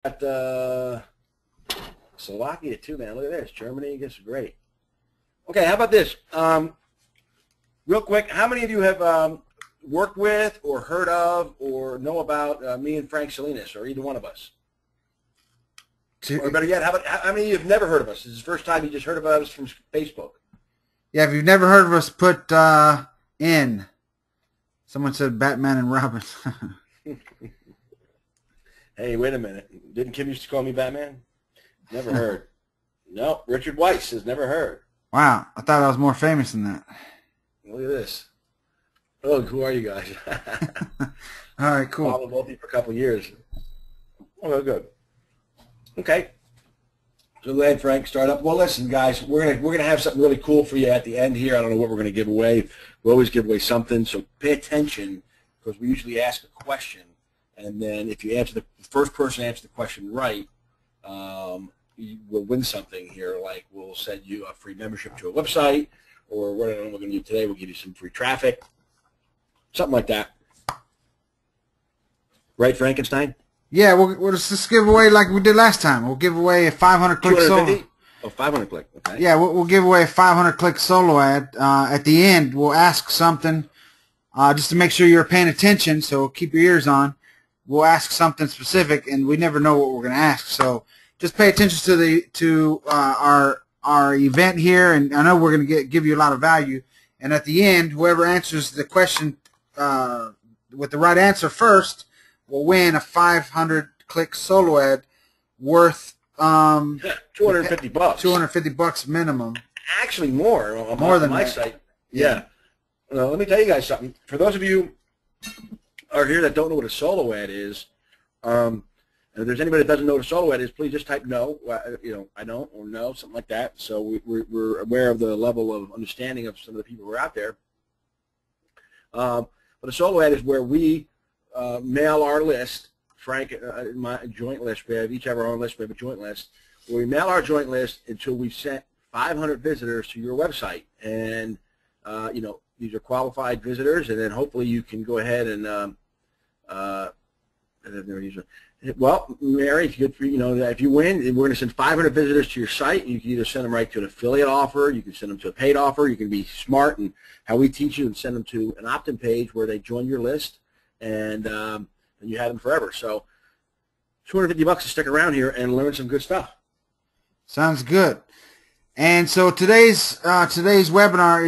got Slovakia too, man. Look at this. Germany gets great. Okay, how about this? Real quick, how many of you have worked with or heard of or know about me and Frank Salinas, or either one of us? Or better yet, how many of you have never heard of us? This is the first time you just heard about us from Facebook. Yeah, if you've never heard of us, put in. Someone said Batman and Robin. Hey, wait a minute. Didn't Kim used to call me Batman? Never heard. No, Richard Weiss says never heard. Wow, I thought I was more famous than that. Look at this. Oh, who are you guys? All right, cool. Followed both of you for a couple of years. Oh, good. Okay. So go ahead, Frank. Start up. Well, listen, guys, we're gonna have something really cool for you at the end here. I don't know what we're gonna give away. We always give away something, so pay attention because we usually ask a question, and then if you answer the first person to answer the question right, you will win something here. Like we'll send you a free membership to a website, or what I don't know what we're gonna do today. We'll give you some free traffic, something like that. Right, Frankenstein? Yeah, we'll just give away like we did last time. We'll give away a 500-click solo. Oh, 500-click. Okay. Yeah, we'll give away a 500-click solo ad. At the end, we'll ask something just to make sure you're paying attention, so keep your ears on. We'll ask something specific, and we never know what we're going to ask. So just pay attention to our event here, and I know we're going to give you a lot of value. And at the end, whoever answers the question with the right answer first will win a 500-click solo ad worth $250. $250 minimum. Actually, more. More than my that. site. Yeah. Let me tell you guys something. For those of you are here that don't know what a solo ad is, and if there's anybody that doesn't know what a solo ad is, please just type no. I don't, or no, something like that. So we're aware of the level of understanding of some of the people who are out there. But a solo ad is where we mail our list. Frank, my joint list, we each have our own list, we have a joint list, where we mail our joint list until we've sent 500 visitors to your website. And, these are qualified visitors, and then hopefully you can go ahead and, well, Mary, if you win, we're going to send 500 visitors to your site. You can either send them right to an affiliate offer, you can send them to a paid offer, you can be smart and how we teach you and send them to an opt-in page where they join your list, and you have them forever. So $250 to stick around here and learn some good stuff. Sounds good. And so today's webinar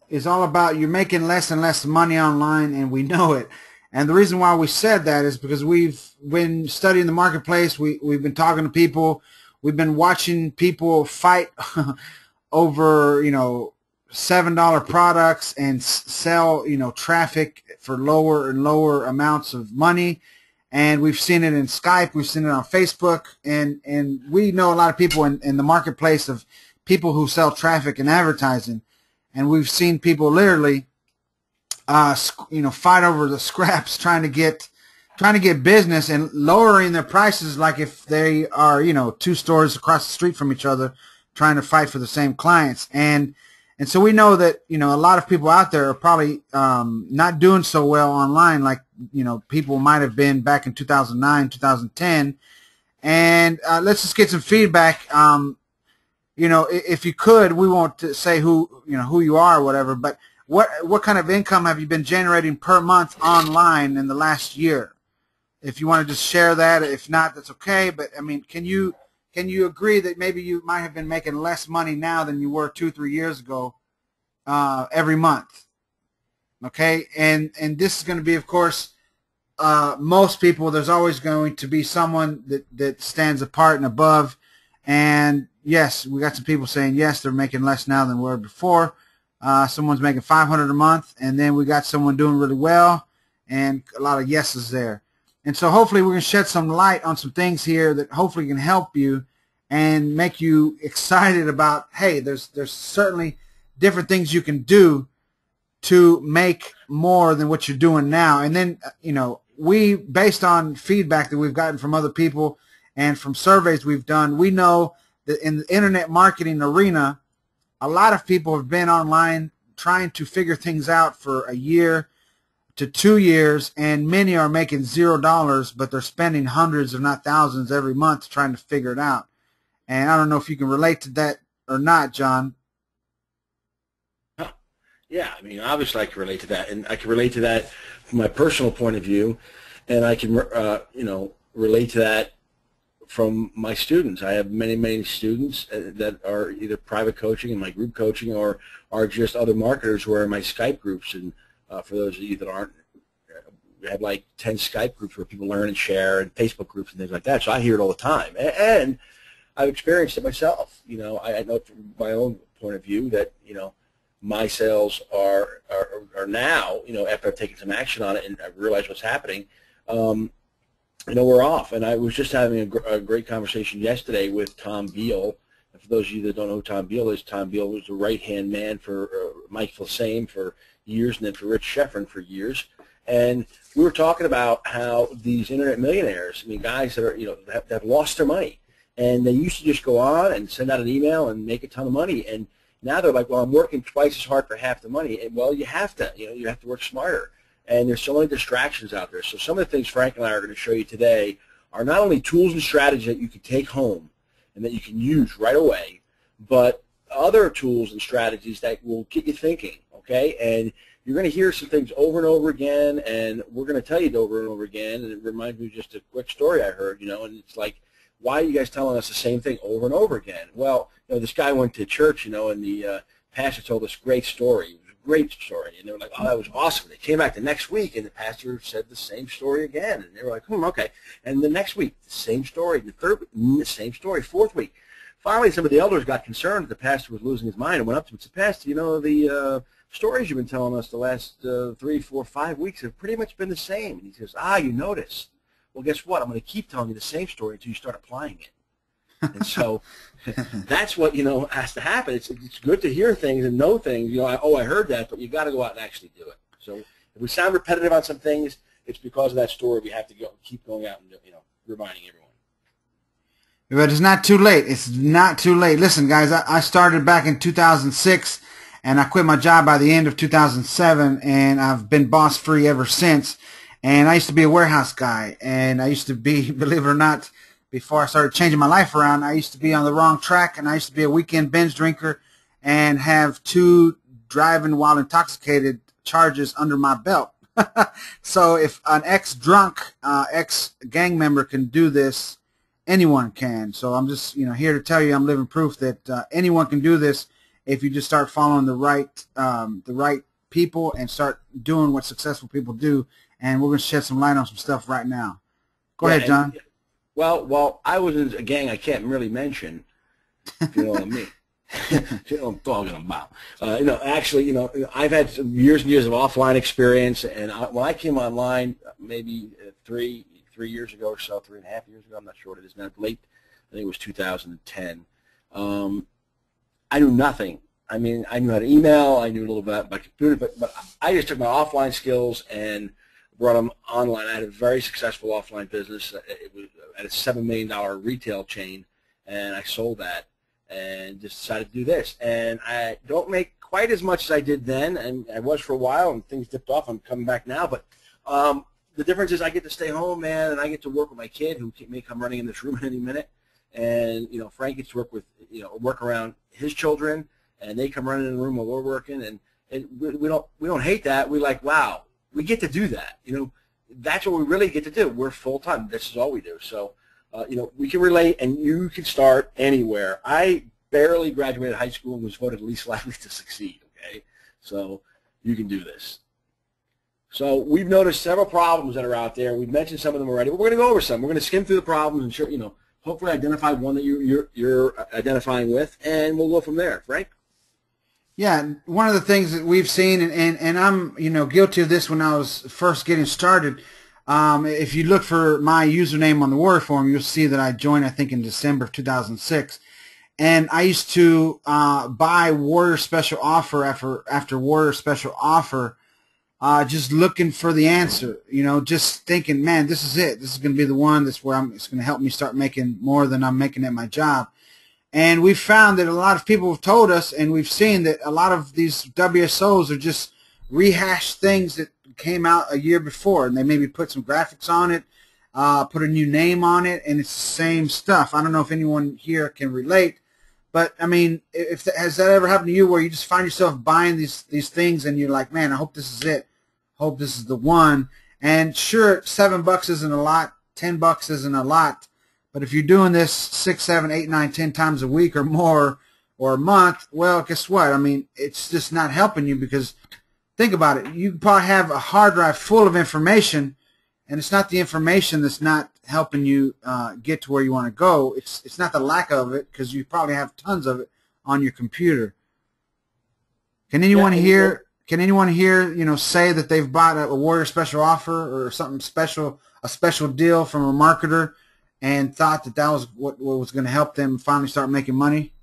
is all about you're making less and less money online, and we know it. And the reason why we said that is because we've been studying the marketplace. We've been talking to people. We've been watching people fight over $7 products and sell traffic for lower and lower amounts of money. And we've seen it in Skype, we've seen it on Facebook, and we know a lot of people in the marketplace of people who sell traffic and advertising, and we've seen people literally fight over the scraps trying to get business and lowering their prices, like if they are two stores across the street from each other trying to fight for the same clients. And so we know that, a lot of people out there are probably not doing so well online like, people might have been back in 2009, 2010. And let's just get some feedback. If you could, we won't say who you are or whatever, but what kind of income have you been generating per month online in the last year? If you want to just share that. If not, that's okay. But, I mean, can you agree that maybe you might have been making less money now than you were 2-3 years ago every month? Okay, and this is going to be, of course, most people. There's always going to be someone that stands apart and above. And yes, we got some people saying yes, they're making less now than they were before. Someone's making $500 a month, and then we got someone doing really well, and a lot of yeses there. And so hopefully we're going to shed some light on some things here that hopefully can help you and make you excited about, hey, there's certainly different things you can do to make more than what you're doing now. And then, we, based on feedback that we've gotten from other people and from surveys we've done, we know that in the internet marketing arena, a lot of people have been online trying to figure things out for a year. to 2 years, and many are making $0, but they're spending hundreds, if not thousands, every month trying to figure it out. And I don't know if you can relate to that or not, John. Huh. Yeah, I mean, obviously I can relate to that, and I can relate to that from my personal point of view, and I can, relate to that from my students. I have many, many students that are either private coaching in my group coaching or are just other marketers who are in my Skype groups. And for those of you that aren't, we have like 10 Skype groups where people learn and share, and Facebook groups and things like that. So I hear it all the time. And I've experienced it myself. I know from my own point of view that, my sales are now, after I've taken some action on it and I realize what's happening, we're off. And I was just having a great conversation yesterday with Tom Beal. And for those of you that don't know who Tom Beal was the right-hand man for Mike Filsaime for years, and then for Rich Schefren for years. And we were talking about how these internet millionaires, guys that are, have lost their money. And they used to just go on and send out an email and make a ton of money. And now they're like, well, I'm working twice as hard for half the money. And, well, you have to, you have to work smarter. And there's so many distractions out there. So some of the things Frank and I are going to show you today are not only tools and strategies that you can take home and that you can use right away, but other tools and strategies that will get you thinking, okay? And you're going to hear some things over and over again, and we're going to tell you it over and over again. And it reminds me of just a quick story I heard, and it's like, why are you guys telling us the same thing over and over again? Well, this guy went to church, and the pastor told this great story. It was a great story, and they were like, oh, that was awesome. They came back the next week, and the pastor said the same story again, and they were like, okay. And the next week, the same story. The third week, the same story. Fourth week. Finally, some of the elders got concerned that the pastor was losing his mind and went up to him and said, Pastor, the stories you've been telling us the last 3, 4, 5 weeks have pretty much been the same. And he says, you notice. Well, guess what? I'm going to keep telling you the same story until you start applying it. And so that's what, has to happen. It's good to hear things and know things. I heard that, but you got to go out and actually do it. So if we sound repetitive on some things, it's because of that story. We have to keep going out and, reminding everyone. But it's not too late. It's not too late. Listen, guys, I started back in 2006, and I quit my job by the end of 2007, and I've been boss-free ever since. And I used to be a warehouse guy, and I used to be, believe it or not, before I started changing my life around, I used to be on the wrong track, and I used to be a weekend binge drinker and have 2 driving while intoxicated charges under my belt. So if an ex-drunk, ex-gang member can do this, anyone can. So I'm just, here to tell you I'm living proof that anyone can do this if you just start following the right people and start doing what successful people do. And we're going to shed some light on some stuff right now. Go ahead, John. Well, I was in a gang I can't really mention, if you know what I mean. You know what I'm talking about. Actually, I've had some years and years of offline experience, and when I came online, maybe 3 years ago or so, 3.5 years ago, I'm not sure what it is now, late, I think it was 2010, I knew nothing. I knew how to email, I knew a little bit about my computer, but I just took my offline skills and brought them online. I had a very successful offline business. It was at a $7 million retail chain, and I sold that and just decided to do this. And I don't make quite as much as I did then, and I was for a while, and things dipped off. I'm coming back now, but the difference is I get to stay home, man, and I get to work with my kid who may come running in this room in any minute. And Frank gets to work with work around his children, and they come running in the room while we're working, and we don't hate that. We like, wow, we get to do that. That's what we really get to do. We're full time. This is all we do. So we can relate, and you can start anywhere. I barely graduated high school and was voted least likely to succeed. Okay, so you can do this. So we've noticed several problems that are out there. We've mentioned some of them already, but we're going to go over some. We're going to skim through the problems and hopefully identify one that you're identifying with, and we'll go from there. Frank? Yeah, one of the things that we've seen, and I'm guilty of this when I was first getting started. If you look for my username on the Warrior Forum, you'll see that I joined, I think, in December of 2006. And I used to buy Warrior Special Offer after Warrior Special Offer, just looking for the answer. Just thinking, man, this is it. This is going to be the one. That's where it's going to help me start making more than I'm making at my job. And we've found that a lot of people have told us, and we've seen that a lot of these WSOs are just rehashed things that came out a year before, and they maybe put some graphics on it, put a new name on it, and it's the same stuff. I don't know if anyone here can relate, but I mean, has that ever happened to you where you just find yourself buying these things and you're like, man, I hope this is it. Hope this is the one. And sure, $7 isn't a lot, $10 isn't a lot, but if you're doing this 6, 7, 8, 9, 10 times a week or more or a month, well, guess what? I mean, it's just not helping you, because think about it. You probably have a hard drive full of information, and it's not the information that's not helping you get to where you want to go. It's not the lack of it, because you probably have tons of it on your computer. Can anyone here? Can anyone here, say that they've bought a Warrior special offer or something special, a special deal from a marketer, and thought that was what was going to help them finally start making money?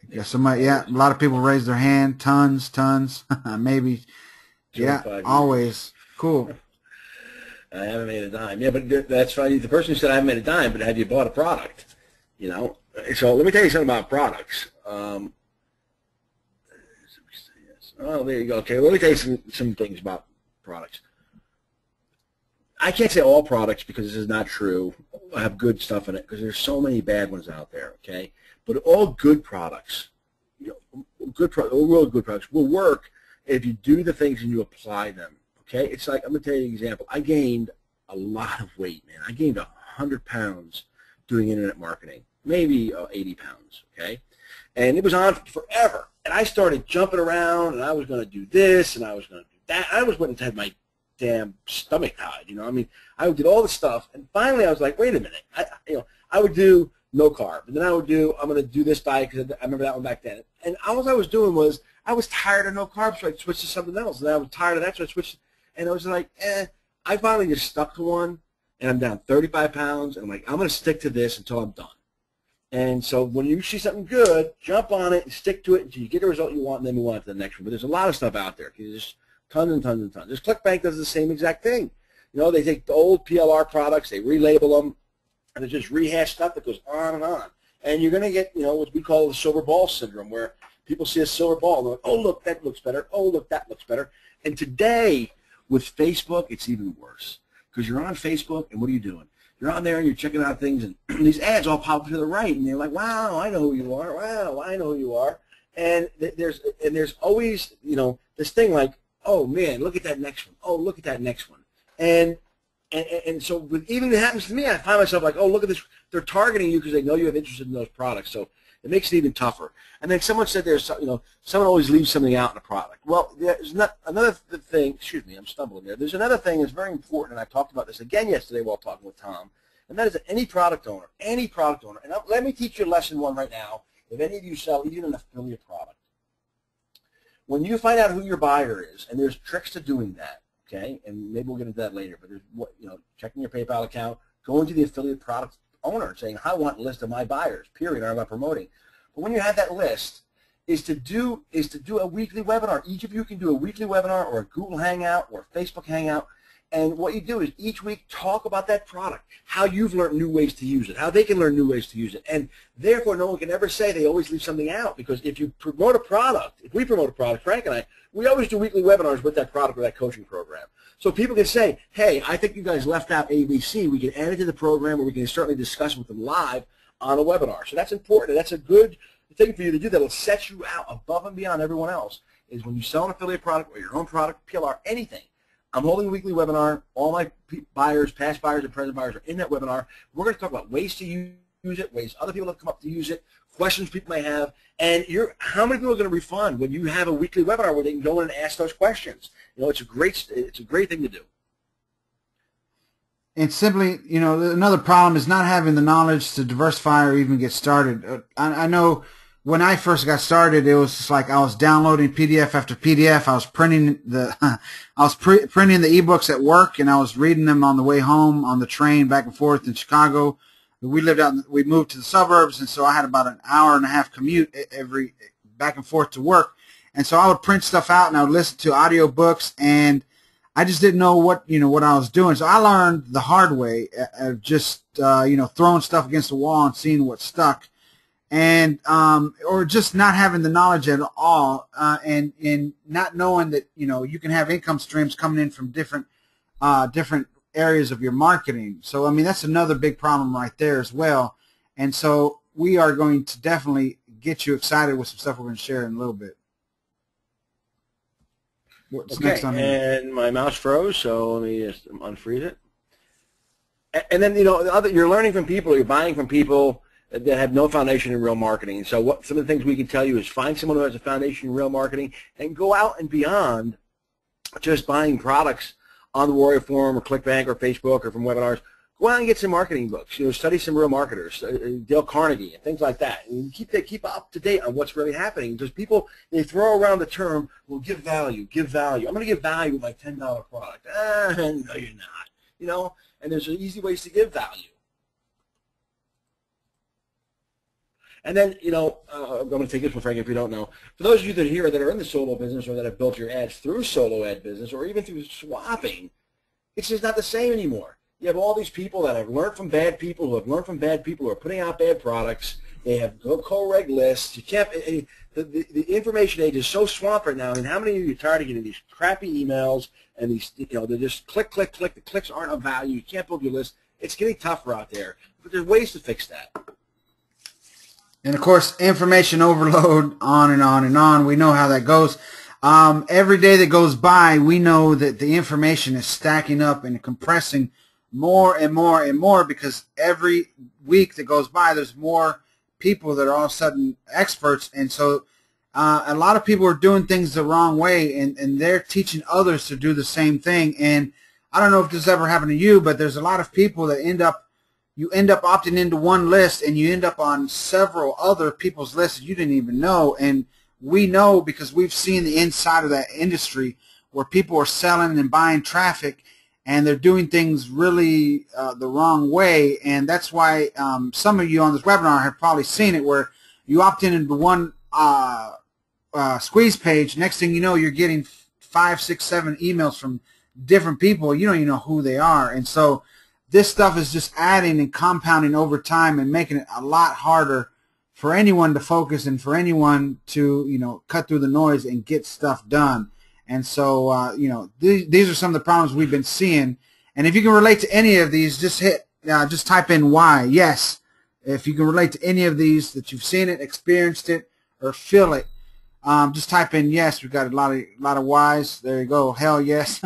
Yeah, somebody. Yeah, a lot of people raise their hand. Tons, maybe. Yeah, always. Cool. I haven't made a dime. Yeah, but that's funny. The person who said I haven't made a dime, but have you bought a product? So let me tell you something about products. Oh, there you go. Okay, let me tell you some things about products. I can't say all products, because this is not true. I have good stuff in it, because there's so many bad ones out there. Okay, but all good products, real good products will work if you do the things and you apply them. Okay, it's like, I'm gonna tell you an example. I gained a lot of weight, man. I gained 100 pounds doing internet marketing, maybe 80 pounds. Okay, and it was on forever. And I started jumping around, and I was going to do this, and I was going to do that. I was waiting to have my damn stomach tied. I mean, I did all the stuff, and finally I was like, wait a minute. I would do no carb, and then I'm going to do this diet, because I remember that one back then. And all I was doing was, I was tired of no carbs, so I switched to something else. And I was tired of that, so I switched. And I was like, I finally just stuck to one, and I'm down 35 pounds, and I'm like, I'm going to stick to this until I'm done. And so when you see something good, jump on it and stick to it until you get the result you want, and then move on to the next one. But there's a lot of stuff out there. There's tons and tons and tons. This ClickBank does the same exact thing. They take the old PLR products, they relabel them, and they just rehash stuff that goes on and on. And you're going to get, what we call the silver ball syndrome, where people see a silver ball and they're like, oh, look, that looks better. Oh, look, that looks better. And today, with Facebook, it's even worse, because you're on Facebook, and what are you doing? You're on there and you're checking out things, and these ads all pop to the right, and you're like, wow, I know who you are. Wow, I know who you are. And there's always, this thing like, oh man, look at that next one. Oh, look at that next one. And so even if it happens to me, I find myself like, oh, look at this. They're targeting you because they know you have interest in those products. So it makes it even tougher. And then someone said someone always leaves something out in a product. Well, there's another thing. Excuse me, I'm stumbling there. There's another thing that's very important, and I talked about this again yesterday while talking with Tom, and that is that any product owner, and let me teach you lesson one right now. If any of you sell even an affiliate product, when you find out who your buyer is, and there's tricks to doing that, okay, and maybe we'll get into that later, but there's checking your PayPal account, going to the affiliate product owner and saying, I want a list of my buyers, period, or am I promoting? But when you have that list, is to do a weekly webinar. Each of you can do a weekly webinar or a Google Hangout or a Facebook Hangout. And what you do is each week talk about that product, how you've learned new ways to use it, how they can learn new ways to use it. And therefore, no one can ever say they always leave something out, because if you promote a product, if we promote a product, Frank and I, we always do weekly webinars with that product or that coaching program. So people can say, hey, I think you guys left out ABC. We can add it to the program, or we can certainly discuss with them live on a webinar. So that's important. That's a good thing for you to do that will set you out above and beyond everyone else, is when you sell an affiliate product or your own product, PLR, anything. I'm holding a weekly webinar. All my buyers, past buyers, and present buyers are in that webinar. We're going to talk about ways to use it, ways other people have come up to use it, questions people may have, and how many people are going to refund when you have a weekly webinar where they can go in and ask those questions. It's a great thing to do. And simply, another problem is not having the knowledge to diversify or even get started. I know when I first got started, it was just like I was downloading PDF after PDF. I was printing printing the ebooks at work, and I was reading them on the way home on the train back and forth in Chicago. We moved to the suburbs, and so I had about an hour and a half commute every back and forth to work. And so I would print stuff out, and I would listen to audio books, and I just didn't know what I was doing. So I learned the hard way of just throwing stuff against the wall and seeing what stuck. and or just not having the knowledge at all, and not knowing that you can have income streams coming in from different areas of your marketing. So I mean that's another big problem right there as well. And so we are going to definitely get you excited with some stuff we're going to share in a little bit. What's Okay, next on here? and my mouse froze, so let me just unfreeze it. And then, you're learning from people, you're buying from people that have no foundation in real marketing. So some of the things we can tell you is find someone who has a foundation in real marketing and go out and beyond just buying products on the Warrior Forum or ClickBank or Facebook or from webinars. Go out and get some marketing books. Study some real marketers, Dale Carnegie and things like that. And keep up to date on what's really happening. Because people, they throw around the term, well, give value, give value. I'm going to give value with my $10 product. No, you're not. And there's easy ways to give value. And then, I'm going to take this one, Frank, if you don't know. For those of you that are in the solo business or that have built your ads through solo ad business or even through swapping, it's just not the same anymore. You have all these people that have learned from bad people who are putting out bad products. They have co-reg lists. You can't. The information age is so swamped right now. I mean, how many of you are tired of getting these crappy emails and these? They're just click, click, click. The clicks aren't of value. You can't build your list. It's getting tougher out there. But there's ways to fix that. And of course, information overload, on and on and on. We know how that goes. Every day that goes by, we know that the information is stacking up and compressing more and more and more, because every week that goes by, there's more people that are all of a sudden experts. And so a lot of people are doing things the wrong way, and they're teaching others to do the same thing. And I don't know if this ever happened to you, but there's a lot of people that you end up opting into one list, and you end up on several other people's lists that you didn't even know. And we know because we've seen the inside of that industry where people are selling and buying traffic, and they're doing things really the wrong way. And that's why some of you on this webinar have probably seen it, where you opt in into one squeeze page. Next thing you know, you're getting 5, 6, 7 emails from different people. You don't even know who they are. And so this stuff is just adding and compounding over time and making it a lot harder for anyone to focus and for anyone to, cut through the noise and get stuff done. And so, these are some of the problems we've been seeing. And if you can relate to any of these, just type in Y. Yes. If you can relate to any of these, that you've seen it, experienced it, or feel it, just type in yes. We've got a lot of Y's. There you go. Hell yes.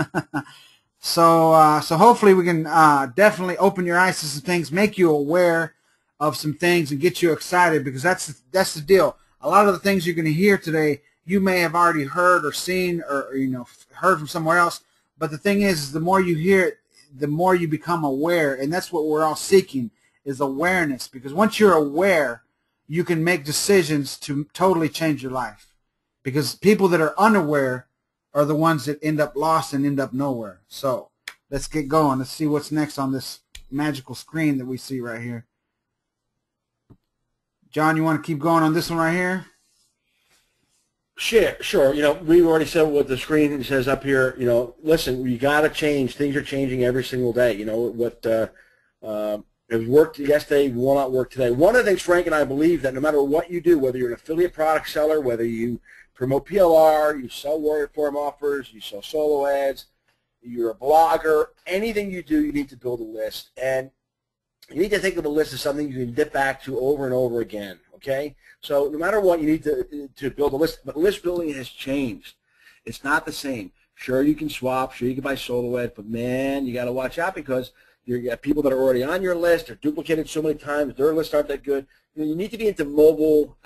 So hopefully we can definitely open your eyes to some things, make you aware of some things, and get you excited, because that's the deal. A lot of the things you're going to hear today, you may have already heard or seen or heard from somewhere else. But the thing is the more you hear it, the more you become aware, and that's what we're all seeking, is awareness. Because once you're aware, you can make decisions to totally change your life. Because people that are unaware are the ones that end up lost and end up nowhere. So let's get going. Let's see what's next on this magical screen that we see right here. John, you want to keep going on this one right here? Sure. We've already said what the screen says up here. Listen, you got to change. Things are changing every single day. What has worked yesterday will not work today. One of the things, Frank and I believe, that no matter what you do, whether you're an affiliate product seller, whether you promote PLR, you sell Warrior Forum offers, you sell solo ads, you're a blogger, anything you do, you need to build a list. And you need to think of a list as something you can dip back to over and over again, okay? So no matter what, you need to build a list. But list building has changed. It's not the same. Sure, you can swap. Sure, you can buy solo ads. But, man, you got to watch out, because you got people that are already on your list. They're duplicated so many times. Their lists aren't that good. You need to be into mobile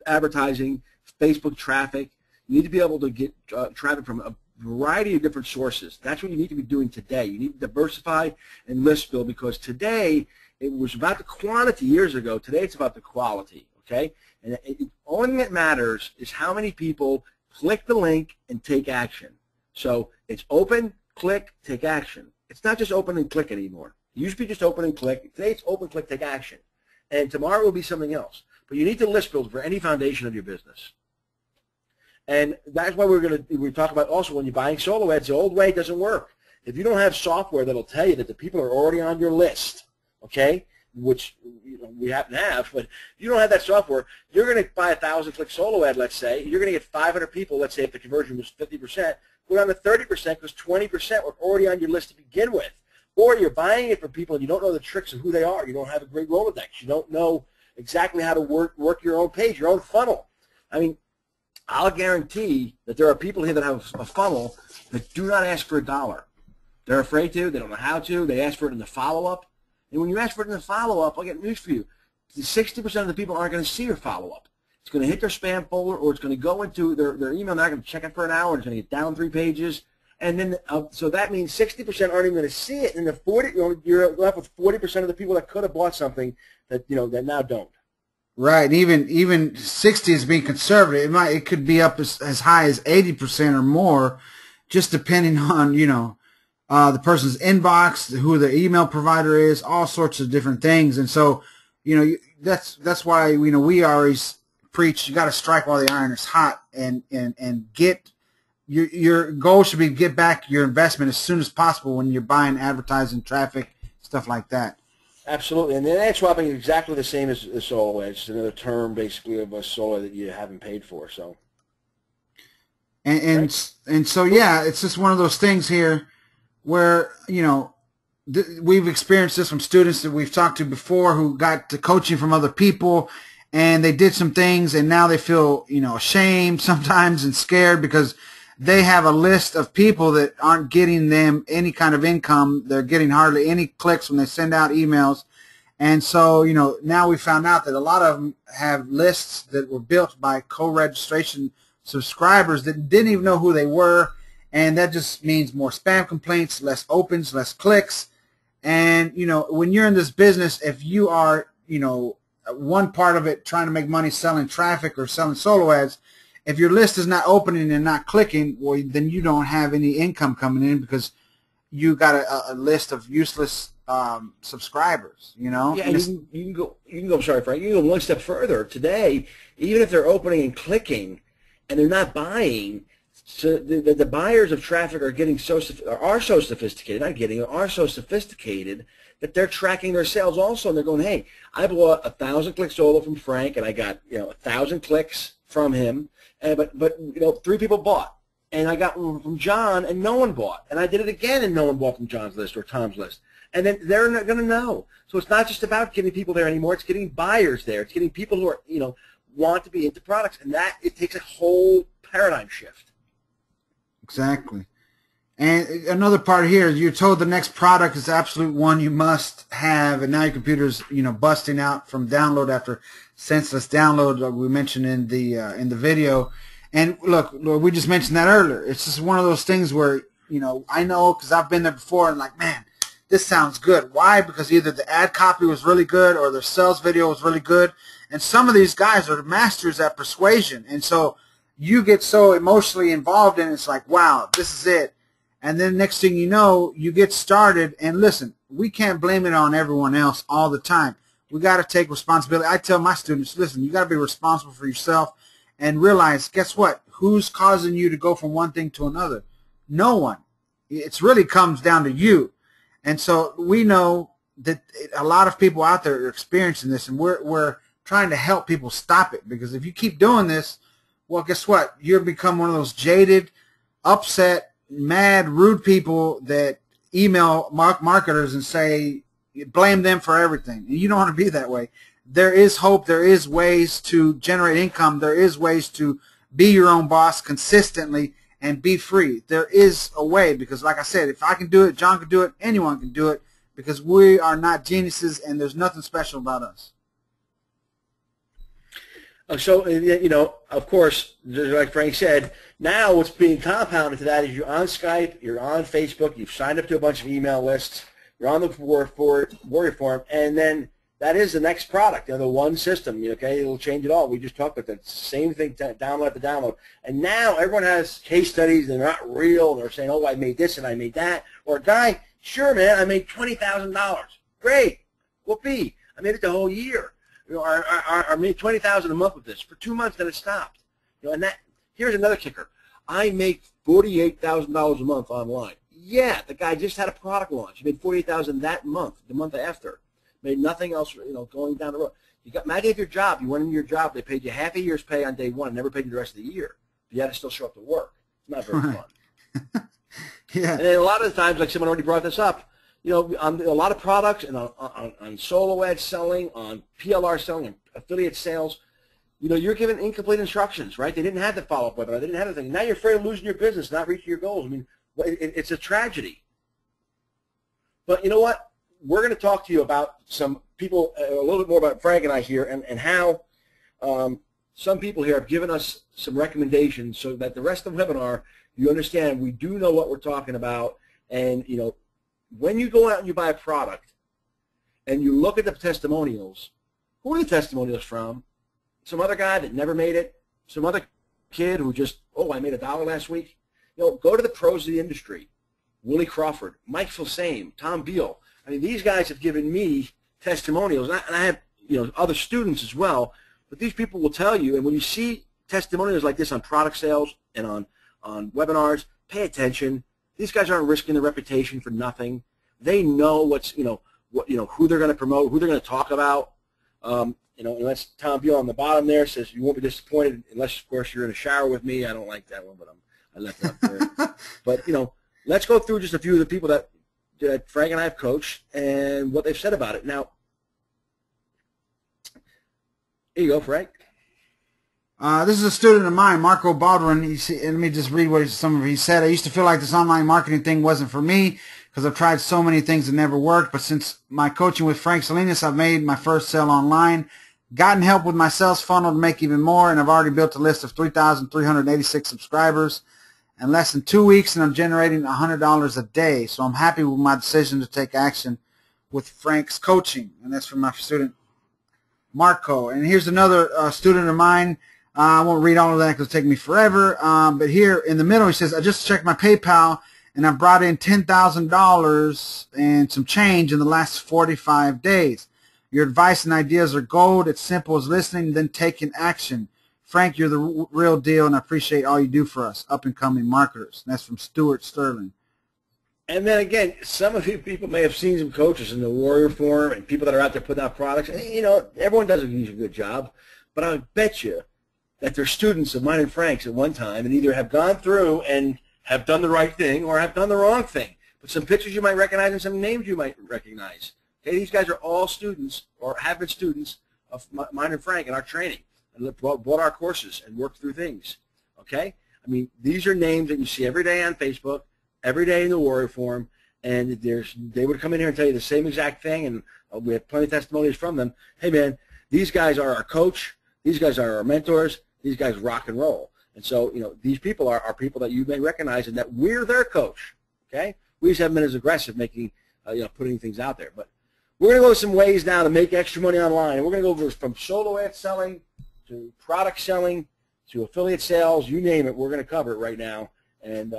advertising, Facebook traffic. You need to be able to get traffic from a variety of different sources. That's what you need to be doing today. You need to diversify and list build, because today it was about the quantity years ago. Today it's about the quality, okay? And the only thing that matters is how many people click the link and take action. So it's open, click, take action. It's not just open and click anymore. It used to be just open and click. Today it's open, click, take action. And tomorrow will be something else. But you need to list build for any foundation of your business. And that's why we talk about also when you're buying solo ads, the old way doesn't work. If you don't have software that'll tell you that the people are already on your list, okay, which we happen to have, but if you don't have that software, you're going to buy a 1,000-click solo ad, let's say. You're going to get 500 people, let's say if the conversion was 50%, go down to 30% because 20% were already on your list to begin with. Or you're buying it from people and you don't know the tricks of who they are. You don't have a great Rolodex. You don't know exactly how to work your own page, your own funnel. I mean, I'll guarantee that there are people here that have a funnel that do not ask for $1. They're afraid to. They don't know how to. They ask for it in the follow-up. And when you ask for it in the follow-up, I'll get news for you. 60% of the people aren't going to see your follow-up. It's going to hit their spam folder, or it's going to go into their email. They're not going to check it for an hour. It's going to get down 3 pages. And then, so that means 60% aren't even going to see it. And you're left with 40% of the people that could have bought something that, that now don't. Right. Even 60 is being conservative. It could be up as high as 80% or more, just depending on, the person's inbox, who the email provider is, all sorts of different things. And so, that's why, we always preach, you got to strike while the iron is hot, and get your goal should be to get back your investment as soon as possible when you're buying advertising, traffic, stuff like that. Absolutely. And then ad swapping is exactly the same as solo ad. It's another term basically of a solo that you haven't paid for. So. And so, yeah, it's just one of those things here where, we've experienced this from students that we've talked to before who got to coaching from other people, and they did some things, and now they feel, ashamed sometimes and scared because they have a list of people that aren't getting them any kind of income. They're getting hardly any clicks when they send out emails. And so, now we found out that a lot of them have lists that were built by co-registration subscribers that didn't even know who they were. And that just means more spam complaints, less opens, less clicks. And, when you're in this business, if you are, one part of it trying to make money selling traffic or selling solo ads, if your list is not opening and not clicking, well, then you don't have any income coming in because you got a list of useless subscribers, Yeah, and you can go. I'm sorry, Frank. You can go one step further. Today, even if they're opening and clicking, and they're not buying, so the buyers of traffic are getting so sophisticated. Are so sophisticated that they're tracking their sales also, and they're going, hey, I bought 1,000-click solo from Frank, and I got 1,000 clicks from him. But 3 people bought, and I got one from John, and no one bought, and I did it again, and no one bought from John's list or Tom's list, and then they're not going to know. So it's not just about getting people there anymore; it's getting buyers there. It's getting people who are want to be into products, and that it takes a whole paradigm shift. Exactly. And another part here is you're told the next product is the absolute one you must have, and now your computer's busting out from download after senseless download, like we mentioned in the video. And look, we just mentioned that earlier. It's just one of those things where I know because I've been there before, and like, man, this sounds good. Why? Because either the ad copy was really good or their sales video was really good. And some of these guys are masters at persuasion, and so you get so emotionally involved, and it's like, wow, this is it. And then next thing you know, you get started. And listen, we can't blame it on everyone else all the time. We got to take responsibility. I tell my students, listen, you got to be responsible for yourself and realize, guess what? Who's causing you to go from one thing to another? No one. It really comes down to you. And so we know that a lot of people out there are experiencing this, and we're trying to help people stop it, because if you keep doing this, well, guess what? You'll become one of those jaded, upset, mad, rude people that email marketers and say, blame them for everything. And you don't want to be that way. There is hope. There is ways to generate income. There is ways to be your own boss consistently and be free. There is a way, because like I said, if I can do it, John can do it, anyone can do it, because we are not geniuses and there's nothing special about us. So, of course, like Frank said, now what's being compounded to that is you're on Skype, you're on Facebook, you've signed up to a bunch of email lists, you're on the Warrior Forum, and then that is the next product, the one system. Okay, it'll change it all. We just talked about that. Same thing, download after download. And now everyone has case studies, and they're not real, and they're saying, oh, I made this and I made that. Or a guy, sure, man, I made $20,000. Great. Whoopee. I made it the whole year. I made $20,000 a month with this. For 2 months, then it stopped. And that, here's another kicker. I make $48,000 a month online. Yeah, the guy just had a product launch. He made $48,000 that month, the month after. made nothing else, going down the road. Imagine if your job, you went into your job, they paid you half a year's pay on day one and never paid you the rest of the year. You had to still show up to work. It's not very fun. Yeah. And then a lot of the times, like someone already brought this up, on a lot of products and on solo ad selling, on PLR selling, and affiliate sales, you're given incomplete instructions, right? They didn't have the follow-up webinar. They didn't have anything. Now you're afraid of losing your business, not reaching your goals. I mean, it's a tragedy. But you know what? We're going to talk to you about some people, a little bit more about Frank and I here, and how some people here have given us some recommendations so that the rest of the webinar, you understand we do know what we're talking about. And, when you go out and you buy a product and you look at the testimonials, who are the testimonials from? Some other guy that never made it? Some other kid who just, I made $1 last week? Go to the pros of the industry. Willie Crawford, Mike Filsame, Tom Beal. I mean, these guys have given me testimonials, and I have, other students as well. But these people will tell you, and when you see testimonials like this on product sales and on webinars, pay attention. These guys aren't risking their reputation for nothing. They know what's, who they're going to promote, who they're going to talk about. Unless Tom Beal on the bottom there says you won't be disappointed unless, of course, you're in a shower with me. I don't like that one, but I left it up there. But, let's go through just a few of the people that Frank and I have coached and what they've said about it. Now, here you go, Frank. This is a student of mine, Marco Baldwin. Let me just read what he said. I used to feel like this online marketing thing wasn't for me because I've tried so many things that never worked. But since my coaching with Frank Salinas, I've made my first sale online, gotten help with my sales funnel to make even more, and I've already built a list of 3,386 subscribers in less than 2 weeks, and I'm generating $100 a day. So I'm happy with my decision to take action with Frank's coaching. And that's from my student, Marco. And here's another student of mine. I won't read all of that because it'll take me forever. But here in the middle, he says, I just checked my PayPal, and I've brought in $10,000 and some change in the last 45 days. Your advice and ideas are gold. It's simple as listening, then taking action. Frank, you're the real deal, and I appreciate all you do for us, up-and-coming marketers. And that's from Stuart Sterling. And then again, some of you people may have seen some coaches in the Warrior Forum and people that are out there putting out products. And, everyone does a good job, but I bet you that they're students of mine and Frank's at one time and either have gone through and have done the right thing or have done the wrong thing. But some pictures you might recognize and some names you might recognize. Okay, these guys are all students or have been students of mine and Frank in our training and bought our courses and worked through things. Okay? I mean, these are names that you see every day on Facebook, every day in the Warrior Forum, and they would come in here and tell you the same exact thing, and we have plenty of testimonies from them. Hey, man, these guys are our coach. These guys are our mentors. These guys rock and roll. And so, these people are people that you may recognize and that we're their coach, okay? We just haven't been as aggressive making, putting things out there. But we're going to go some ways now to make extra money online. And we're going to go over from solo ad selling to product selling to affiliate sales, you name it. We're going to cover it right now. And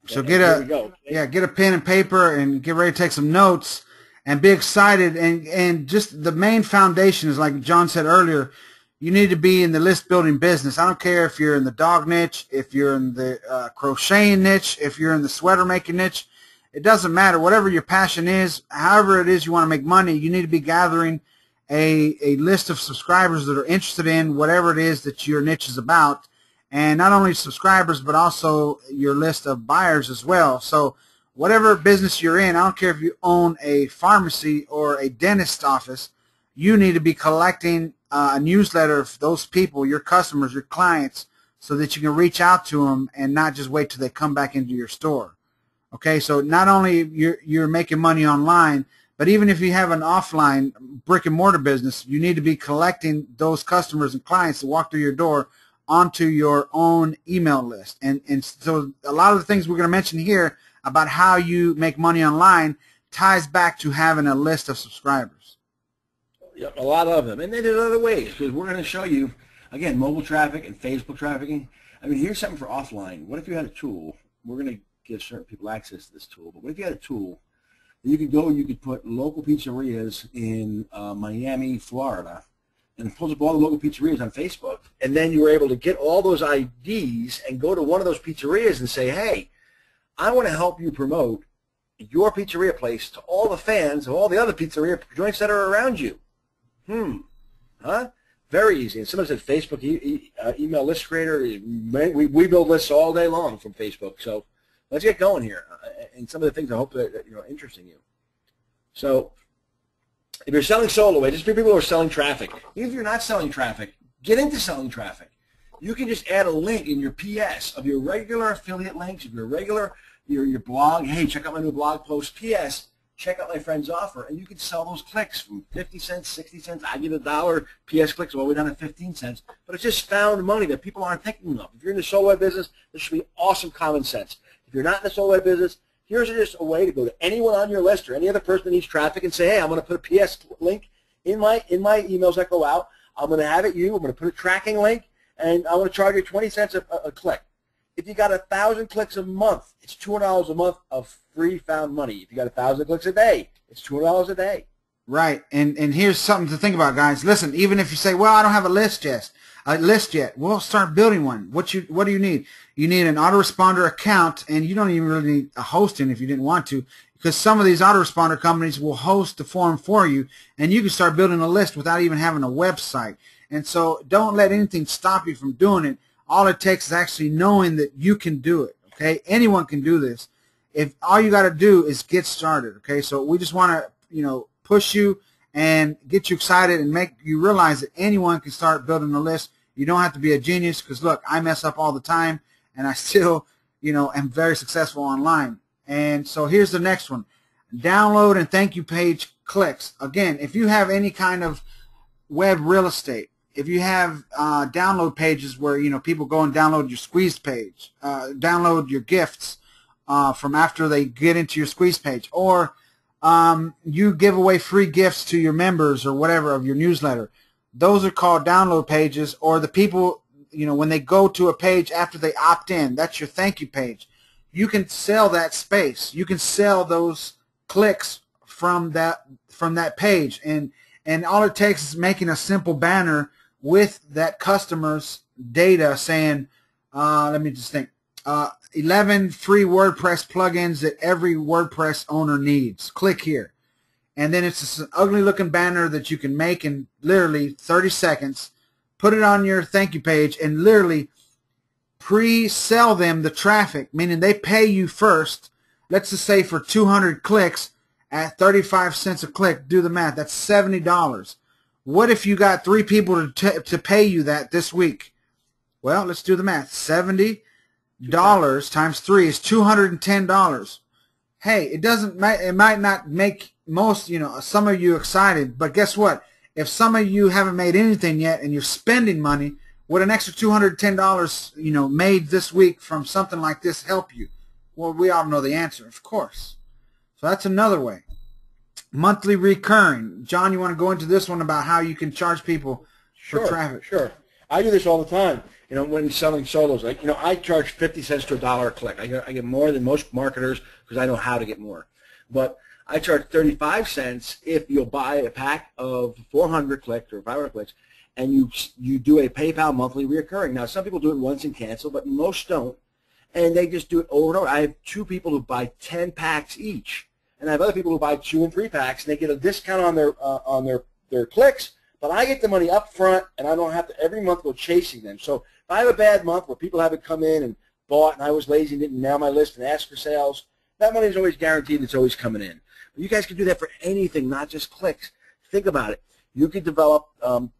so get a pen and paper and get ready to take some notes and be excited. And just the main foundation is, like John said earlier, you need to be in the list building business. I don't care if you're in the dog niche, if you're in the crocheting niche, if you're in the sweater making niche. It doesn't matter. Whatever your passion is, however it is you want to make money, you need to be gathering a list of subscribers that are interested in whatever it is that your niche is about. And not only subscribers, but also your list of buyers as well. So whatever business you're in, I don't care if you own a pharmacy or a dentist office, you need to be collecting a newsletter of those people, your customers, your clients, so that you can reach out to them and not just wait till they come back into your store. Okay, so not only you're making money online, but even if you have an offline brick and mortar business, you need to be collecting those customers and clients that walk through your door onto your own email list. And so a lot of the things we're going to mention here about how you make money online ties back to having a list of subscribers. Yep, a lot of them. And then there's other ways, because we're going to show you, again, mobile traffic and Facebook trafficking. I mean, here's something for offline. What if you had a tool? We're going to give certain people access to this tool, but what if you had a tool that you could go and you could put local pizzerias in Miami, Florida, and it pulls up all the local pizzerias on Facebook, and then you were able to get all those IDs and go to one of those pizzerias and say, hey, I want to help you promote your pizzeria place to all the fans of all the other pizzeria joints that are around you. Huh? Very easy. And somebody said Facebook email list creator. We build lists all day long from Facebook. So let's get going here. And some of the things I hope that interesting you. So if you're selling solo, just for people who are selling traffic. Even if you're not selling traffic, get into selling traffic. You can just add a link in your PS of your regular affiliate links, of your regular your blog. Hey, check out my new blog post. PS, check out my friend's offer, and you can sell those clicks from 50 cents, 60 cents. I give $1. PS clicks all the way down to 15 cents. But it's just found money that people aren't thinking of. If you're in the solo web business, this should be awesome common sense. If you're not in the solo web business, here's just a way to go to anyone on your list or any other person that needs traffic and say, hey, I'm going to put a PS link in my emails that go out. I'm going to have it I'm going to put a tracking link, and I'm going to charge you 20 cents a click. If you got 1,000 clicks a month, it's $200 a month of free found money. If you got 1,000 clicks a day, it's $200 a day. Right, and here's something to think about, guys. Listen, even if you say, well, I don't have a list yet, well, start building one. What do you need? You need an autoresponder account, and you don't even really need a hosting if you didn't want to, because some of these autoresponder companies will host the form for you, and you can start building a list without even having a website. And so don't let anything stop you from doing it. All it takes is actually knowing that you can do it, okay? Anyone can do this. If all you got to do is get started, okay? So we just want to, push you and get you excited and make you realize that anyone can start building a list. You don't have to be a genius, because, look, I mess up all the time, and I still, am very successful online. And so here's the next one. Download and thank you page clicks. Again, if you have any kind of web real estate, if you have download pages where people go and download your squeeze page, download your gifts from after they get into your squeeze page, or you give away free gifts to your members or whatever of your newsletter, those are called download pages. Or the people, when they go to a page after they opt in, that's your thank you page. You can sell that space. You can sell those clicks from that page, and all it takes is making a simple banner with that customer's data saying, let me just think, 11 free WordPress plugins that every WordPress owner needs. Click here. And then it's just an ugly looking banner that you can make in literally 30 seconds, put it on your thank you page, and literally pre-sell them the traffic, meaning they pay you first. Let's just say for 200 clicks at 35 cents a click, do the math, that's $70. What if you got 3 people to pay you that this week? Well, let's do the math. $70 times 3 is $210. Hey, it might not make some of you excited, but guess what? If some of you haven't made anything yet and you're spending money, would an extra $210, made this week from something like this help you? Well, we all know the answer, of course. So that's another way. Monthly recurring. John, you want to go into this one about how you can charge people for traffic? Sure. I do this all the time. When selling solos, I charge 50 cents to $1 a click. I get more than most marketers because I know how to get more. But I charge 35 cents if you'll buy a pack of 400 clicks or 500 clicks, and you do a PayPal monthly recurring. Now, some people do it once and cancel, but most don't, and they just do it over and over. I have 2 people who buy 10 packs each. And I have other people who buy 2 and 3 packs, and they get a discount on their clicks, but I get the money up front, and I don't have to every month go chasing them. So if I have a bad month where people haven't come in and bought, and I was lazy and didn't nail my list and ask for sales, that money is always guaranteed. It's always coming in. But you guys can do that for anything, not just clicks. Think about it. You could develop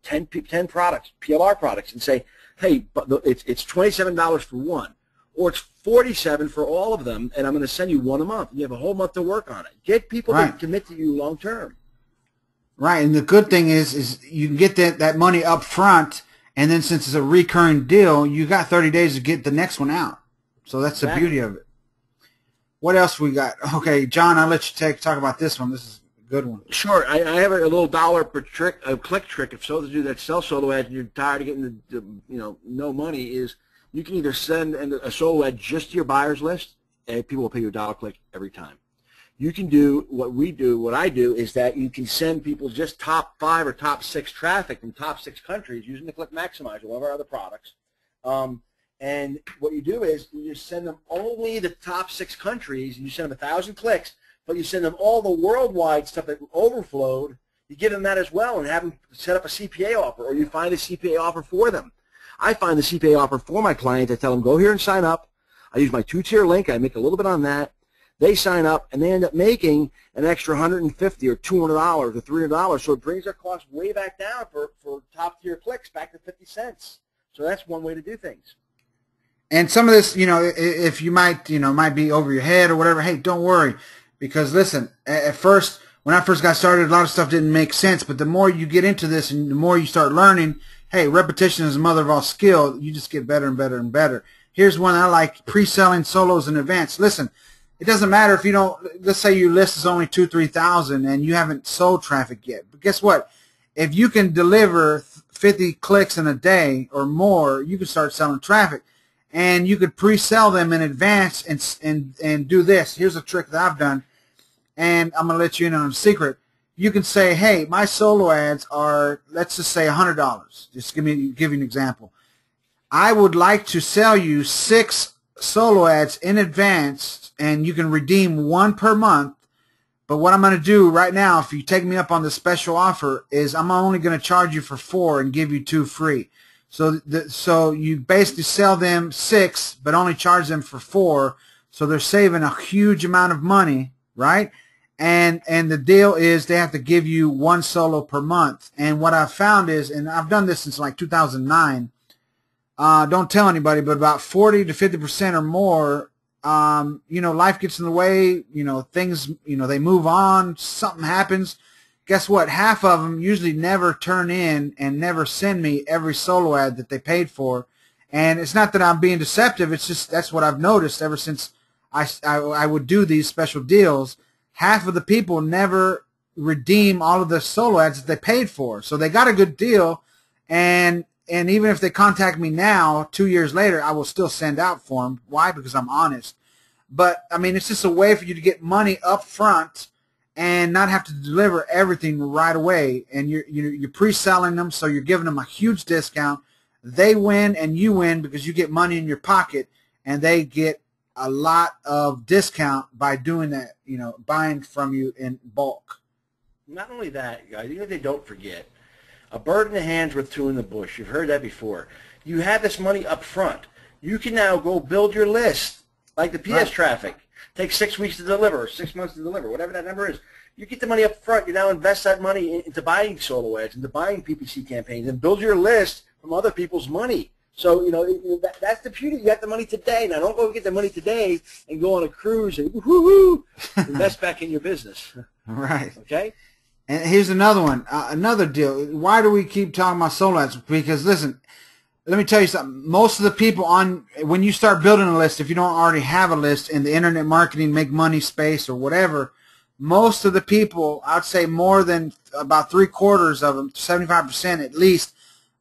10 products, PLR products, and say, hey, it's $27 for one. Or it's $47 for all of them, and I'm going to send you one a month. And you have a whole month to work on it. Get people to commit to you long term. Right, and the good thing is you can get that money up front, and then since it's a recurring deal, you got 30 days to get the next one out. So that's the beauty of it. What else we got? Okay, John, I'll let you talk about this one. This is a good one. Sure. I have a little $1 per click trick. If so to do that sell solo ads and you're tired of getting no money, is you can either send a solo ad just to your buyers list, and people will pay you $1 a click every time. You can do what I do is that you can send people just top 5 or top 6 traffic from top 6 countries using the Click Maximizer, one of our other products. And what you do is you just send them only the top 6 countries, and you send them 1,000 clicks, but you send them all the worldwide stuff that overflowed. You give them that as well and have them set up a CPA offer, or you find a CPA offer for them. I find the CPA offer for my clients. I tell them, go here and sign up. I use my 2-tier link. I make a little bit on that. They sign up, and they end up making an extra $150 or $200 or $300. So it brings their cost way back down for top-tier clicks, back to 50 cents. So that's one way to do things. And some of this, if you might be over your head or whatever, hey, don't worry. Because listen, at first, when I first got started, a lot of stuff didn't make sense. But the more you get into this and the more you start learning, hey, repetition is the mother of all skill. You just get better and better and better. Here's one I like, pre-selling solos in advance. Listen, it doesn't matter if you don't, let's say your list is only 2,000, 3,000 and you haven't sold traffic yet. But guess what? If you can deliver 50 clicks in a day or more, you can start selling traffic. And you could pre-sell them in advance and do this. Here's a trick that I've done, and I'm going to let you in on a secret. You can say, hey, my solo ads are, let's just say $100. Just give you an example. I would like to sell you 6 solo ads in advance, and you can redeem 1 per month. But what I'm going to do right now, if you take me up on the special offer, is I'm only going to charge you for 4 and give you 2 free. So you basically sell them 6, but only charge them for 4. So they're saving a huge amount of money, right? And the deal is they have to give you 1 solo per month. And what I've found is, and I've done this since like 2009. Don't tell anybody, but about 40 to 50% or more, life gets in the way, things, they move on, something happens. Guess what? Half of them usually never turn in and never send me every solo ad that they paid for. And it's not that I'm being deceptive. It's just that's what I've noticed ever since I would do these special deals. Half of the people never redeem all of the solo ads that they paid for. So they got a good deal, and even if they contact me now, 2 years later, I will still send out for them. Why? Because I'm honest. But, I mean, it's just a way for you to get money up front and not have to deliver everything right away. And you're pre-selling them, so you're giving them a huge discount. They win and you win because you get money in your pocket, and they get a lot of discount by doing that, buying from you in bulk. Not only that, guys, even if they don't forget, a bird in the hand's worth 2 in the bush. You've heard that before. You have this money up front. You can now go build your list, like the PS traffic. Takes 6 weeks to deliver, or 6 months to deliver, whatever that number is. You get the money up front. You now invest that money into buying solo ads, into buying PPC campaigns, and build your list from other people's money. So, that's the beauty. You got the money today. Now, don't go get the money today and go on a cruise and woo-hoo, invest back in your business. Right. Okay? And here's another one, another deal. Why do we keep talking about solo ads? Because, listen, let me tell you something. Most of the people when you start building a list, if you don't already have a list in the internet marketing, make money space or whatever, most of the people, I'd say more than about 3/4 of them, 75% at least,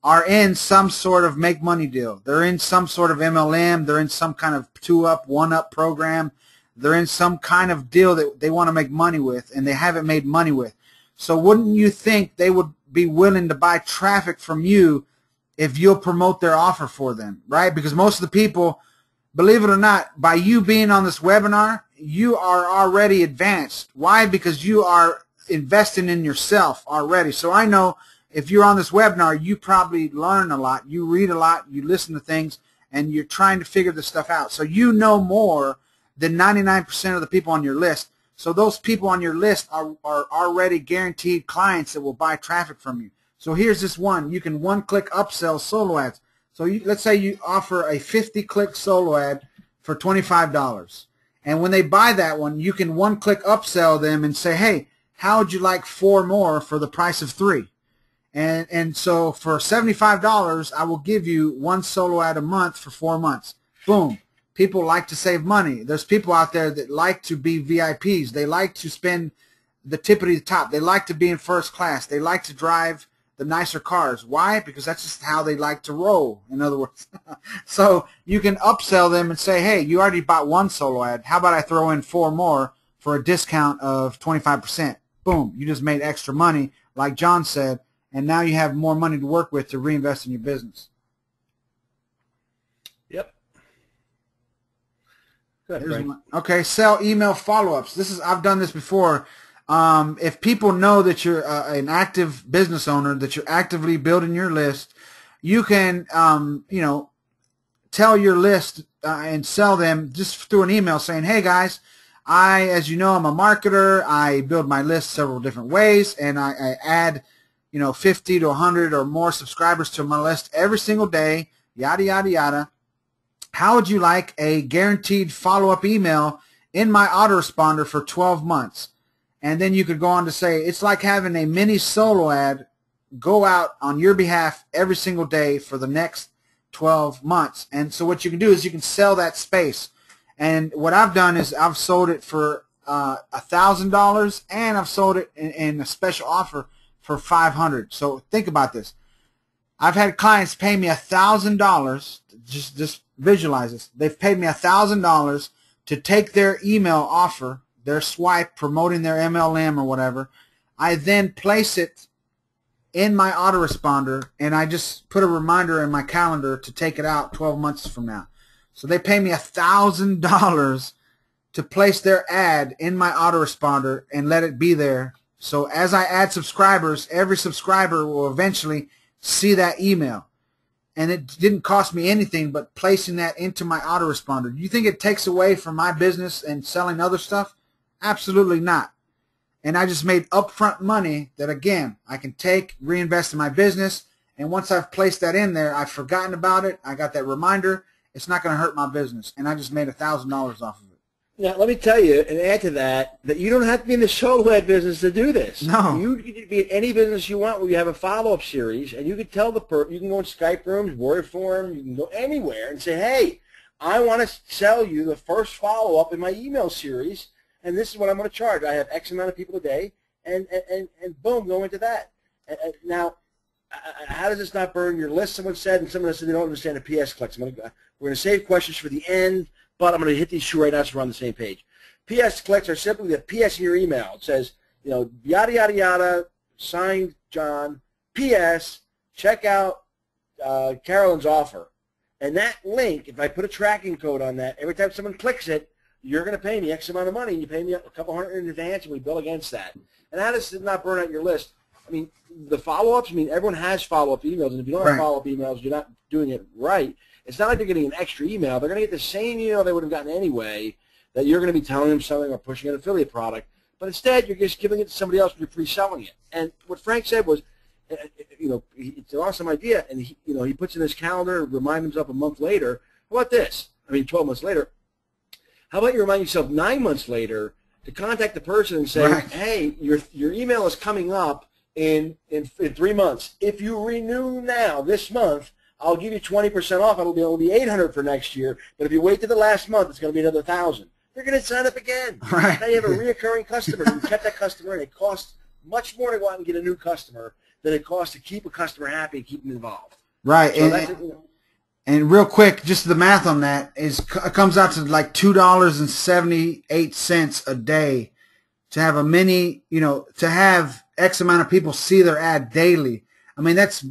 are in some sort of make money deal. They're in some sort of MLM. They're in some kind of 2-up, 1-up program. They're in some kind of deal that they want to make money with, and they haven't made money with. So wouldn't you think they would be willing to buy traffic from you if you'll promote their offer for them, right? Because most of the people, believe it or not, by you being on this webinar, you are already advanced. Why? Because you are investing in yourself already. So I know if you're on this webinar, you probably learn a lot, you read a lot, you listen to things, and you're trying to figure this stuff out. So you know more than 99% of the people on your list. So those people on your list are already guaranteed clients that will buy traffic from you. So here's this one. You can one-click upsell solo ads. So let's say you offer a 50-click solo ad for $25. And when they buy that one, you can one-click upsell them and say, hey, how would you like 4 more for the price of 3? And so for $75, I will give you 1 solo ad a month for 4 months. Boom. People like to save money. There's people out there that like to be VIPs. They like to spend the tippity top. They like to be in first class. They like to drive the nicer cars. Why? Because that's just how they like to roll, in other words. So you can upsell them and say, hey, you already bought 1 solo ad. How about I throw in 4 more for a discount of 25%? Boom. You just made extra money, like John said, and now you have more money to work with to reinvest in your business. Yep. Good, Here's Frank. one. Okay, sell email follow-ups. I've done this before. If people know that you're an active business owner, that you're actively building your list, you can, tell your list and sell them just through an email saying, hey guys, as you know, I'm a marketer. I build my list several different ways, and I add, 50 to 100 or more subscribers to my list every single day, yada, yada, yada. How would you like a guaranteed follow-up email in my autoresponder for 12 months? And then you could go on to say, it's like having a mini solo ad go out on your behalf every single day for the next 12 months. And so what you can do is you can sell that space. And what I've done is I've sold it for $1,000, and I've sold it in a special offer for $500. So think about this. I've had clients pay me $1,000. Just visualize this. They've paid me $1,000 to take their email offer, their swipe promoting their MLM or whatever. I then place it in my autoresponder, and I just put a reminder in my calendar to take it out 12 months from now. So they pay me $1,000 to place their ad in my autoresponder and let it be there. So as I add subscribers, every subscriber will eventually see that email. And it didn't cost me anything but placing that into my autoresponder. Do you think it takes away from my business and selling other stuff? Absolutely not. And I just made upfront money that, again, I can take, reinvest in my business. And once I've placed that in there, I've forgotten about it. I got that reminder. It's not going to hurt my business. And I just made $1,000 off of it. Now, let me tell you, and add to that, that you don't have to be in the solo ad business to do this. No. You can be in any business you want where you have a follow-up series, and you can tell the person, you can go in Skype rooms, Word form, you can go anywhere and say, hey, I want to sell you the first follow-up in my email series, and this is what I'm going to charge. I have X amount of people a day, and boom, go into that. Now, how does this not burn your list? Someone said, and someone said they don't understand the PS clicks. We're going to save questions for the end, but I'm going to hit these two right now so we're on the same page. PS clicks are simply the PS in your email. It says, yada, yada, yada, signed John, PS, check out Carolyn's offer. And that link, if I put a tracking code on that, every time someone clicks it, you're going to pay me X amount of money, and you pay me a couple hundred in advance, and we bill against that. And how does it not burn out your list? I mean, the follow-ups, everyone has follow-up emails, and if you don't have follow-up emails, you're not doing it right. It's not like they're getting an extra email. They're going to get the same email they would have gotten anyway that you're going to be telling them something or pushing an affiliate product. But instead, you're just giving it to somebody else and you're pre-selling it. And what Frank said was, it's an awesome idea, and he puts in his calendar, reminds himself a month later. How about this? 12 months later. How about you remind yourself 9 months later to contact the person and say, hey, your email is coming up in 3 months. If you renew now this month, I'll give you 20% off. It'll be $800 for next year. But if you wait to the last month, it's going to be another $1,000. You're going to sign up again. Right. Now you have a reoccurring customer. You kept that customer, and it costs much more to go out and get a new customer than it costs to keep a customer happy and keep them involved. Right. So and real quick, just the math on that it comes out to like $2.78 a day to have a mini, to have X amount of people see their ad daily. It's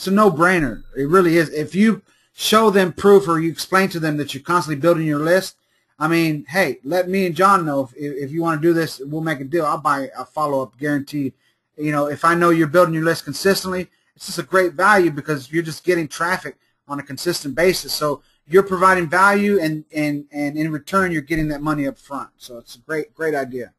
a no-brainer. It really is. If you show them proof or you explain to them that you're constantly building your list, hey, let me and John know if you want to do this, we'll make a deal. I'll buy a follow-up guaranteed. If I know you're building your list consistently, it's just a great value because you're just getting traffic on a consistent basis. So you're providing value, and in return, you're getting that money up front. So it's a great idea.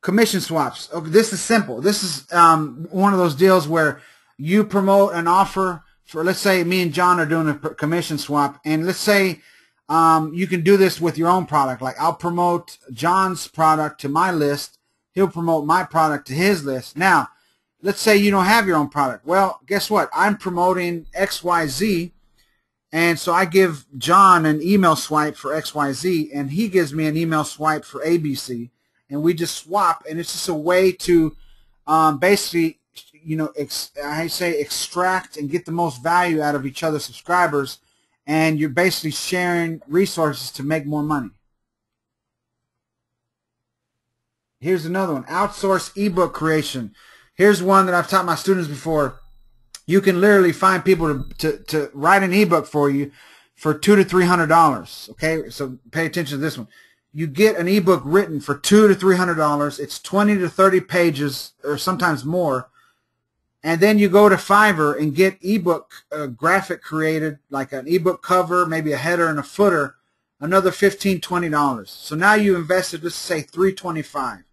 Commission swaps. Okay, this is simple. This is one of those deals where you promote an offer for, let's say me and John are doing a commission swap, and let's say you can do this with your own product. Like I'll promote John's product to my list. He'll promote my product to his list. Now, let's say you don't have your own product. Well, guess what? I'm promoting XYZ, and so I give John an email swipe for XYZ, and he gives me an email swipe for ABC. And we just swap, and it's just a way to basically, extract and get the most value out of each other's subscribers, and you're basically sharing resources to make more money. Here's another one, outsource ebook creation. Here's one that I've taught my students before. You can literally find people to write an ebook for you for $200 to $300. Okay, so pay attention to this one. You get an ebook written for $200 to $300. It's 20 to 30 pages, or sometimes more. And then you go to Fiverr and get ebook graphic created, like an ebook cover, maybe a header and a footer, another $15, $20. So now you invested, let's say, $325.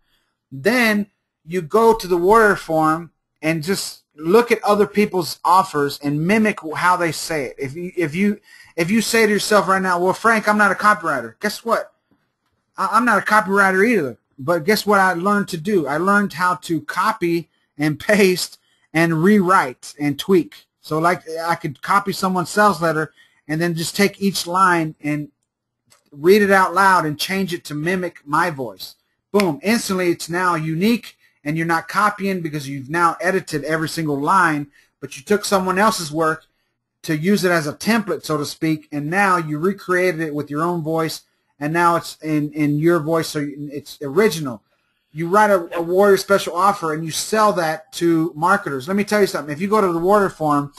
Then you go to the Warrior Forum and just look at other people's offers and mimic how they say it. If you say to yourself right now, well, Frank, I'm not a copywriter. Guess what? I'm not a copywriter either. But guess what I learned to do? I learned how to copy and paste and rewrite and tweak. So like I could copy someone's sales letter and then just take each line and read it out loud and change it to mimic my voice. Boom. Instantly it's now unique, and you're not copying because you've now edited every single line, but you took someone else's work to use it as a template, so to speak, and now you recreated it with your own voice, and now it's in your voice, so it's original. You write a Warrior special offer and you sell that to marketers. Let me tell you something. If you go to the Warrior Forum,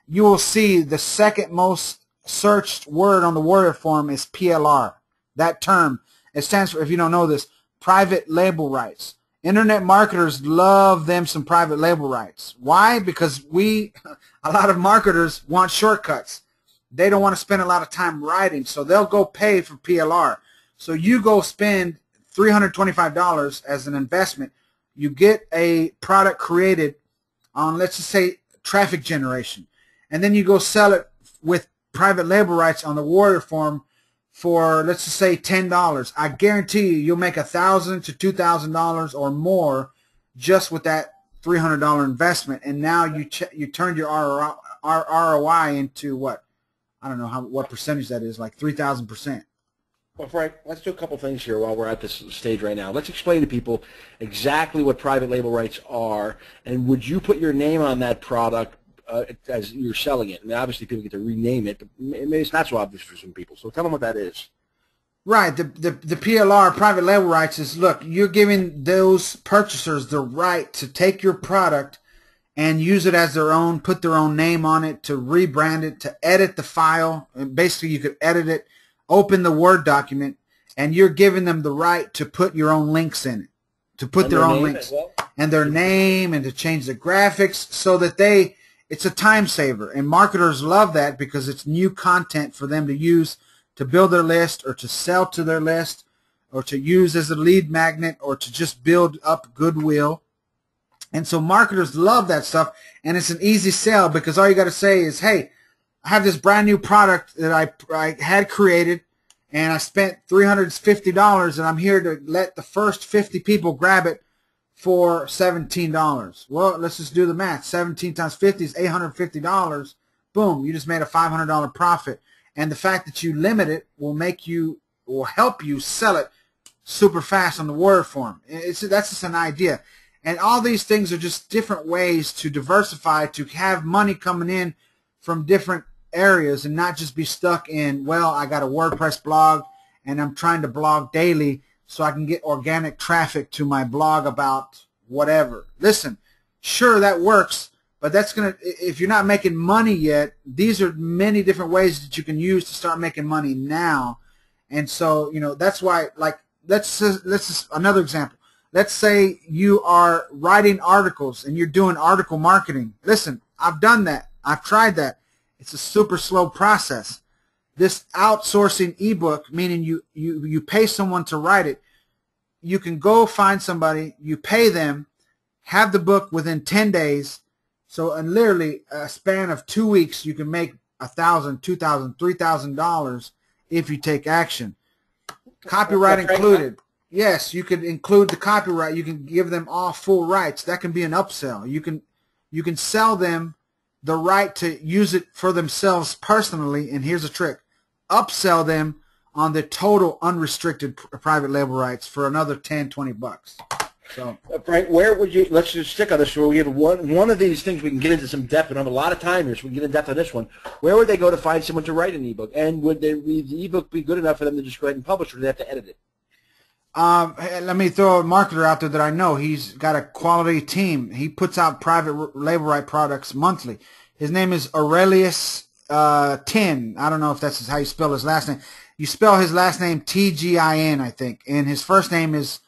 you will see the second most searched word on the Warrior Forum is PLR. That term, it stands for, if you don't know this, private label rights. Internet marketers love them some private label rights. Why? Because a lot of marketers want shortcuts. They don't want to spend a lot of time writing, so they'll go pay for PLR. So you go spend $325 as an investment. You get a product created on, let's just say, traffic generation, and then you go sell it with private label rights on the Warrior Forum for, let's just say, $10. I guarantee you'll make $1,000 to $2,000 or more just with that $300 investment, and now you turned your ROI into what? I don't know what percentage that is, like 3,000%. Well, Frank, let's do a couple things here while we're at this stage right now. Let's explain to people exactly what private label rights are, and would you put your name on that product as you're selling it? And obviously people get to rename it, but maybe it's not so obvious for some people. So tell them what that is. Right. The PLR, private label rights, is, look, you're giving those purchasers the right to take your product and use it as their own, put their own name on it, to rebrand it, to edit the file. And basically, you could edit it, open the Word document, and you're giving them the right to put your own links in it, to put their own links and their name, and to change the graphics so that it's a time saver. And marketers love that because it's new content for them to use to build their list, or to sell to their list, or to use as a lead magnet, or to just build up goodwill. And so marketers love that stuff, and it's an easy sell because all you got to say is, hey, I have this brand new product that I had created, and I spent $350, and I'm here to let the first 50 people grab it for $17. Well, let's just do the math. 17 times 50 is $850. Boom, you just made a $500 profit. And the fact that you limit it will help you sell it super fast on the Warrior Forum. That's just an idea. And all these things are just different ways to diversify, to have money coming in from different areas and not just be stuck in, well, I got a WordPress blog and I'm trying to blog daily so I can get organic traffic to my blog about whatever. Listen, sure, that works, but that's going to, if you're not making money yet, these are many different ways that you can use to start making money now. And so, that's why, like, let's just another example. Let's say you are writing articles and you're doing article marketing. Listen, I've done that. I've tried that. It's a super slow process. This outsourcing ebook, meaning you pay someone to write it, you can go find somebody, you pay them, have the book within 10 days. So in literally a span of 2 weeks, you can make $1,000, $2,000, $3,000 if you take action. Copyright included. Yes, you could include the copyright. You can give them all full rights. That can be an upsell. You can sell them the right to use it for themselves personally, and here's a trick. Upsell them on the total unrestricted private label rights for another $10, $20. So, Frank, where would you? Let's just stick on this. Where we get one of these things, we can get into some depth. And I have a lot of time here, so we can get in depth on this one. Where would they go to find someone to write an ebook? And would the ebook be good enough for them to just go ahead and publish, or do they have to edit it? Let me throw a marketer out there that I know. He's got a quality team. He puts out private label right products monthly. His name is Aurelius Tin. I don't know if that's how you spell his last name. You spell his last name T-G-I-N, I think. And his first name is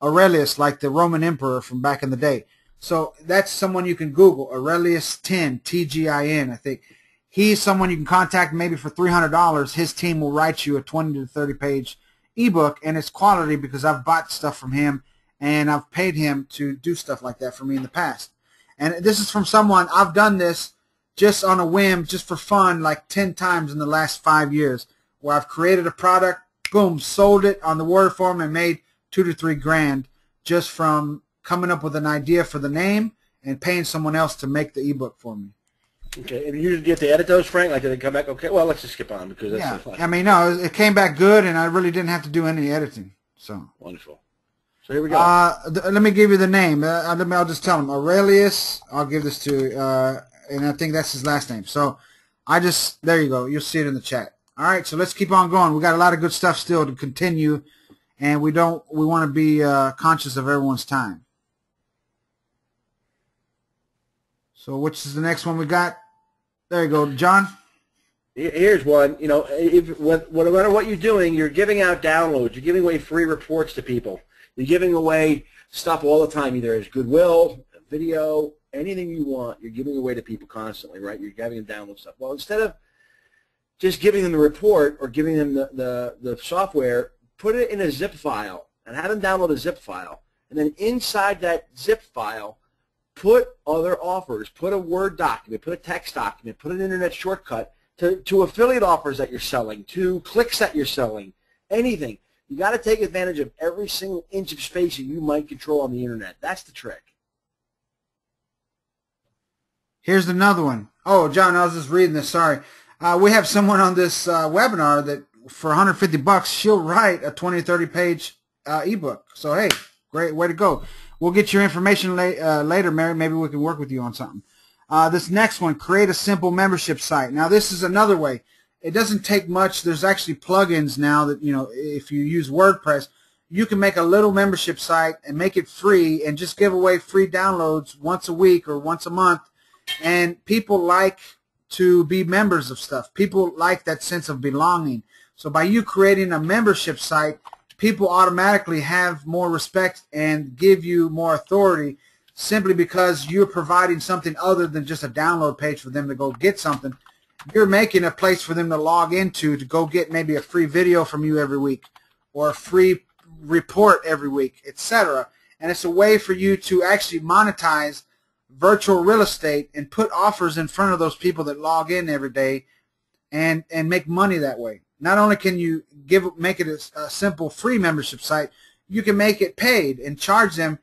Aurelius, like the Roman emperor from back in the day. So that's someone you can Google, Aurelius Tin, T-G-I-N, I think. He's someone you can contact maybe for $300. His team will write you a 20 to 30 page ebook, and it's quality because I've bought stuff from him and I've paid him to do stuff like that for me in the past. And this is from someone, I've done this just on a whim, just for fun, like 10 times in the last 5 years, where I've created a product, boom, sold it on the word form and made $2 to $3 grand just from coming up with an idea for the name and paying someone else to make the ebook for me. Okay, and you get to edit those, Frank? Like, did they come back okay? Well, let's just skip on because that's so fun. I mean, no, it came back good, and I really didn't have to do any editing. So wonderful. So here we go. Let me give you the name. I'll just tell him Aurelius. I'll give this to, and I think that's his last name. So there you go. You'll see it in the chat. All right, so let's keep on going. We got a lot of good stuff still to continue, and we want to be conscious of everyone's time. So which is the next one we got? There you go, John. Here's one. You know, no matter what you're doing, you're giving out downloads. You're giving away free reports to people. You're giving away stuff all the time, either as goodwill, video, anything you want. You're giving away to people constantly, right? You're having them download stuff. Well, instead of just giving them the report or giving them the software, put it in a zip file and have them download a zip file. And then inside that zip file, put other offers, put a Word document, put a text document, put an internet shortcut to affiliate offers that you're selling, to clicks that you're selling, anything. You got to take advantage of every single inch of space that you might control on the internet. That's the trick. Here's another one. Oh, John, I was just reading this. Sorry. We have someone on this webinar that for $150, she'll write a 20, 30 page ebook. So, hey, great way to go. We'll get your information later, Mary. Maybe we can work with you on something. This next one, create a simple membership site. Now, this is another way. It doesn't take much. There's actually plugins now that, you know, if you use WordPress, you can make a little membership site and make it free and just give away free downloads once a week or once a month. And people like to be members of stuff. People like that sense of belonging. So by you creating a membership site, people automatically have more respect and give you more authority simply because you're providing something other than just a download page for them to go get something. You're making a place for them to log into to go get maybe a free video from you every week or a free report every week, etc. And it's a way for you to actually monetize virtual real estate and put offers in front of those people that log in every day and make money that way. Not only can you make it a simple free membership site, you can make it paid and charge them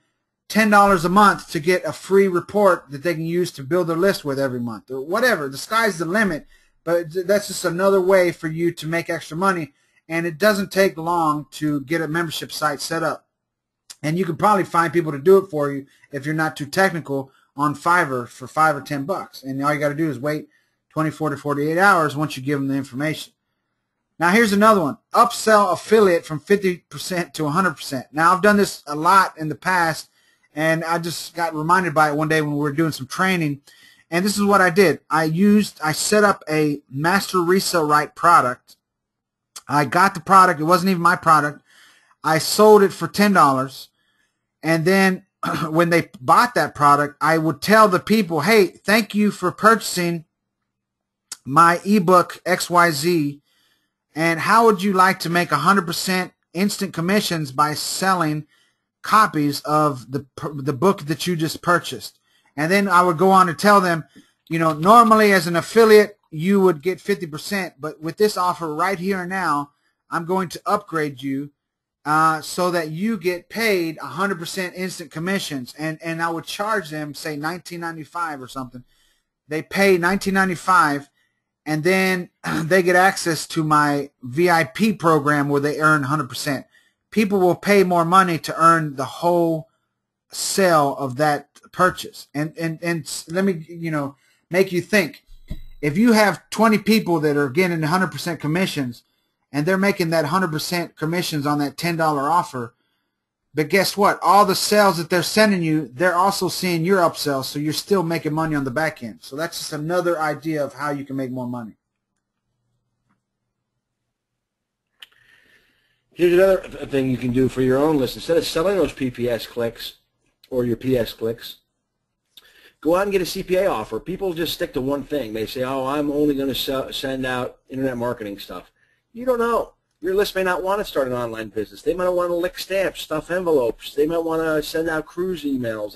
$10 a month to get a free report that they can use to build their list with every month or whatever. The sky's the limit, but that's just another way for you to make extra money, and it doesn't take long to get a membership site set up. And you can probably find people to do it for you if you're not too technical on Fiverr for $5 or $10. And all you got to do is wait 24 to 48 hours once you give them the information. Now, here's another one. Upsell affiliate from 50% to 100%. Now, I've done this a lot in the past, and I just got reminded by it one day when we were doing some training. And this is what I did. I set up a master resale right product. I got the product. It wasn't even my product. I sold it for $10. And then when they bought that product, I would tell the people, hey, thank you for purchasing my ebook XYZ. And how would you like to make 100% instant commissions by selling copies of the book that you just purchased? And then I would go on to tell them, you know, normally as an affiliate, you would get 50%. But with this offer right here and now, I'm going to upgrade you so that you get paid 100% instant commissions. And I would charge them, say, $19.95 or something. They pay $19.95. And then they get access to my VIP program where they earn 100%. People will pay more money to earn the whole sale of that purchase. And let me, you know, make you think. If you have 20 people that are getting 100% commissions and they're making that 100% commissions on that $10 offer, but guess what? All the sales that they're sending you, they're also seeing your upsell, so you're still making money on the back end. So that's just another idea of how you can make more money. Here's another thing you can do for your own list. Instead of selling those PPS clicks or your PS clicks, go out and get a CPA offer. People just stick to one thing. They say, oh, I'm only going to send out internet marketing stuff. You don't know. Your list may not want to start an online business. They might want to lick stamps, stuff envelopes. They might want to send out cruise emails.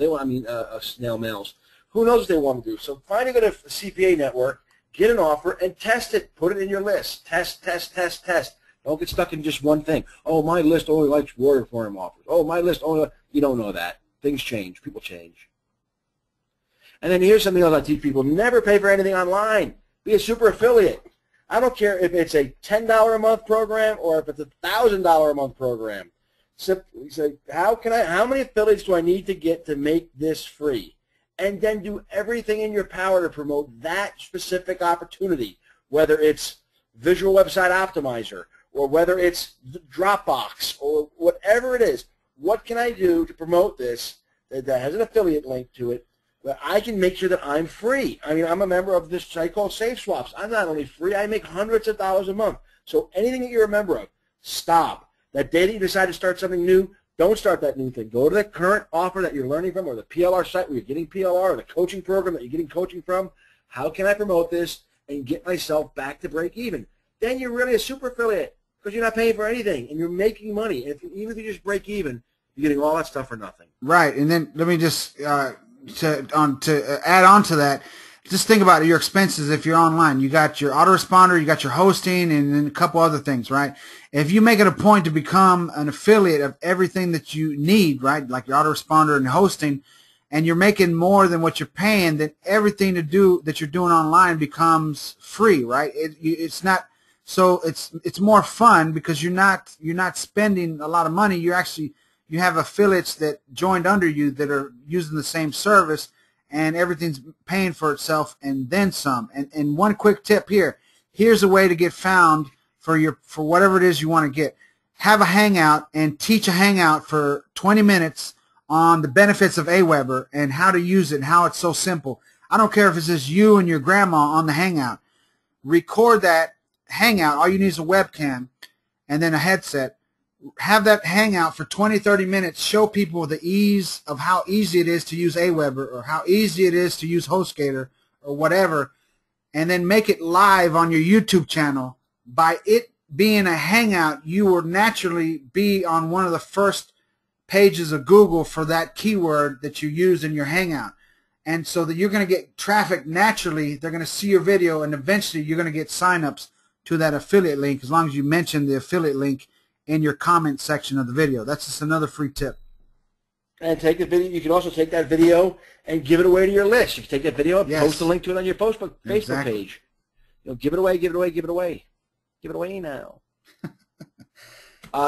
Snail mails. Who knows what they want to do? So find a good CPA network, get an offer, and test it. Put it in your list. Test, test, test, test. Don't get stuck in just one thing. Oh, my list only likes Warrior Forum offers. Oh, my list only. You don't know that. Things change. People change. And then here's something else I teach people. Never pay for anything online. Be a super affiliate. I don't care if it's a $10 a month program or if it's a $1,000 a month program. Simply say, how many affiliates do I need to get to make this free? And then do everything in your power to promote that specific opportunity, whether it's Visual Website Optimizer or whether it's Dropbox or whatever it is. What can I do to promote this that has an affiliate link to it, that I can make sure that I'm free? I mean, I'm a member of this site called Safe Swaps. I'm not only free, I make hundreds of dollars a month. So anything that you're a member of, stop. That day that you decide to start something new, don't start that new thing. Go to the current offer that you're learning from, or the PLR site where you're getting PLR, or the coaching program that you're getting coaching from. How can I promote this and get myself back to break even? Then you're really a super affiliate because you're not paying for anything and you're making money. And even if you just break even, you're getting all that stuff for nothing. Right, and then let me just to add on to that, just think about your expenses if you're online. You got your autoresponder, you got your hosting, and then a couple other things, right? If you make it a point to become an affiliate of everything that you need, right, like your autoresponder and hosting, and you're making more than what you're paying, then everything to do that you're doing online becomes free, right? It's not. So it's more fun because you're not spending a lot of money. You have affiliates that joined under you that are using the same service, and everything's paying for itself and then some. And one quick tip here: here's a way to get found for whatever it is you want to get. Have a hangout and teach a hangout for 20 minutes on the benefits of Aweber and how to use it and how it's so simple. I don't care if it's just you and your grandma on the hangout. Record that hangout. All you need is a webcam and then a headset. Have that hangout for 20, 30 minutes. Show people the ease of how easy it is to use Aweber or how easy it is to use HostGator or whatever, and then make it live on your YouTube channel. By it being a hangout, you will naturally be on one of the first pages of Google for that keyword that you use in your hangout. And so that you're going to get traffic naturally. They're going to see your video, and eventually you're going to get signups to that affiliate link as long as you mention the affiliate link in your comment section of the video. That's just another free tip. And take the video. You can also take that video and give it away to your list. You can take that video and post a link to it on your Facebook page. Give it away, give it away, give it away. Give it away now.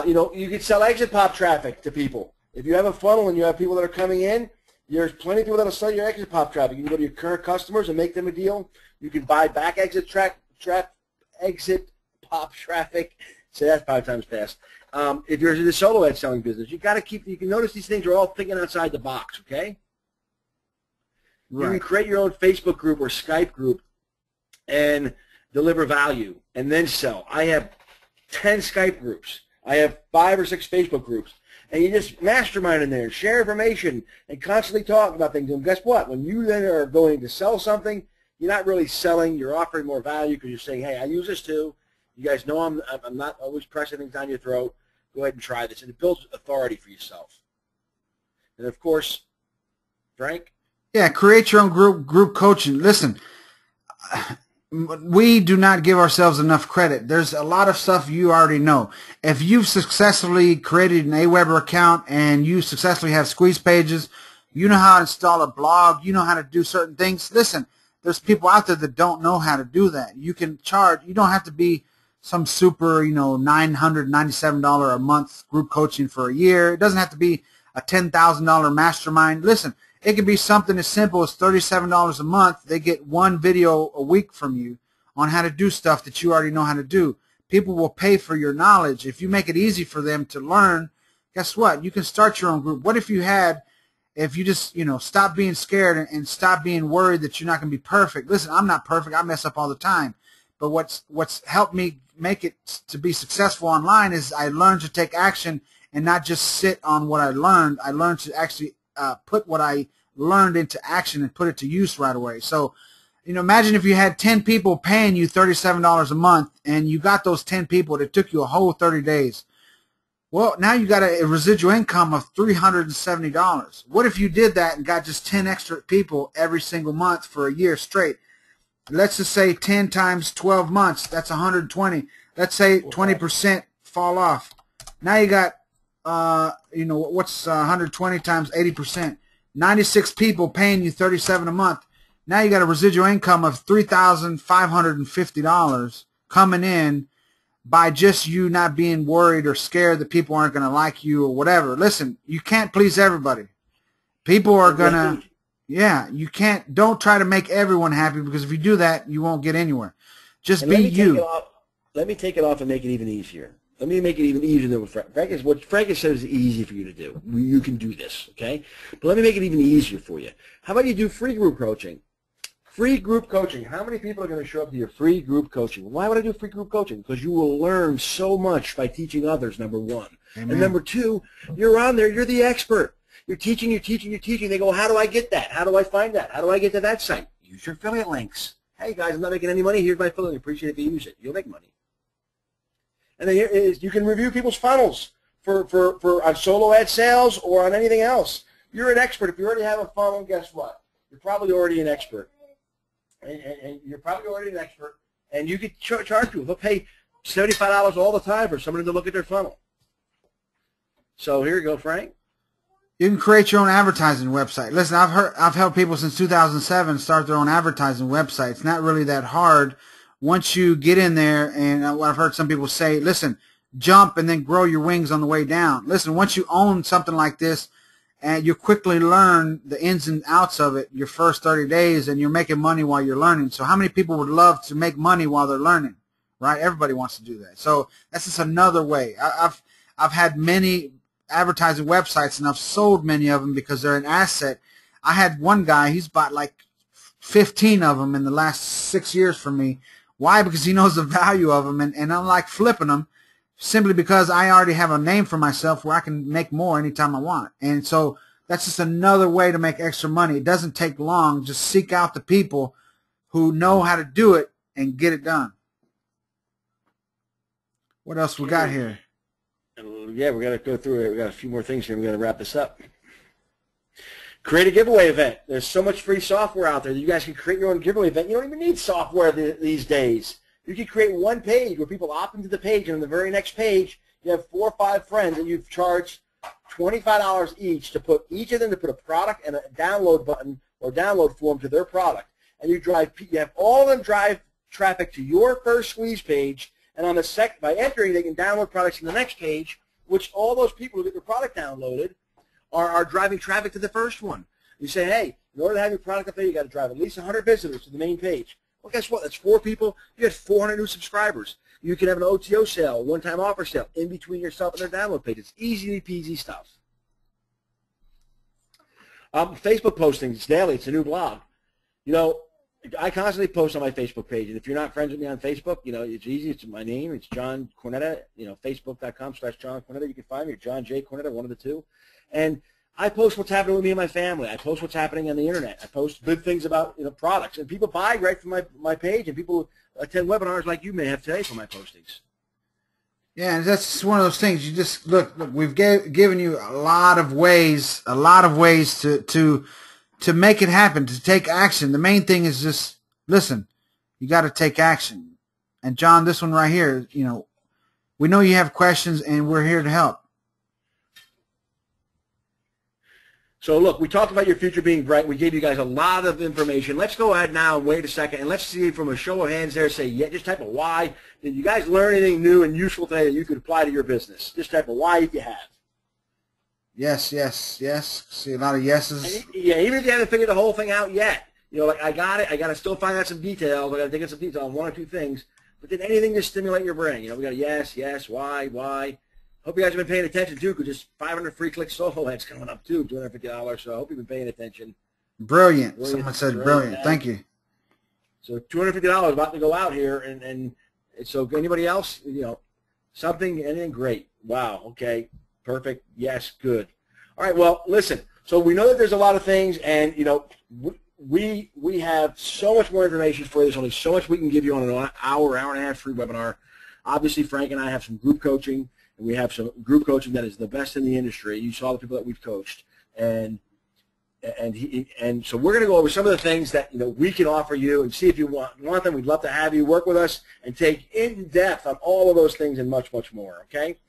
You can sell exit pop traffic to people. If you have a funnel and you have people that are coming in, there's plenty of people that will sell your exit pop traffic. You can go to your current customers and make them a deal. You can buy back exit pop traffic. Say that 5 times fast. If you're in the solo ad selling business, you can notice these things are all thinking outside the box, okay? Right. You can create your own Facebook group or Skype group and deliver value and then sell. I have 10 Skype groups. I have 5 or 6 Facebook groups. And you just mastermind in there and share information and constantly talk about things. And guess what? When you then are going to sell something, you're not really selling. You're offering more value because you're saying, hey, I use this too. You guys know I'm not always pressing things down your throat. Go ahead and try this. And it builds authority for yourself. And, of course, Frank? Yeah, create your own group coaching. Listen, we do not give ourselves enough credit. There's a lot of stuff you already know. If you've successfully created an Aweber account and you successfully have squeeze pages, you know how to install a blog, you know how to do certain things. Listen, there's people out there that don't know how to do that. You can charge. You don't have to be some super, $997 a month group coaching for a year. It doesn't have to be a $10,000 mastermind. Listen, it could be something as simple as $37 a month. They get one video a week from you on how to do stuff that you already know how to do. People will pay for your knowledge. If you make it easy for them to learn, guess what? You can start your own group. What if you just, stop being scared and stop being worried that you're not going to be perfect? Listen, I'm not perfect. I mess up all the time. But what's helped me make it to be successful online is I learned to take action and not just sit on what I learned. I learned to actually put what I learned into action and put it to use right away. So, imagine if you had 10 people paying you $37 a month and you got those 10 people that took you a whole 30 days. Well, now you got a residual income of $370. What if you did that and got just 10 extra people every single month for a year straight? Let's just say 10 times 12 months, that's 120. Let's say 20% fall off. Now you got, what's 120 times 80%? 96 people paying you $37 a month. Now you got a residual income of $3,550 coming in by just you not being worried or scared that people aren't going to like you or whatever. Listen, you can't please everybody. People are going to, you can't, don't try to make everyone happy, because if you do that, you won't get anywhere. Just be you. Let me take it off and make it even easier. Let me make it even easier than what Frank has said is easy for you to do. You can do this, okay? But let me make it even easier for you. How about you do free group coaching? Free group coaching. How many people are going to show up to your free group coaching? Why would I do free group coaching? Because you will learn so much by teaching others, number one. Amen. And number two, you're on there. You're the expert. You're teaching, you're teaching, you're teaching. They go, how do I get that? How do I find that? How do I get to that site? Use your affiliate links. Hey, guys, I'm not making any money. Here's my affiliate. Appreciate it if you use it. You'll make money. And then you can review people's funnels for on solo ad sales or on anything else. You're an expert. If you already have a funnel, guess what? You're probably already an expert. And you're probably already an expert. And you could charge people. They'll pay $75 all the time for somebody to look at their funnel. So here you go, Frank. You can create your own advertising website. Listen, I've helped people since 2007 start their own advertising website. It's not really that hard once you get in there. And what I've heard some people say, listen, jump and then grow your wings on the way down. Listen, once you own something like this, and you quickly learn the ins and outs of it your first 30 days, and you're making money while you're learning. So how many people would love to make money while they're learning, right? Everybody wants to do that. So that's just another way. I've had many advertising websites, and I've sold many of them because they're an asset. I had one guy, he's bought like 15 of them in the last 6 years from me. Why? Because he knows the value of them, and I'm like flipping them simply because I already have a name for myself where I can make more anytime I want. And so that's just another way to make extra money. It doesn't take long. Just seek out the people who know how to do it and get it done. What else we got here? Yeah, we got to go through it. We got a few more things here. We got to wrap this up. Create a giveaway event. There's so much free software out there that you guys can create your own giveaway event. You don't even need software these days. You can create one page where people opt into the page, and on the very next page, you have 4 or 5 friends, and you've charged $25 each to put each of them to put a product and a download button or download form to their product, and you have all of them drive traffic to your first squeeze page, and on the by entering, they can download products in the next page, which all those people who get their product downloaded are driving traffic to the first one. You say, hey, in order to have your product up there, you got to drive at least 100 visitors to the main page. Well, guess what? That's 4 people. You get 400 new subscribers. You can have an OTO sale, one-time offer sale, in between yourself and their download page. It's easy peasy stuff. Facebook postings daily. It's a new blog. I constantly post on my Facebook page, and if you're not friends with me on Facebook, it's easy. It's my name. It's John Cornetta. Facebook.com/John Cornetta. You can find me, or John J. Cornetta, one of the two. And I post what's happening with me and my family. I post what's happening on the internet. I post good things about products, and people buy right from my page, and people attend webinars like you may have today from my postings. Yeah, and that's one of those things. You just look we've given you a lot of ways to make it happen, to take action. The main thing is just listen. You got to take action. And John, this one right here, we know you have questions, and we're here to help. So look, we talked about your future being bright. We gave you guys a lot of information. Let's go ahead now and wait a second, and let's see from a show of hands there, say, yeah, just type a Y. Did you guys learn anything new and useful today that you could apply to your business? Just type a Y if you have. Yes, yes, yes. See a lot of yeses. And, yeah, even if you haven't figured the whole thing out yet. Like I got it. I got to still find out some details. I got to dig in some detail on 1 or 2 things. But then anything to stimulate your brain. We got a yes, yes, Y. Hope you guys have been paying attention, too, because there's 500 free click solo ads coming up, too, $250. So I hope you've been paying attention. Brilliant. Someone said brilliant. Thank you. So $250 about to go out here, and So anybody else, something, anything? Great. Wow. Okay. Perfect. Yes. Good. All right. Well, listen. So we know that there's a lot of things, and we have so much more information for you. There's only so much we can give you on an hour and a half free webinar. Obviously, Frank and I have some group coaching, and we have some group coaching that is the best in the industry. You saw the people that we've coached, and so we're going to go over some of the things that we can offer you, and see if you want them. We'd love to have you work with us and take in depth on all of those things and much, much more. Okay.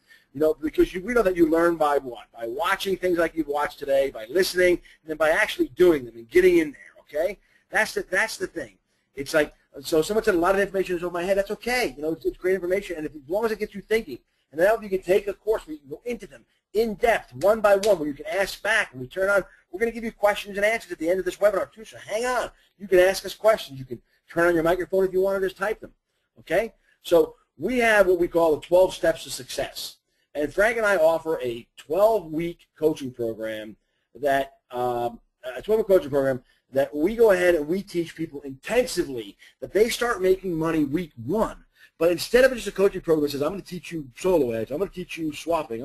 Because we know that you learn by what? By watching things like you've watched today, by listening, and then by actually doing them and getting in there, okay? That's the thing. It's like, so someone said a lot of information is over my head. That's okay. It's great information, and as long as it gets you thinking, and then you can take a course where you can go into them in depth, one by one, where you can ask back, and we turn on. We're going to give you questions and answers at the end of this webinar, too, so hang on. You can ask us questions. You can turn on your microphone if you want to just type them, okay? So we have what we call the 12 steps to success. And Frank and I offer a 12-week coaching program that we go ahead and we teach people intensively that they start making money week one. But instead of just a coaching program that says, I'm going to teach you solo edge, I'm going to teach you swapping,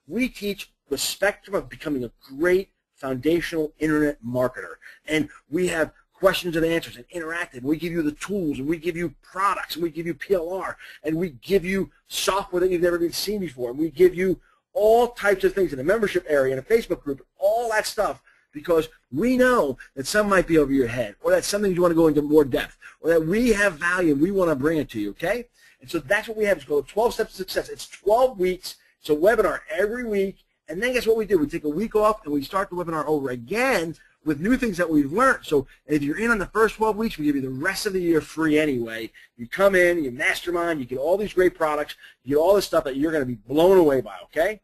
we teach the spectrum of becoming a great foundational internet marketer. And we have questions and answers and interactive. We give you the tools, and we give you products, and we give you PLR, and we give you software that you've never been seen before, and we give you all types of things in a membership area, in a Facebook group, all that stuff, because we know that some might be over your head, or that something you want to go into more depth, or that we have value and we want to bring it to you, okay? And so that's what we have. It's called 12 Steps to Success. It's 12 weeks. It's a webinar every week, and then guess what we do? We take a week off, and we start the webinar over again with new things that we've learned. So if you're in on the first 12 weeks, we give you the rest of the year free anyway. You come in, you mastermind, you get all these great products, you get all this stuff that you're going to be blown away by, okay?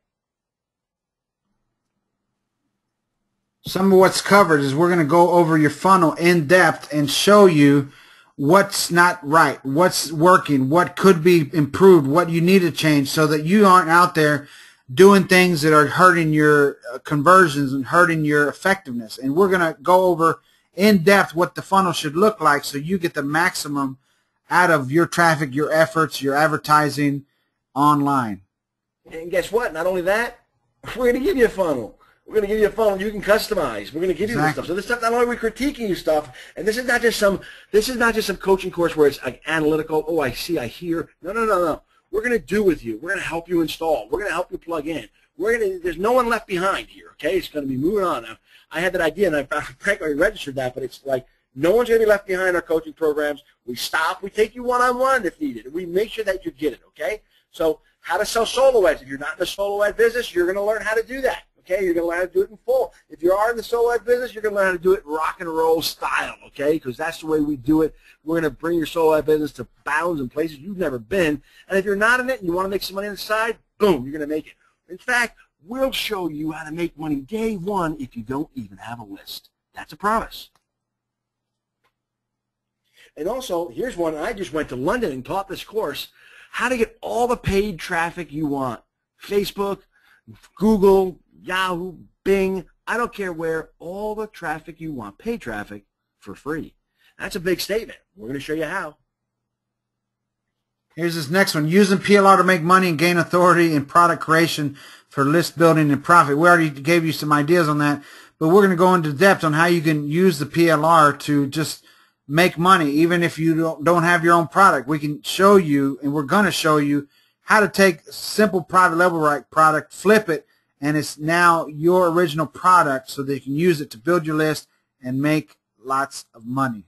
Some of what's covered is we're going to go over your funnel in depth and show you what's not right, what's working, what could be improved, what you need to change, so that you aren't out there doing things that are hurting your conversions and hurting your effectiveness. And we're going to go over in depth what the funnel should look like so you get the maximum out of your traffic, your efforts, your advertising online. And guess what? Not only that, we're going to give you a funnel. We're going to give you a funnel you can customize. We're going to give you this stuff. So this stuff, not only are we critiquing you stuff, and this is not just some coaching course where it's like analytical. Oh, I see, I hear. No. We're going to do with you. We're going to help you install. We're going to help you plug in. There's no one left behind here, okay? It's going to be moving on. Now, I had that idea, and I frankly registered that, but it's like no one's going to be left behind in our coaching programs. We stop. We take you one-on-one if needed, and we make sure that you get it, okay? So how to sell solo ads. If you're not in the solo ad business, you're going to learn how to do that, okay? You're going to learn how to do it in full. If you are in the solo ad business, you're going to learn how to do it rock and roll style, okay? Because that's the way we do it. We're going to bring your solo ad business to bounds and places you've never been. And if you're not in it and you want to make some money on the side, boom, you're going to make it. In fact, we'll show you how to make money day one if you don't even have a list. That's a promise. And also, here's one. I just went to London and taught this course, how to get all the paid traffic you want. Facebook, Google, Yahoo, Bing, I don't care where, all the traffic you want, paid traffic for free. That's a big statement. We're going to show you how. Here's this next one. Using PLR to make money and gain authority in product creation for list building and profit. We already gave you some ideas on that, but we're going to go into depth on how you can use the PLR to just make money, even if you don't have your own product. We can show you, and we're going to show you, how to take simple private level product, flip it, and it's now your original product so that you can use it to build your list and make lots of money.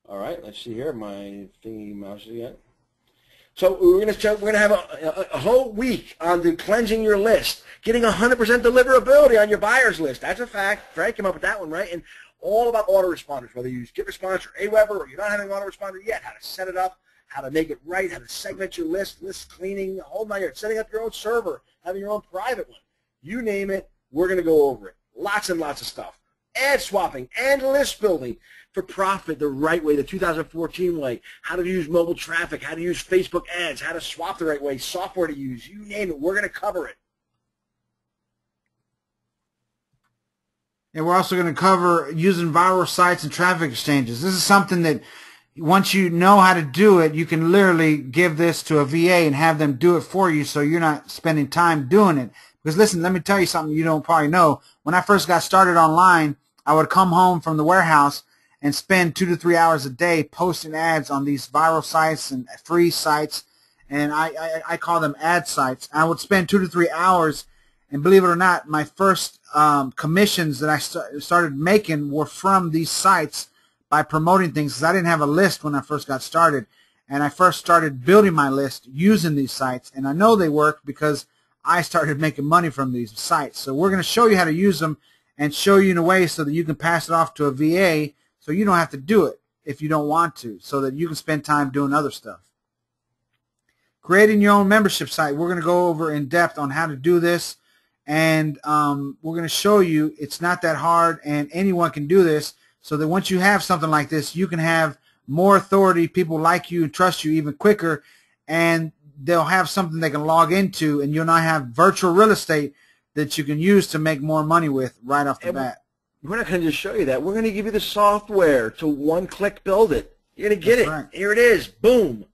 All right, let's see here. My thingy mouse again. So we're going to have a whole week on the cleansing your list, getting 100% deliverability on your buyer's list. That's a fact. Frank came up with that one, right? And all about autoresponders, whether you use GetResponse or Aweber or you're not having an autoresponder yet, how to set it up, how to make it right, how to segment your list cleaning, the whole nine yards, setting up your own server, having your own private one. You name it, we're going to go over it. Lots and lots of stuff. Ad swapping and list building for profit the right way, the 2014 way, how to use mobile traffic, how to use Facebook ads, how to swap the right way, software to use, you name it, we're going to cover it. And we're also going to cover using viral sites and traffic exchanges. This is something that once you know how to do it, you can literally give this to a VA and have them do it for you, so you're not spending time doing it. Because listen, let me tell you something you don't probably know. When I first got started online, I would come home from the warehouse and spend 2 to 3 hours a day posting ads on these viral sites and free sites, and I call them ad sites. I would spend 2 to 3 hours, and believe it or not, my first commissions that I started making were from these sites by promoting things, because I didn't have a list when I first got started, and I first started building my list using these sites, and I know they work because I started making money from these sites. So we're going to show you how to use them and show you in a way so that you can pass it off to a VA, so you don't have to do it if you don't want to, so that you can spend time doing other stuff. Creating your own membership site. We're going to go over in depth on how to do this, and we're going to show you it's not that hard, and anyone can do this, so that once you have something like this, you can have more authority, people like you and trust you even quicker, and they'll have something they can log into, and you'll now have virtual real estate that you can use to make more money with right off the bat. We're not going to just show you that. We're going to give you the software to one-click build it. You're going to get it. Right. Here it is. Boom.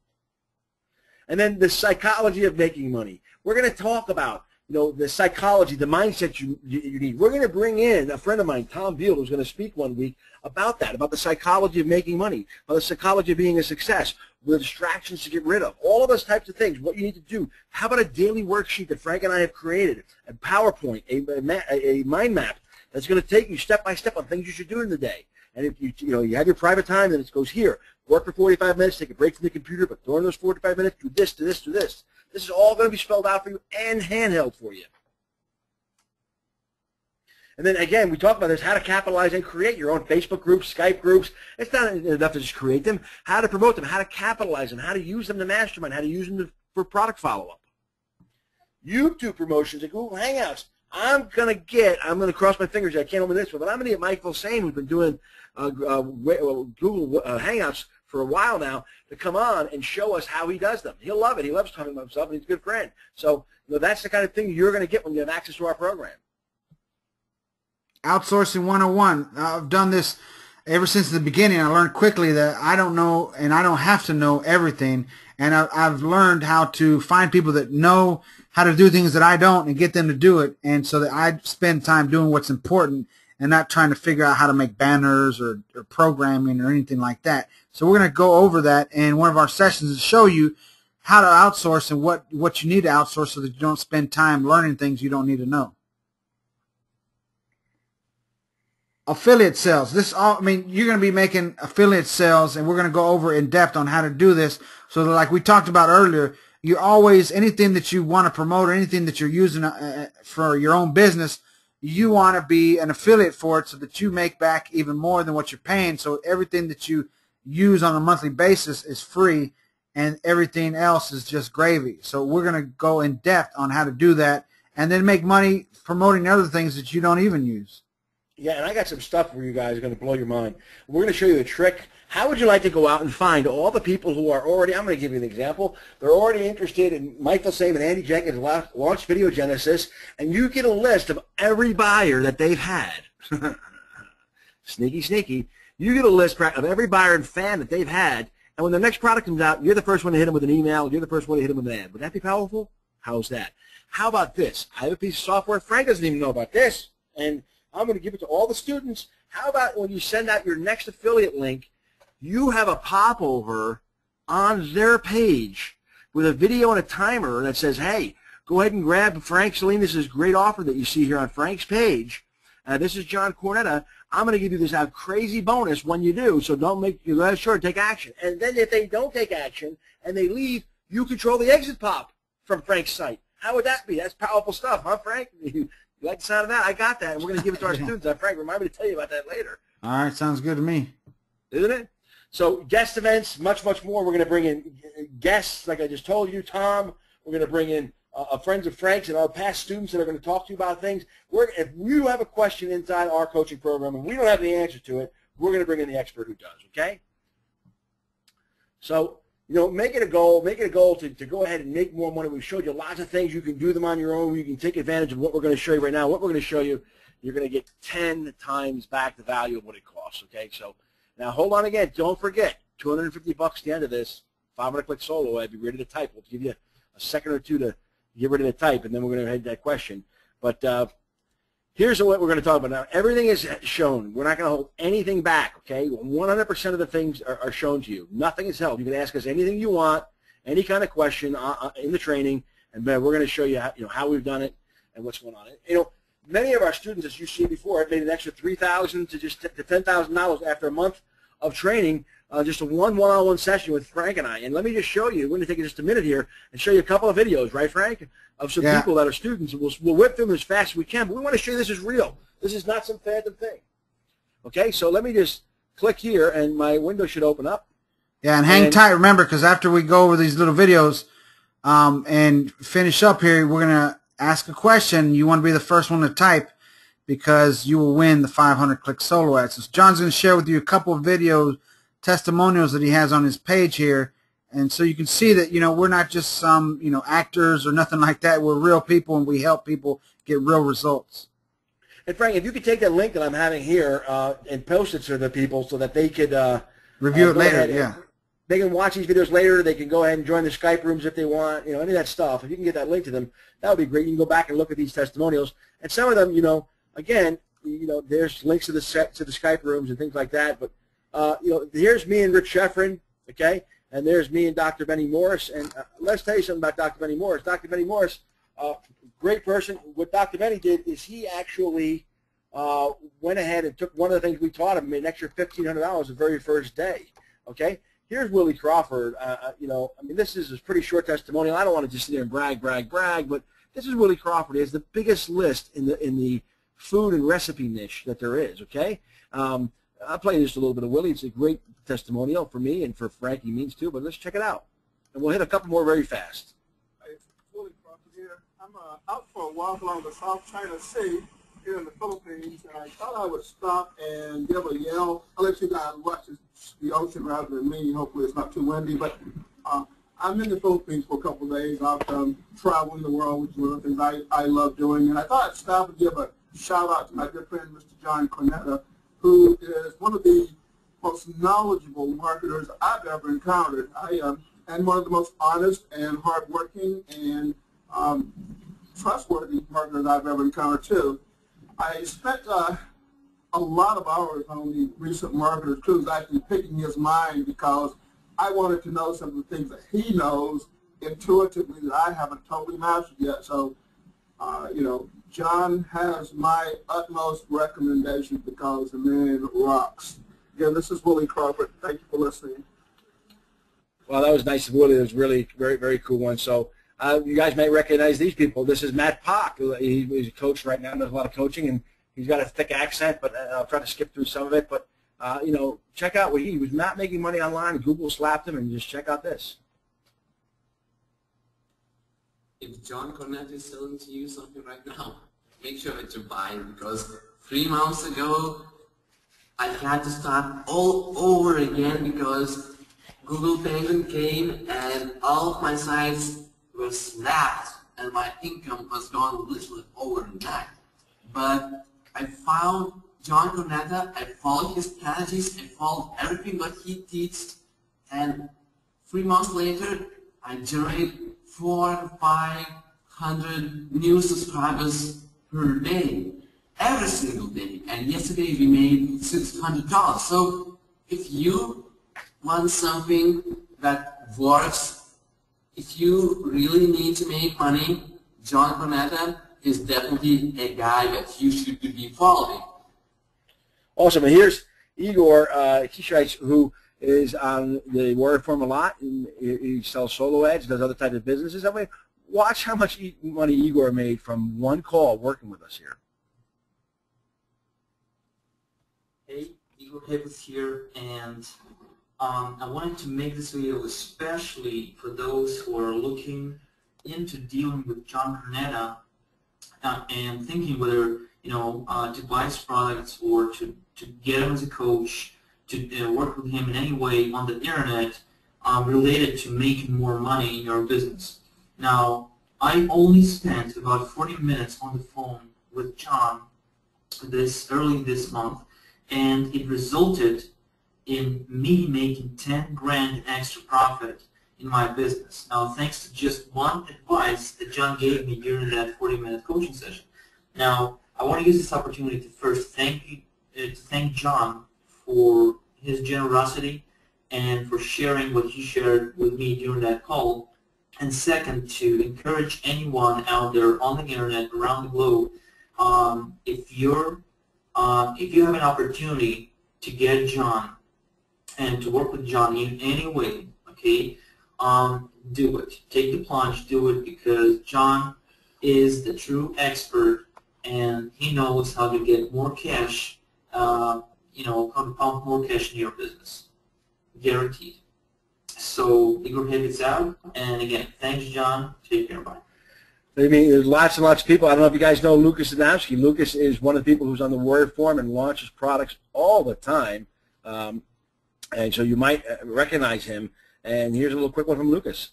And then the psychology of making money. We're going to talk about, you know, the psychology, the mindset you need. We're going to bring in a friend of mine, Tom Beal, who's going to speak one week about that, about the psychology of making money, about the psychology of being a success, the distractions to get rid of, all of those types of things, what you need to do. How about a daily worksheet that Frank and I have created, a PowerPoint, a mind map that's going to take you step by step on things you should do in the day. And if you have your private time, then it goes here. Work for 45 minutes, take a break from the computer, but during those 45 minutes, do this, do this, do this. This is all going to be spelled out for you and handheld for you. And then, again, we talk about this, how to capitalize and create your own Facebook groups, Skype groups. It's not enough to just create them. How to promote them, how to capitalize them, how to use them to mastermind, how to use them for product follow-up. YouTube promotions and Google Hangouts. I'm going to cross my fingers. I can't open this one, but I'm going to get Mike Vilsain, who's been doing Google Hangouts for a while now, to come on and show us how he does them. He'll love it. He loves talking about himself, and he's a good friend. So that's the kind of thing you're going to get when you have access to our program. Outsourcing 101. I've done this ever since the beginning. I learned quickly that I don't know and I don't have to know everything. And I've learned how to find people that know how to do things that I don't and get them to do it. And so that I spend time doing what's important and not trying to figure out how to make banners or programming or anything like that. So we're going to go over that in one of our sessions to show you how to outsource and what you need to outsource so that you don't spend time learning things you don't need to know. Affiliate sales. You're going to be making affiliate sales, and we're going to go over in depth on how to do this. So that, like we talked about earlier, you always, anything that you want to promote or anything that you're using for your own business, you want to be an affiliate for it so that you make back even more than what you're paying. So everything that you use on a monthly basis is free, and everything else is just gravy. So we're going to go in depth on how to do that and then make money promoting other things that you don't even use. Yeah, and I got some stuff for you guys going to blow your mind. We're going to show you a trick. How would you like to go out and find all the people who are already, I'm going to give you an example, they're already interested in Mike Vilsain and Andy Jenkins launch Video Genesis, and you get a list of every buyer that they've had. Sneaky, sneaky. You get a list of every buyer and fan that they've had, and when their next product comes out, you're the first one to hit them with an email, you're the first one to hit them with an ad. Would that be powerful? How's that? How about this? I have a piece of software. Frank doesn't even know about this, and I'm going to give it to all the students. How about when you send out your next affiliate link, you have a popover on their page with a video and a timer that says, hey, go ahead and grab Frank Salinas' great offer that you see here on Frank's page. This is John Cornetta. I'm going to give you this crazy bonus when you do, so go sure, take action. And then if they don't take action and they leave, you control the exit pop from Frank's site. How would that be? That's powerful stuff, huh, Frank? You like the sound of that? I got that, and we're going to give it to our students. Frank, remind me to tell you about that later. All right, sounds good to me. Isn't it? So guest events, much, much more. We're going to bring in guests, like I just told you, Tom. We're going to bring in friends of Frank's and our past students that are going to talk to you about things. If you have a question inside our coaching program and we don't have the answer to it, we're going to bring in the expert who does, okay? So, make it a goal to go ahead and make more money. We've showed you lots of things. You can do them on your own. You can take advantage of what we're going to show you right now. What we're going to show you, you're going to get 10 times back the value of what it costs, okay? So now hold on again. Don't forget, $250 at the end of this, 500-click solo ad. Be ready to type. We'll give you a second or two to get ready to type, and then we're going to head to that question. But here's what we're going to talk about now. Everything is shown. We're not going to hold anything back, okay? 100% of the things are shown to you. Nothing is held. You can ask us anything you want, any kind of question in the training, and we're going to show you how we've done it and what's going on. Many of our students, as you see before, have made an extra $3,000 to just to $10,000 after a month of training, just a one-on-one session with Frank and I. And let me just show you. We're going to take just a minute here and show you a couple of videos, right, Frank, of some people that are students. We'll whip them as fast as we can, but we want to show you this is real. This is not some phantom thing. Okay, so let me just click here, and my window should open up. Yeah, and hang tight, remember, because after we go over these little videos and finish up here, we're going to ask a question. You want to be the first one to type because you will win the 500-click solo ad. So John's going to share with you a couple of video testimonials that he has on his page here. And so you can see that, we're not just some, actors or nothing like that. We're real people, and we help people get real results. And Frank, if you could take that link that I'm having here and post it to the people so that they could review it later, they can watch these videos later. They can go ahead and join the Skype rooms if they want, any of that stuff. If you can get that link to them, that would be great. You can go back and look at these testimonials. And some of them, again, there's links to the Skype rooms and things like that. But, here's me and Rich Sheffrin, okay? And there's me and Dr. Benny Morris. And let's tell you something about Dr. Benny Morris. Dr. Benny Morris, great person. What Dr. Benny did is he actually went ahead and took one of the things we taught him, made an extra $1,500 the very first day, okay? Here's Willie Crawford. This is a pretty short testimonial. I don't want to just sit there and brag, but this is Willie Crawford. He has the biggest list in the food and recipe niche that there is, okay? I'll play just a little bit of Willie. It's a great testimonial for me and for Frankie Means too, but let's check it out. And we'll hit a couple more very fast. Hey, it's Willie Crawford here. I'm out for a walk along the South China Sea here in the Philippines, and I thought I would stop and give a yell. I'll let you guys watch the ocean rather than me. Hopefully it's not too windy, but I'm in the Philippines for a couple of days. I've traveled the world, which is one of the things I love doing, and I thought I'd stop and give a shout out to my good friend, Mr. John Cornetta, who is one of the most knowledgeable marketers I've ever encountered. And one of the most honest and hardworking and trustworthy marketers I've ever encountered too. I spent a lot of hours on the recent Marketers Cruise actually picking his mind because I wanted to know some of the things that he knows intuitively that I haven't totally mastered yet. So, John has my utmost recommendation because the man rocks. Again, this is Willie Crawford. Thank you for listening. Well, that was nice of Willie. It was really very, very cool one. So you guys may recognize these people. This is Matt Pock. He's a coach right now, does a lot of coaching, and he's got a thick accent, but I'll try to skip through some of it. But, check out what he was not making money online. Google slapped him, and just check out this. If John Cornette is selling to you something right now, make sure that you buy it, because 3 months ago, I had to start all over again because Google Penguin came and all of my sites were slapped and my income was gone literally overnight. But I found John Cornetta, I followed his strategies, I followed everything what he teaches, and 3 months later, I generated 400 to 500 new subscribers per day, every single day. And yesterday we made $600. So if you want something that works, if you really need to make money, John Cornetta is definitely a guy that you should be following. Awesome. And here's Igor Kishites, who is on the Warrior Forum a lot. And he sells solo ads, does other types of businesses. That way, watch how much money Igor made from one call working with us here. Hey, Igor Hebus here, and I wanted to make this video especially for those who are looking into dealing with John Cornetta and thinking whether to buy his products or to get him as a coach, to work with him in any way on the internet related to making more money in your business. Now, I only spent about 40 minutes on the phone with John early this month, and it resulted in me making 10 grand in extra profit in my business. Now, thanks to just one advice that John gave me during that 40-minute coaching session. Now, I want to use this opportunity to first thank John for his generosity and for sharing what he shared with me during that call. And second, to encourage anyone out there on the internet, around the globe, if you have an opportunity to get John and to work with John in any way, okay, do it. Take the plunge, do it, because John is the true expert, and he knows how to get more cash, how to pump more cash in your business. Guaranteed. So, leave your habits out, and again, thanks, John. Take care, bye. I mean, there's lots and lots of people. I don't know if you guys know Lucas Adamski. Lucas is one of the people who's on the Warrior Forum and launches products all the time. And so you might recognize him. And here's a little quick one from Lucas.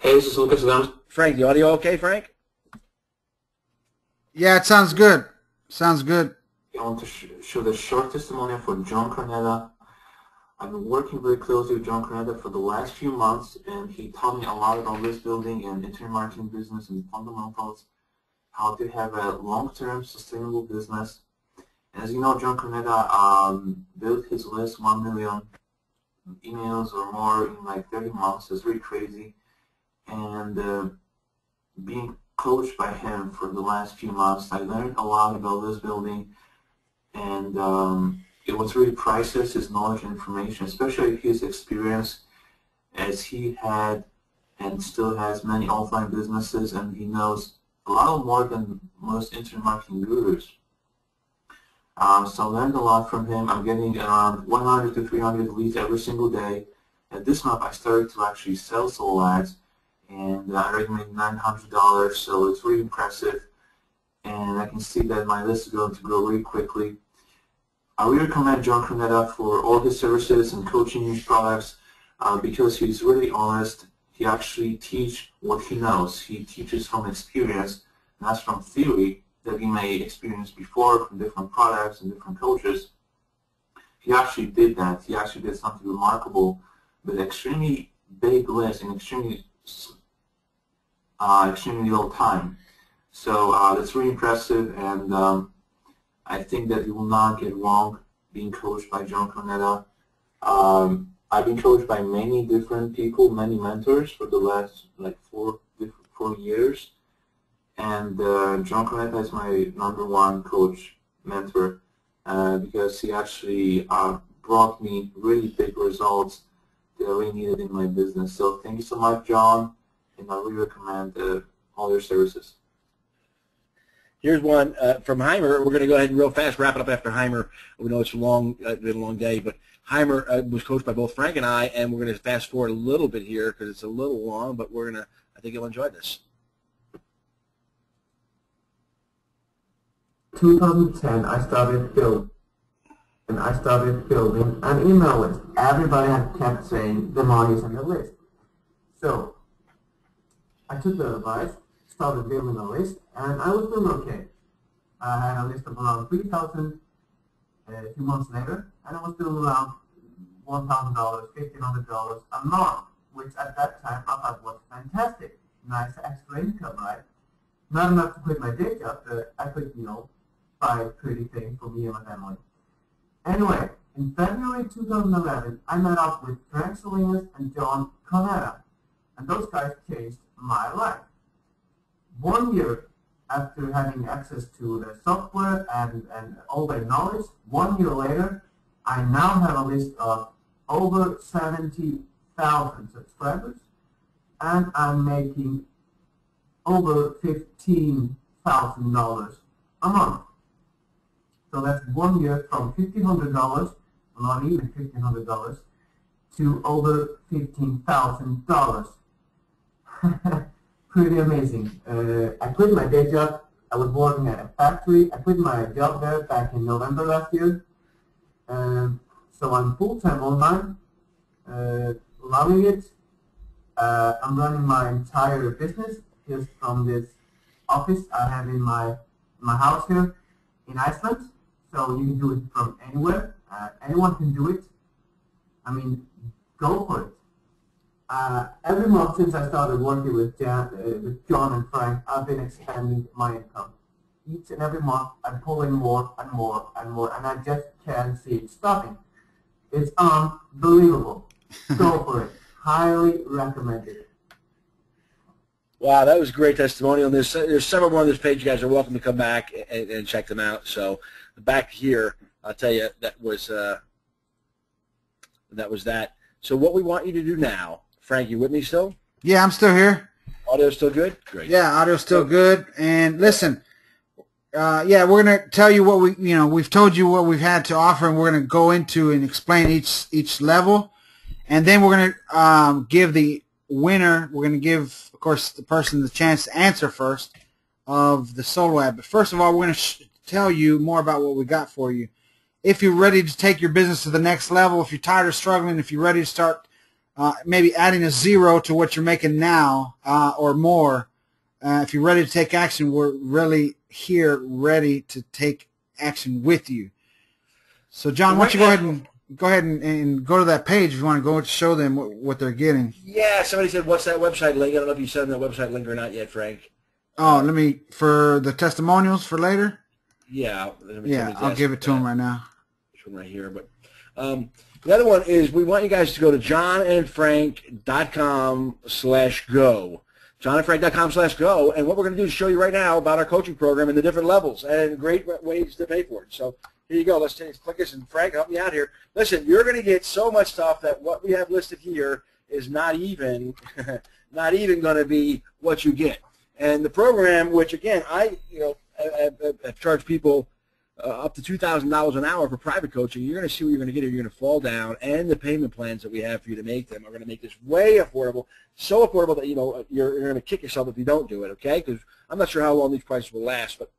Hey, this is Lucas Adamski. Frank, the audio okay, Frank? Yeah, it sounds good. Sounds good. I want to show the short testimonial for John Cornetta. I've been working very closely with John Cornetta for the last few months, and he taught me a lot about list building and internet marketing business and fundamentals, how to have a long-term sustainable business. And as you know, John Cornetta built his list 1 million emails or more in like 30 months. It's really crazy. And being coached by him for the last few months, I learned a lot about list building, and it was really priceless, his knowledge and information, especially his experience, as he had and still has many offline businesses, and he knows a lot more than most internet marketing gurus. So I learned a lot from him. I'm getting around 100 to 300 leads every single day. And this month I started to actually sell solo ads, and I already made $900, so it's really impressive. And I can see that my list is going to grow really quickly. I really recommend John Cornetta for all his services and coaching his products because he's really honest. He actually teaches what he knows. He teaches from experience, not from theory that he may experience before from different products and different coaches. He actually did that. He actually did something remarkable with extremely big list in extremely little time. So that's really impressive, and I think that you will not get wrong being coached by John Cornetta. I've been coached by many different people, many mentors for the last like 4 years, and John Cornetta is my #1 coach mentor because he actually brought me really big results that I really needed in my business. So thank you so much, John, and I really recommend all your services. Here's one from Heimer. We're going to go ahead and real fast wrap it up after Heimer. We know it's been a long day, but Heimer was coached by both Frank and I, and we're going to fast forward a little bit here because it's a little long, but I think you'll enjoy this. 2010, I started building an email list. Everybody had kept saying the money is on the list. So I took the advice, started building a list, and I was doing okay. I had a list of around 3,000 a few months later, and I was doing around $1,000, $1,500 a month, which at that time I thought was fantastic. Nice extra income, right? Not enough to quit my day job, but I could, buy pretty things for me and my family. Anyway, in February 2011, I met up with Frank Salinas and John Cornetta, and those guys changed my life. 1 year after having access to their software and all their knowledge, 1 year later, I now have a list of over 70,000 subscribers, and I'm making over $15,000 a month. So that's 1 year from $1,500, not even $1,500, to over $15,000. Pretty amazing. I quit my day job. I was working at a factory. I quit my job there back in November last year. So I'm full-time online, loving it. I'm running my entire business just from this office I have in my house here in Iceland. So you can do it from anywhere. Anyone can do it. I mean, go for it. Every month since I started working with John and Frank, I've been expanding my income. Each and every month, I'm pulling more and more and more, and I just can't see it stopping. It's unbelievable. Go for it. Highly recommended. Wow, that was a great testimonial. There's several more on this page. You guys are welcome to come back and check them out. So back here, I'll tell you, that was that. So what we want you to do now, Frank, you with me still? Yeah, I'm still here. Audio still good? Great. Yeah, audio's still good. And listen, yeah, we're going to tell you what we've told you what we've had to offer, and we're going to go into and explain each level. And then we're going to give the winner, we're going to give, of course, the person the chance to answer first of the solo ad. But first of all, we're going to tell you more about what we got for you. If you're ready to take your business to the next level, if you're tired of struggling, if you're ready to start maybe adding a zero to what you're making now or more, if you're ready to take action, we're really here ready to take action with you. So, John, why don't you go ahead and go to that page if you want to go to show them what they're getting. Yeah, somebody said, what's that website link? I don't know if you said that website link or not yet, Frank. Oh, for the testimonials for later? Yeah. Yeah, I'll give it to him right now. This one right here. But the other one is we want you guys to go to johnandfrank.com/go. johnandfrank.com/go. And what we're going to do is show you right now about our coaching program and the different levels and great ways to pay for it. So here you go. Let's click this, and Frank, help me out here. Listen, you're going to get so much stuff that what we have listed here is not even going to be what you get. And the program, which again, I've charged people up to $2,000 an hour for private coaching. You're going to see what you're going to get here. You're going to fall down, and the payment plans that we have for you to make them are going to make this way affordable, so affordable that you're going to kick yourself if you don't do it. Okay? Because I'm not sure how long these prices will last, but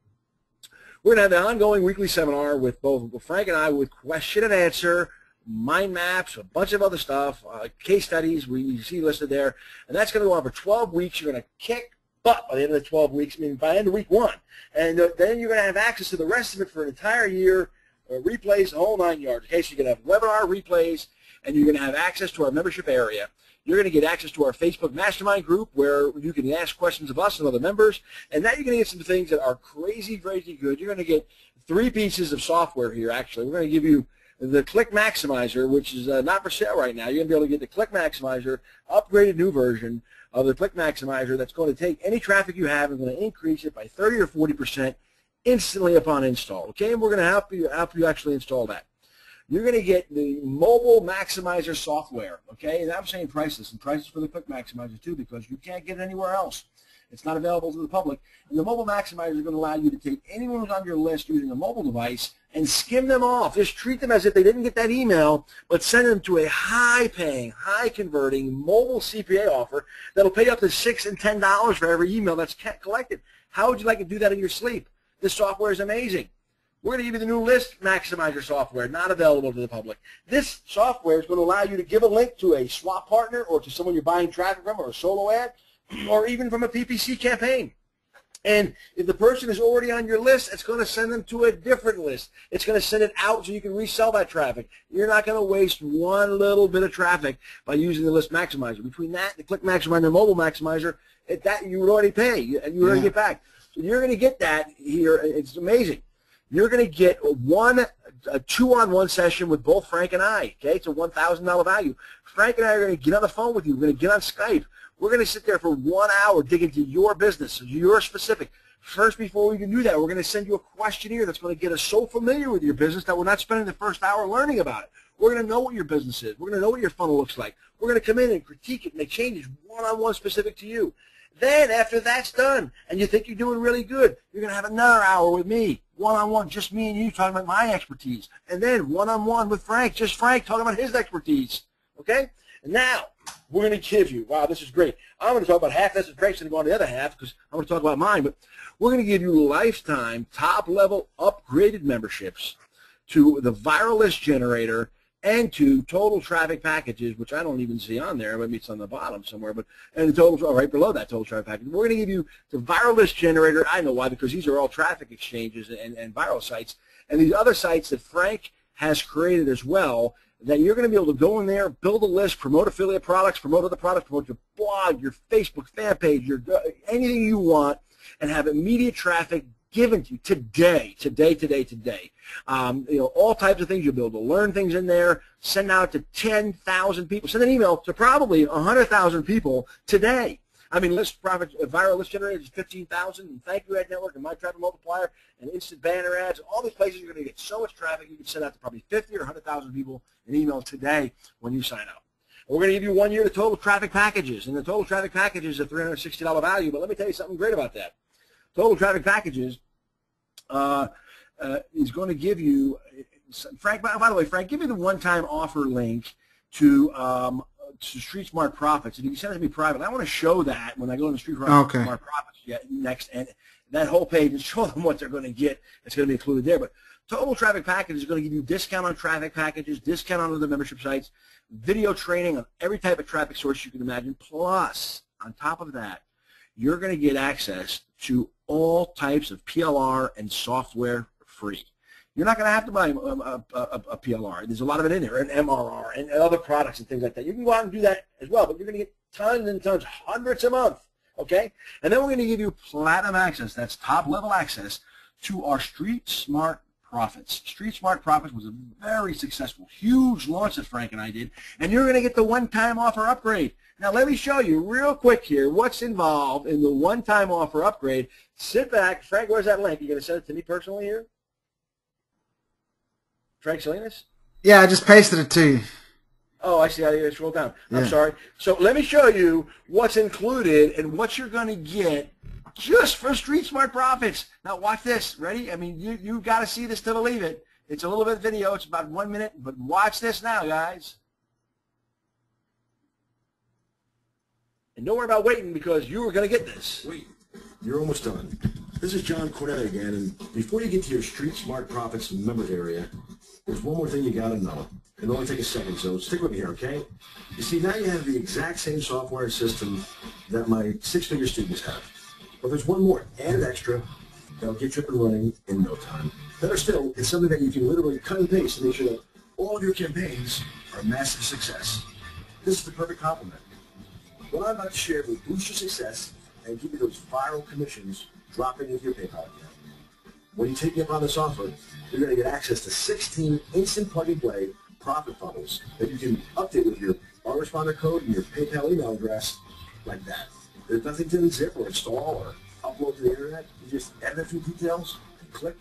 we're going to have an ongoing weekly seminar with both Frank and I with question and answer, mind maps, a bunch of other stuff, case studies we see listed there, and that's going to go on for 12 weeks. You're going to kick butt by the end of the 12 weeks, meaning by the end of week 1. And then you're going to have access to the rest of it for an entire year, replays, the whole 9 yards. Okay, so you're going to have webinar replays, and you're going to have access to our membership area. You're going to get access to our Facebook mastermind group where you can ask questions of us and other members. And now you're going to get some things that are crazy, crazy good. You're going to get 3 pieces of software here, actually. We're going to give you the Click Maximizer, which is not for sale right now. You're going to be able to get the Click Maximizer, upgraded new version of the Click Maximizer that's going to take any traffic you have and going to increase it by 30 or 40% instantly upon install. Okay, and we're going to help you actually install that. You're going to get the Mobile Maximizer software. Okay, and I'm saying priceless, and prices for the Click Maximizer too, because you can't get it anywhere else. It's not available to the public. And the Mobile Maximizer is going to allow you to take anyone who's on your list using a mobile device and skim them off. Just treat them as if they didn't get that email, but send them to a high-paying, high-converting mobile CPA offer that'll pay up to $6 and $10 for every email that's collected. How would you like to do that in your sleep? This software is amazing. We're going to give you the new List Maximizer software, not available to the public. This software is going to allow you to give a link to a swap partner or to someone you're buying traffic from or a solo ad or even from a PPC campaign. And if the person is already on your list, it's going to send them to a different list. It's going to send it out so you can resell that traffic. You're not going to waste one little bit of traffic by using the List Maximizer. Between that, the Click Maximizer, and the Mobile Maximizer, that you would already pay and you would already get back. So you're going to get that here. It's amazing. You're going to get a 2-on-1 session with both Frank and I. Okay, it's a $1,000 value. Frank and I are going to get on the phone with you. We're going to get on Skype. We're going to sit there for 1 hour, dig into your business, your specific. First, before we can do that, we're going to send you a questionnaire that's going to get us so familiar with your business that we're not spending the first hour learning about it. We're going to know what your business is. We're going to know what your funnel looks like. We're going to come in and critique it, make changes one-on-one specific to you. Then, after that's done, and you think you're doing really good, you're going to have another hour with me, one-on-one, just me and you talking about my expertise. And then one-on-one with Frank, just Frank talking about his expertise. Okay? And now, we're going to give you, wow, this is great. I'm going to talk about half this, and Frank's going to go on the other half because I'm going to talk about mine, but we're going to give you lifetime, top-level, upgraded memberships to the Viral List Generator and to Total Traffic Packages, which I don't even see on there. Maybe it's on the bottom somewhere, but and the total right below that Total Traffic Package. We're going to give you the Viral List Generator. I know why, because these are all traffic exchanges and viral sites. and these other sites that Frank has created as well, that you're going to be able to go in there, build a list, promote affiliate products, promote other products, promote your blog, your Facebook fan page, your anything you want, and have immediate traffic given to you today. All types of things. You'll be able to learn things in there, send out to 10,000 people, send an email to probably 100,000 people today. I mean, list profit, viral list generators is 15,000, and Thank You Ad Network and My Traffic Multiplier and Instant Banner Ads. All these places you're going to get so much traffic you can send out to probably 50 or 100,000 people an email today when you sign up. We're going to give you 1 year to Total Traffic Packages, and the Total Traffic Packages is a $360 value. But let me tell you something great about that. Total Traffic Packages is going to give you, Frank. By the way, Frank, give me the one-time offer link to Street Smart Profits, and you can send it to me privately. I want to show that when I go to Street Smart Profits next, and that whole page, and show them what they're going to get. It's going to be included there. But Total Traffic Package is going to give you discount on traffic packages, discount on other membership sites, video training on every type of traffic source you can imagine. Plus, on top of that, you're going to get access to all types of PLR and software free. You're not going to have to buy a PLR. There's a lot of it in there, an MRR, and other products and things like that. You can go out and do that as well, but you're going to get tons and tons, hundreds a month, okay? And then we're going to give you platinum access. That's top-level access to our Street Smart Profits. Street Smart Profits was a very successful, huge launch that Frank and I did, and you're going to get the one-time offer upgrade. Now, let me show you real quick here what's involved in the one-time offer upgrade. Sit back. Frank, where's that link? You going to send it to me personally here? Frank Salinas? Yeah, I just pasted it to you. Oh, I see how you scroll down. Yeah. I'm sorry. So let me show you what's included and what you're going to get just for Street Smart Profits. Now, watch this. Ready? I mean, you've got to see this to believe it. It's a little bit of video. It's about 1 minute, but watch this now, guys. And don't worry about waiting because you are going to get this. Wait, you're almost done. This is John Cornetta again, and before you get to your Street Smart Profits members area, there's one more thing you got to know. It'll only take a second, so stick with me here, okay? You see, now you have the exact same software and system that my six-figure students have. But there's one more added extra that'll get you up and running in no time. Better still, it's something that you can literally cut and paste and make sure that all of your campaigns are a massive success. This is the perfect complement. What I'm about to share will boost your success and give you those viral commissions dropping into your PayPal account. When you take me up on this offer, you're going to get access to 16 instant plug-and-play profit funnels that you can update with your autoresponder code and your PayPal email address like that. There's nothing to unzip or install or upload to the internet. You just edit a few details and click,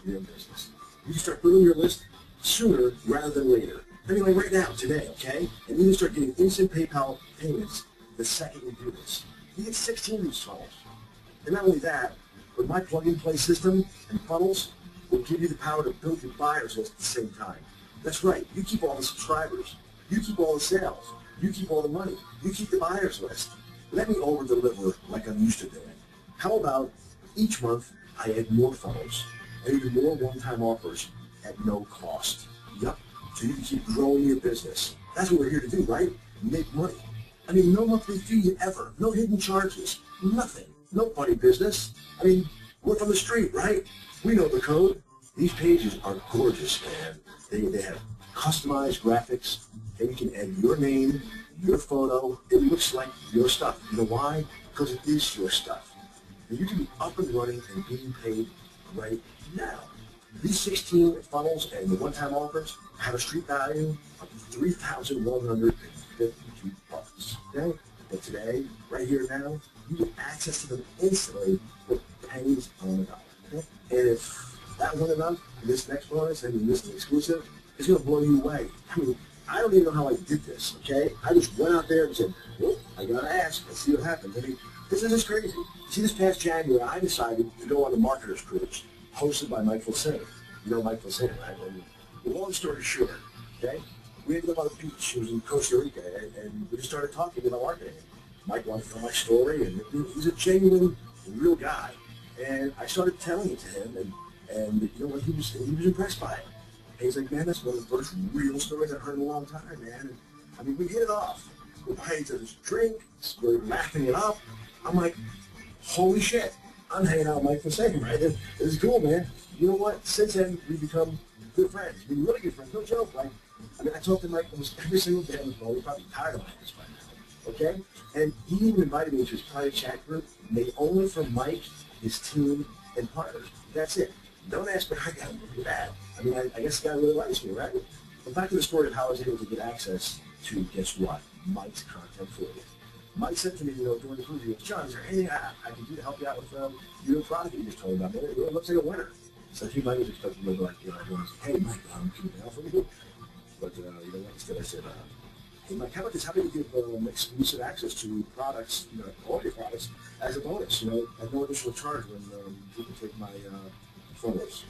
you're in business. You can start building your list sooner rather than later. Anyway, right now, today, okay? And you can start getting instant PayPal payments the second you do this. You get 16 of these funnels. And not only that, but my plug-and-play system and funnels will give you the power to build your buyers list at the same time. That's right. You keep all the subscribers. You keep all the sales. You keep all the money. You keep the buyers list. Let me over-deliver like I'm used to doing. How about each month I add more funnels and even more one-time offers at no cost? Yup. So you can keep growing your business. That's what we're here to do, right? Make money. I mean, no monthly fee ever. No hidden charges. Nothing. No funny business. I mean, we're from the street, right? We know the code. These pages are gorgeous, man. They have customized graphics, and you can add your name, your photo. It looks like your stuff. You know why? Because it is your stuff. And you can be up and running and being paid right now. These 16 funnels and the one-time offers have a street value of $3,152. Okay? But today, right here now, you get access to them instantly with pennies on the dollar. Okay? And if that wasn't enough, this next bonus and this exclusive is going to blow you away. I mean, I don't even know how I did this, okay? I just went out there and said, well, I got to ask. Let's see what happens. I mean, this is just crazy. See, this past January, I decided to go on the Marketer's Cruise, hosted by Mike Flicena. You know Mike Flicena, right? And long story short, okay? We ended up on the beach. He was in Costa Rica, and we just started talking about marketing. Mike wanted to know my story, and he's a genuine, real guy. And I started telling it to him, and you know what? He was impressed by it. And he's like, man, that's one of the first real stories I've heard in a long time, man. And, I mean, we hit it off. We're buying each other's drink. We're laughing it up. I'm like, holy shit. I'm hanging out with Mike for a second, right? It's cool, man. You know what? Since then, we've become good friends. We've been really good friends. No joke. Like, I mean, I talk to Mike almost every single day on the phone. We're probably tired of Mike this by now, okay? And he even invited me to his private chat group made only for Mike, his team, and partners. That's it. Don't ask me how I got to do that. I mean, I guess the guy really likes me, right? But back to the story of how I was able to get access to, guess what? Mike's content for you. Mike said to me, you know, during the cruise, he goes, John, is there anything I can do to help you out with your product that you just told me about? Man, it really looks like a winner. So he might have expected me to, like, you know, everyone's like, hey, Mike, can you help me? But, you know what, instead I said, hey, Mike, how about this? How about you give exclusive access to products, you know, all your products, as a bonus, you know, at no additional charge when people take my photos.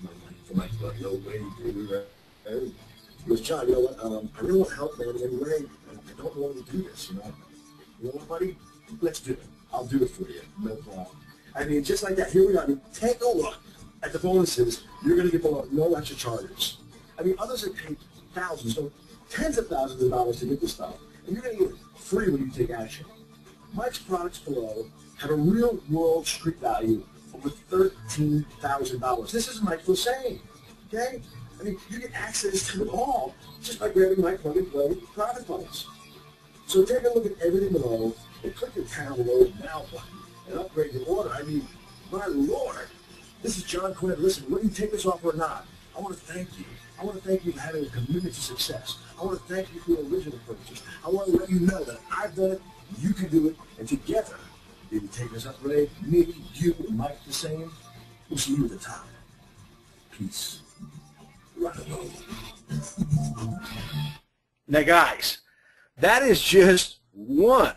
My money for Mike, but no way, dude, right? He goes, John, you know what, I really want to help, man, in any way. I don't want to do this, you know. You know what, buddy? Let's do it. I'll do it for you. No problem. I mean, just like that. Here we are. I mean, take a look at the bonuses. You're going to get no extra charges. I mean, others have paid thousands, no, tens of thousands of dollars to get this stuff. And you're going to get it free when you take action. Mike's products below have a real-world street value of over $13,000. This is Mike was saying, okay? I mean, you get access to it all just by grabbing my plug-and-play profit bonus. So take a look at everything below and click the download now button and upgrade your order. I mean, my Lord, this is John Quinn. Listen, whether you take this offer or not, I want to thank you. I want to thank you for having a commitment to success. I want to thank you for your original purchase. I want to let you know that I've done it, you can do it, and together, if you take this upgrade, me, you, and Mike the same, we'll see you at the top. Peace. Right along. Now, guys, that is just one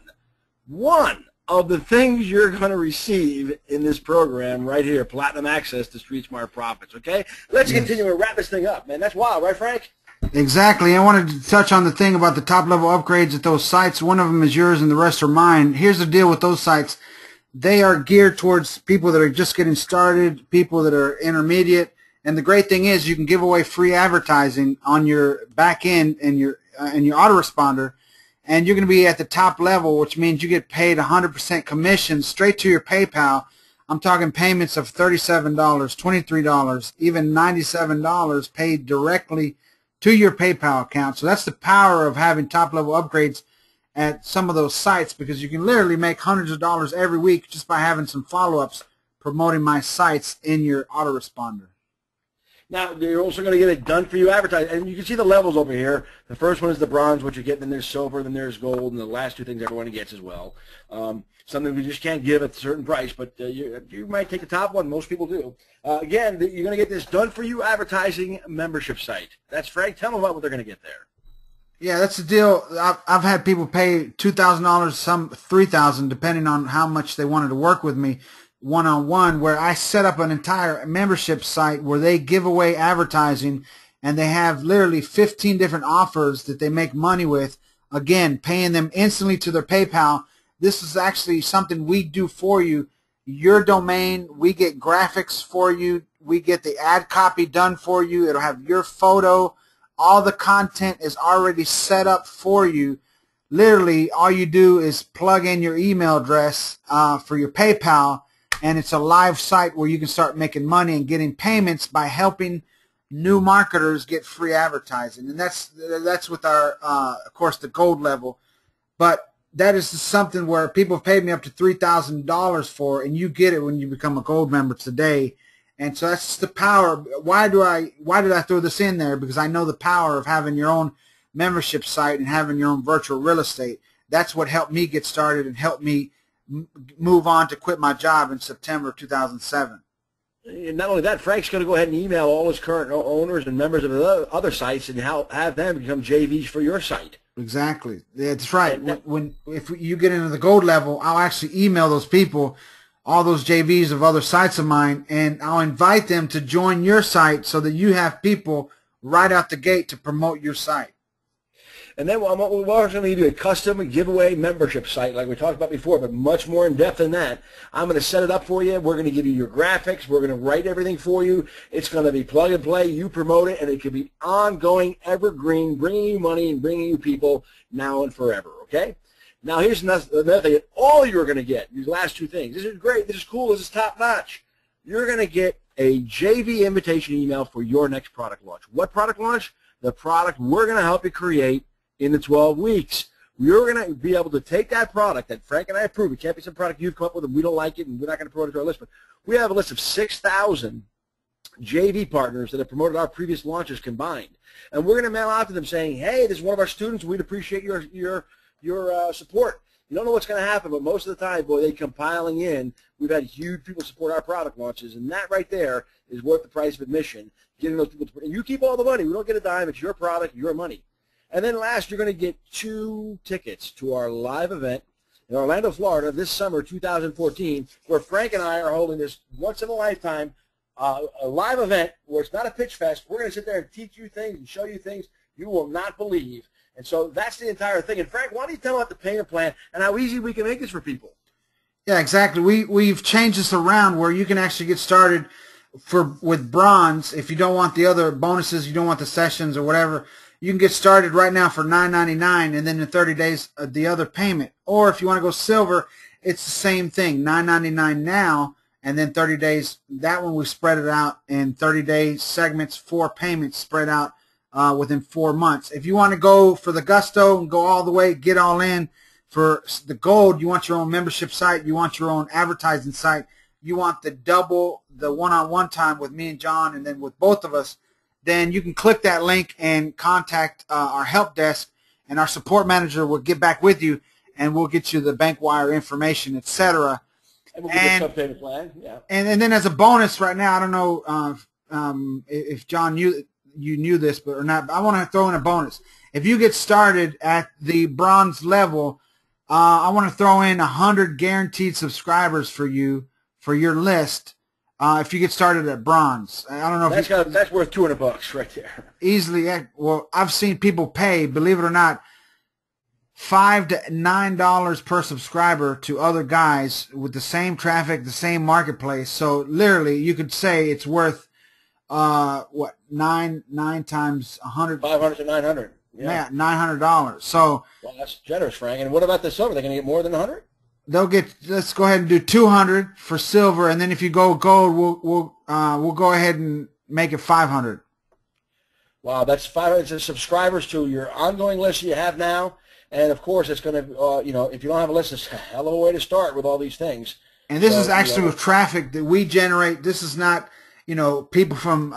of the things you're going to receive in this program right here, Platinum Access to Street Smart Profits, okay? Let's continue and wrap this thing up, man. That's wild, right, Frank? Exactly. I wanted to touch on the thing about the top-level upgrades at those sites. One of them is yours and the rest are mine. Here's the deal with those sites. They are geared towards people that are just getting started, people that are intermediate. And the great thing is you can give away free advertising on your back end and your autoresponder, and you're going to be at the top level, which means you get paid 100% commission straight to your PayPal. I'm talking payments of $37, $23, even $97 paid directly to your PayPal account. So that's the power of having top-level upgrades at some of those sites, because you can literally make hundreds of dollars every week just by having some follow-ups promoting my sites in your autoresponder. Now, you're also going to get it done for you advertising. And you can see the levels over here. The first one is the bronze, which you get, then there's silver, then there's gold, and the last two things everyone gets as well. Something we just can't give at a certain price, but you might take the top one. Most people do. Again, you're going to get this done for you advertising membership site. That's Frank. Tell them about what they're going to get there. Yeah, that's the deal. I've had people pay $2,000, some $3,000, depending on how much they wanted to work with me one-on-one, where I set up an entire membership site where they give away advertising, and they have literally 15 different offers that they make money with, again, paying them instantly to their PayPal. This is actually something we do for you. Your domain, we get graphics for you. We get the ad copy done for you. It'll have your photo. All the content is already set up for you. Literally, all you do is plug in your email address for your PayPal, and it's a live site where you can start making money and getting payments by helping new marketers get free advertising. And that's with our, of course, the gold level. But that is something where people have paid me up to $3,000 for, and you get it when you become a gold member today. And so that's the power. Why did I throw this in there? Because I know the power of having your own membership site and having your own virtual real estate. That's what helped me get started and helped me move on to quit my job in September of 2007. And not only that, Frank's going to go ahead and email all his current owners and members of the other sites and have them become JVs for your site. Exactly. That's right. If you get into the gold level, I'll actually email those people, all those JVs of other sites of mine, and I'll invite them to join your site so that you have people right out the gate to promote your site. And then we're also going to do a custom giveaway membership site like we talked about before, but much more in depth than that. I'm going to set it up for you. We're going to give you your graphics. We're going to write everything for you. It's going to be plug and play. You promote it, and it can be ongoing, evergreen, bringing you money and bringing you people now and forever, okay? Now here's another thing that all you're going to get, these last two things. This is great, this is cool, this is top-notch. You're going to get a JV invitation email for your next product launch. What product launch? The product we're going to help you create in the 12 weeks. You're going to be able to take that product that Frank and I approve. It can't be some product you've come up with and we don't like it and we're not going to promote it to our list. But we have a list of 6,000 JV partners that have promoted our previous launches combined. And we're going to mail out to them saying, hey, this is one of our students. We'd appreciate your support. You don't know what's going to happen, but most of the time, boy, they come piling in. We've had huge people support our product launches, and that right there is worth the price of admission, getting those people to, and you keep all the money. We don't get a dime. It's your product, your money. And then last, you're going to get 2 tickets to our live event in Orlando, Florida this summer, 2014, where Frank and I are holding this once-in-a-lifetime a live event where it's not a pitch fest. We're going to sit there and teach you things and show you things you will not believe. And so that's the entire thing. And Frank, why don't you tell about the payment plan and how easy we can make this for people? Yeah, exactly. We've changed this around where you can actually get started with bronze. If you don't want the other bonuses, you don't want the sessions or whatever, you can get started right now for $9.99 and then in 30 days the other payment. Or if you want to go silver, it's the same thing, $9.99 now and then 30 days. That one we spread it out in 30-day segments, 4 payments spread out within 4 months. If you want to go for the gusto and go all the way, get all in for the gold, you want your own membership site, you want your own advertising site, you want the double, the one-on-one time with me and John and then with both of us, then you can click that link and contact our help desk, and our support manager will get back with you and we'll get you the bank wire information, etc. And we'll get a payment plan. Yeah. And then as a bonus right now, I don't know if John you knew this but or not, but I want to throw in a bonus. If you get started at the bronze level, I want to throw in 100 guaranteed subscribers for you for your list. If you get started at bronze, I don't know if that's worth $200 right there. Easily. Well, I've seen people pay, believe it or not, $5 to $9 per subscriber to other guys with the same traffic, the same marketplace. So literally, you could say it's worth what, nine times 100, 500 to 900. Yeah, $900. So well, that's generous, Frank. And what about the silver? They're going to get more than 100? They'll get. Let's go ahead and do 200 for silver, and then if you go gold, we'll go ahead and make it 500. Wow, that's 500 subscribers to your ongoing list you have now, and of course it's going to, you know, if you don't have a list, it's a hell of a way to start with all these things. And this is actually with traffic that we generate. This is not, you know, people from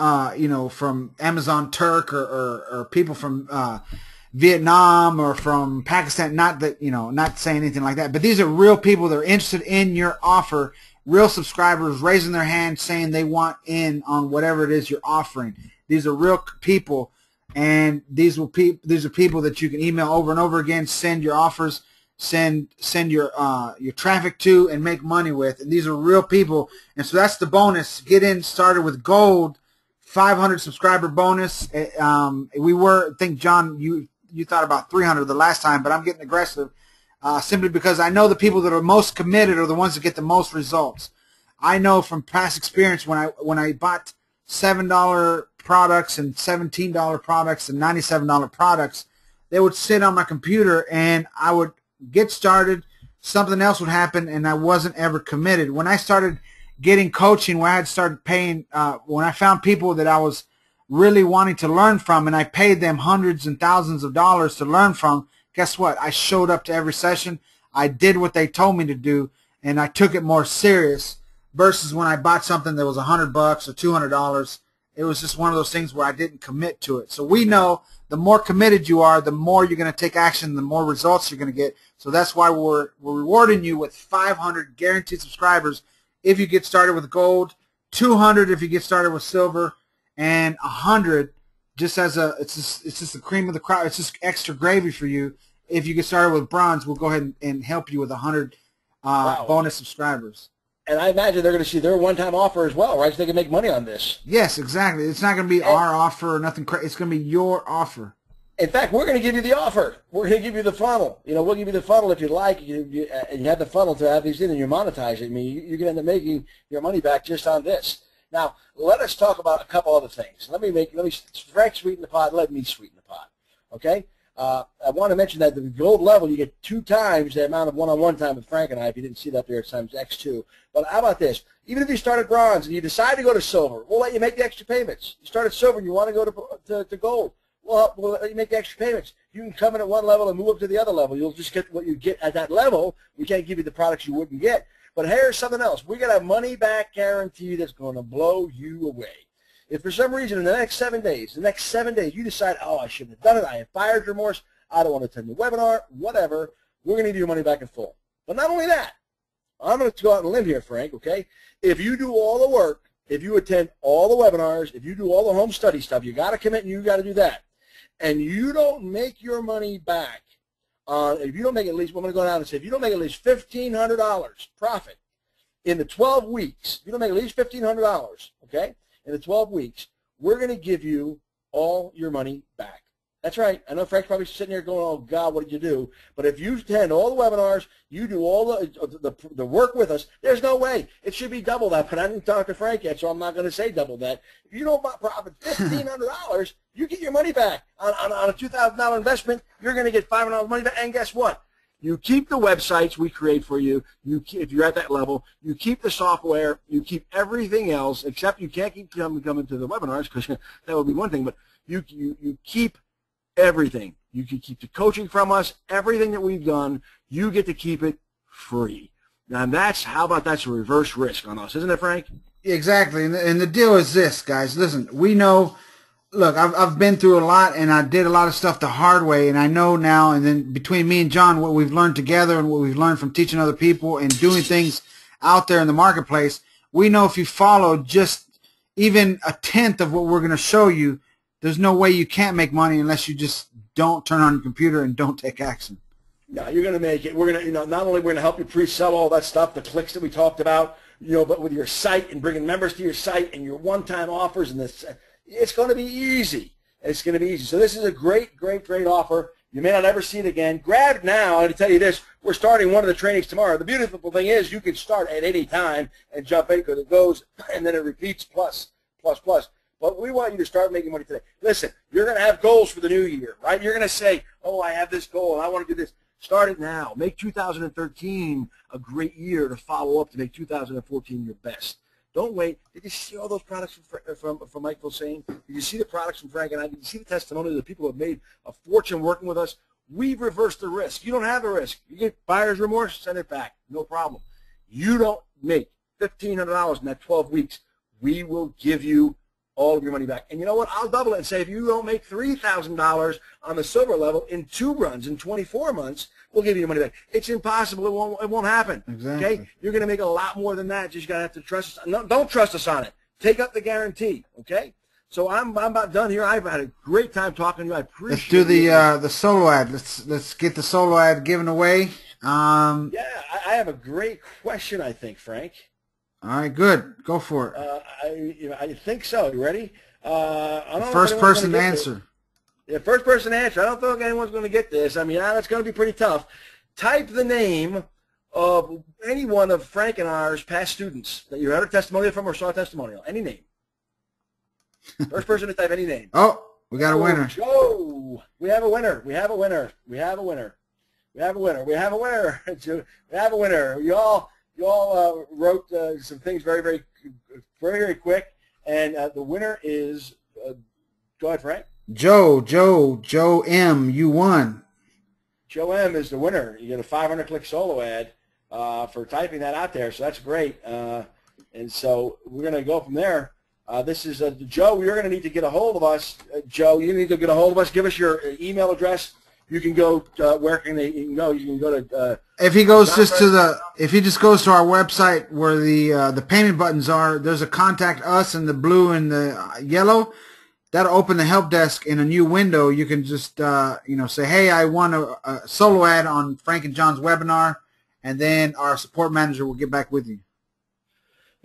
from Amazon Turk or people from Vietnam or from Pakistan. Not that, you know, not saying anything like that, but these are real people that are interested in your offer, real subscribers raising their hand saying they want in on whatever it is you're offering. These are real people, and these are people that you can email over and over again, send your offers, send your traffic to, and make money with. And these are real people, and so that's the bonus. Get in started with gold, 500 subscriber bonus. We were, I think, John, you thought about 300 the last time, but I'm getting aggressive simply because I know the people that are most committed are the ones that get the most results. I know from past experience when I bought $7 products and $17 products and $97 products, they would sit on my computer and I would get started, something else would happen, and I wasn't ever committed. When I started getting coaching, where I had started paying, when I found people that I was really wanting to learn from, and I paid them hundreds and thousands of dollars to learn from, guess what? I showed up to every session. I did what they told me to do, and I took it more serious versus when I bought something that was $100 or $200. It was just one of those things where I didn't commit to it. So we know the more committed you are, the more you're going to take action, the more results you're going to get. So that's why we're rewarding you with 500 guaranteed subscribers if you get started with gold, 200 if you get started with silver, and 100 just as it's just the cream of the crop. It's just extra gravy for you. If you get started with bronze, we'll go ahead and help you with 100 wow. bonus subscribers. And I imagine they're going to see their one-time offer as well, right? So they can make money on this. Yes, exactly. It's not going to be our offer or nothing crazy. It's going to be your offer. In fact, we're going to give you the offer. We're going to give you the funnel. You know, we'll give you the funnel if you like. And you have the funnel to have these in, and you monetize it. I mean, you're going to end up making your money back just on this. Now, let us talk about a couple other things. Let me Frank sweeten the pot. Let me sweeten the pot. Okay? I want to mention that the gold level, you get 2 times the amount of one-on-one time with Frank and I. If you didn't see that there, it's times X2. But how about this? Even if you start at bronze and you decide to go to silver, we'll let you make the extra payments. You start at silver and you want to go to gold, we'll let you make the extra payments. You can come in at one level and move up to the other level. You'll just get what you get at that level. We can't give you the products you wouldn't get. But here's something else. We got a money-back guarantee that's going to blow you away. If for some reason in the next 7 days, you decide, oh, I shouldn't have done it, I have buyer's remorse, I don't want to attend the webinar, whatever, we're going to give you your money back in full. But not only that, I'm going to go out on a limb here, Frank, okay? If you do all the work, if you attend all the webinars, if you do all the home study stuff, you got to commit and you got to do that. And you don't make your money back, if you don't make at least, I'm going to go down and say, if you don't make at least $1,500 profit in the 12 weeks, if you don't make at least $1,500, okay, in the 12 weeks, we're going to give you all your money back. That's right. I know Frank's probably sitting here going, oh, God, what did you do? But if you attend all the webinars, you do all the work with us, there's no way. It should be double that, but I didn't talk to Frank yet, so I'm not going to say double that. If you don't profit $1,500, you get your money back. On a $2,000 investment, you're going to get $500 money back, and guess what? You keep the websites we create for you. If you're at that level, you keep the software. You keep everything else, except you can't keep coming to the webinars because that would be one thing. But you keep everything. You can keep the coaching from us. Everything that we've done, you get to keep it free. Now how about that's a reverse risk on us, isn't it, Frank? Exactly. And the deal is this, guys. Listen, we know. Look, I've been through a lot, and I did a lot of stuff the hard way, and I know now, and then between me and John, what we've learned together and what we've learned from teaching other people and doing things out there in the marketplace, we know if you follow just even a tenth of what we're going to show you, there's no way you can't make money unless you just don't turn on your computer and don't take action. No, you're going to make it. We're going to, not only we're going to help you pre-sell all that stuff, the clicks that we talked about, but with your site and bringing members to your site and your one-time offers and this. It's going to be easy. It's going to be easy. So this is a great, great, great offer. You may not ever see it again. Grab it now. And to tell you this, we're starting one of the trainings tomorrow. The beautiful thing is you can start at any time and jump in because it goes and then it repeats plus. But we want you to start making money today. Listen, you're going to have goals for the new year, right? You're going to say, oh, I have this goal and I want to do this. Start it now. Make 2013 a great year to follow up to make 2014 your best. Don't wait. Did you see all those products from Mike Vilsain? Did you see the products from Frank and I? Did you see the testimony of the people who have made a fortune working with us? We've reversed the risk. You don't have a risk. You get buyer's remorse, send it back. No problem. You don't make $1,500 in that 12 weeks. We will give you all of your money back. And you know what? I'll double it and say if you don't make $3,000 on the silver level in 2 runs in 24 months, we'll give you your money back. It's impossible. It won't happen. Exactly. Okay? You're going to make a lot more than that. Just got to have to trust us. No, don't trust us on it. Take up the guarantee. Okay? So I'm about done here. I've had a great time talking to you. I appreciate Let's do the solo ad. Let's get the solo ad given away. Yeah, I have a great question, I think, Frank. All right, good. Go for it. I think so. You ready? I don't know first person to answer. Yeah, first person to answer. I don't think anyone's going to get this. I mean, that's going to be pretty tough. Type the name of any one of Frank and ours past students that you heard a testimonial from or saw a testimonial. Any name. First person to type any name. Oh, we got a winner. Joe. We have a winner. We have a winner. We have a winner. We have a winner. We have a winner. We have a winner. You all wrote some things very, very, very, very quick, and the winner is. Go ahead, Frank. Joe M. You won. Joe M. is the winner. You get a 500-click solo ad for typing that out there, so that's great. And so we're going to go from there. This is Joe. You're going to need to get a hold of us. Joe, you need to get a hold of us. Give us your email address. You can go. Where can they? You can go. You can go to. If he goes just to the, if he just goes to our website where the payment buttons are, there's a contact us in the blue and the yellow. That'll open the help desk in a new window. You can just say, hey, I want a solo ad on Frank and John's webinar, and then our support manager will get back with you.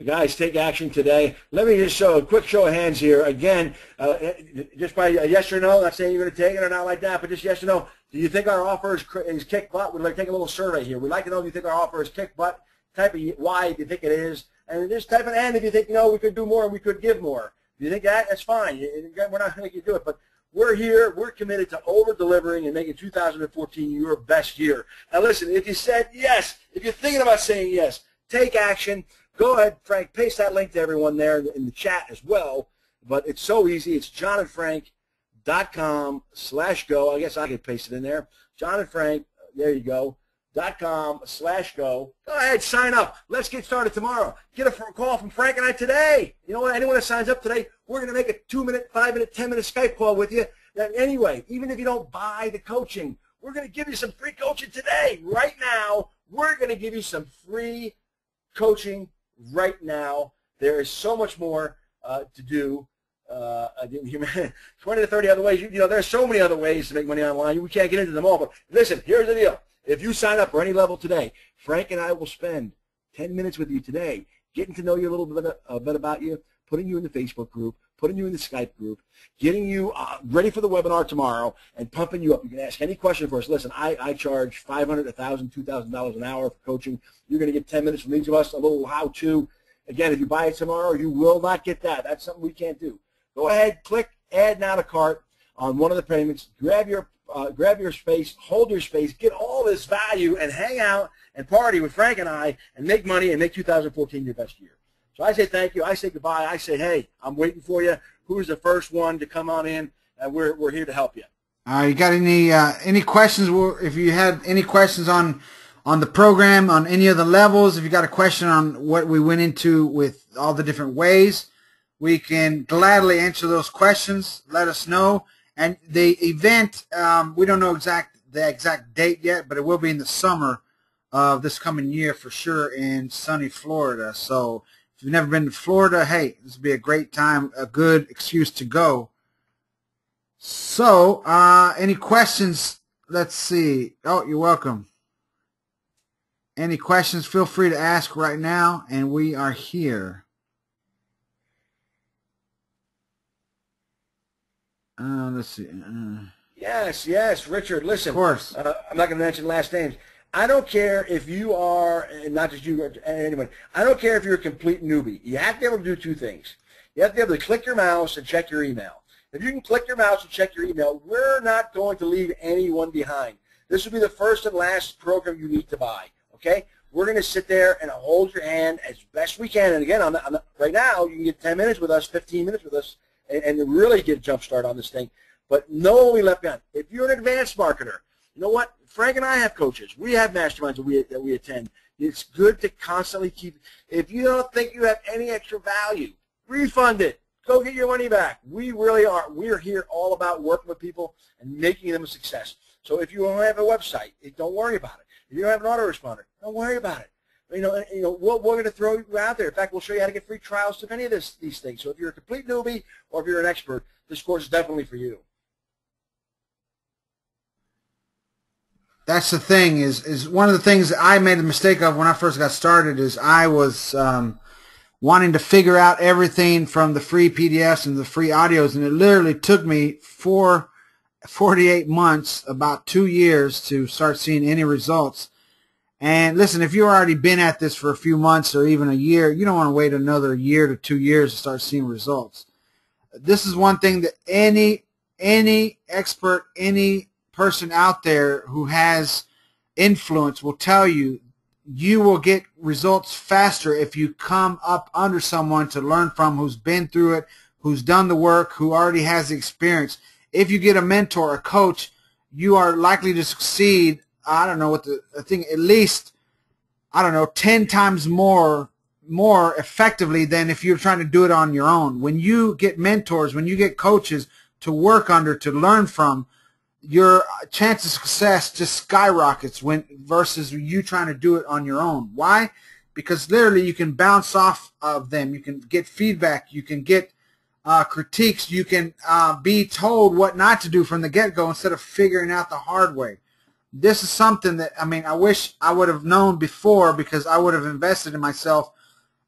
Guys, take action today. Let me just show a quick show of hands here. Again, just by a yes or no, not saying you're going to take it or not like that, but just yes or no. Do you think our offer is kick butt? We'd like to take a little survey here. We'd like to know if you think our offer is kick butt. Type a Y if you think it is. And just type an N if you think, we could do more and we could give more. If you think that, that's fine. We're not going to make you do it. But We're here. We're committed to over-delivering and making 2014 your best year. Now, listen, if you said yes, if you're thinking about saying yes, take action. Go ahead, Frank, paste that link to everyone there in the chat as well. But it's so easy. It's johnandfrank.com/go. I guess I can paste it in there. John and Frank, there you go. .com/go. Go ahead, sign up. Let's get started tomorrow. Get a call from Frank and I today. You know what? Anyone that signs up today, we're going to make a 2-minute, 5-minute, 10-minute Skype call with you. Anyway, even if you don't buy the coaching, we're going to give you some free coaching today. Right now, we're going to give you some free coaching right now. There is so much more to do. I didn't hear 20 to 30 other ways. You know, there's so many other ways to make money online. We can't get into them all. But listen, here's the deal. If you sign up for any level today, Frank and I will spend 10 minutes with you today, getting to know you a little bit about you, putting you in the Facebook group, putting you in the Skype group, getting you ready for the webinar tomorrow, and pumping you up. You can ask any question for us. Listen, I charge $500, $1,000, $2,000 an hour for coaching. You're going to get 10 minutes from each of us, a little how-to. Again, if you buy it tomorrow, you will not get that. That's something we can't do. Go ahead, click Add Now to Cart on one of the payments. Grab your space, hold your space, get all this value, and hang out and party with Frank and I and make money and make 2014 your best year. So I say thank you. I say goodbye. I say, hey, I'm waiting for you. Who's the first one to come on in? And we're here to help you. You got any questions? If you had any questions on the program, on any of the levels, if you got a question on what we went into with all the different ways, we can gladly answer those questions. Let us know. And the event, we don't know the exact date yet, but it will be in the summer of this coming year for sure in sunny Florida. So if you've never been to Florida, hey, this would be a great time, a good excuse to go. So any questions? Let's see. Oh, you're welcome. Any questions, feel free to ask right now, and we are here. Let's see. Yes, Richard. Listen, of course. I'm not going to mention last names. I don't care if you are, and not just you, anyone. I don't care if you're a complete newbie. You have to be able to do two things. You have to be able to click your mouse and check your email. If you can click your mouse and check your email, we're not going to leave anyone behind. This will be the first and last program you need to buy. Okay? We're going to sit there and hold your hand as best we can. And again, right now, you can get 10 minutes with us, 15 minutes with us, and really get a jump start on this thing. But no one will be left behind. If you're an advanced marketer, you know what? Frank and I have coaches. We have masterminds that we attend. It's good to constantly keep. If you don't think you have any extra value, refund it. Go get your money back. We really are. We're here all about working with people and making them a success. So if you don't have a website, don't worry about it. If you don't have an autoresponder, don't worry about it. We're going to throw you out there. In fact, we'll show you how to get free trials to any of these things. So if you're a complete newbie or if you're an expert, this course is definitely for you. That's the thing is one of the things that I made a mistake of when I first got started is I was wanting to figure out everything from the free PDFs and the free audios, and it literally took me 48 months, about 2 years, to start seeing any results. And listen, if you've already been at this for a few months or even a year, you don't want to wait another year to 2 years to start seeing results. This is one thing that any expert, any person out there who has influence will tell you. You will get results faster if you come up under someone to learn from who's been through it, who's done the work, who already has the experience. If you get a mentor, a coach, you are likely to succeed, I don't know what I think at least, 10 times more effectively than if you're trying to do it on your own. When you get mentors, when you get coaches to work under, to learn from, your chance of success just skyrockets versus you trying to do it on your own. Why? Because literally you can bounce off of them. You can get feedback. You can get critiques. You can be told what not to do from the get-go instead of figuring out the hard way. This is something that, I wish I would have known before, because I would have invested in myself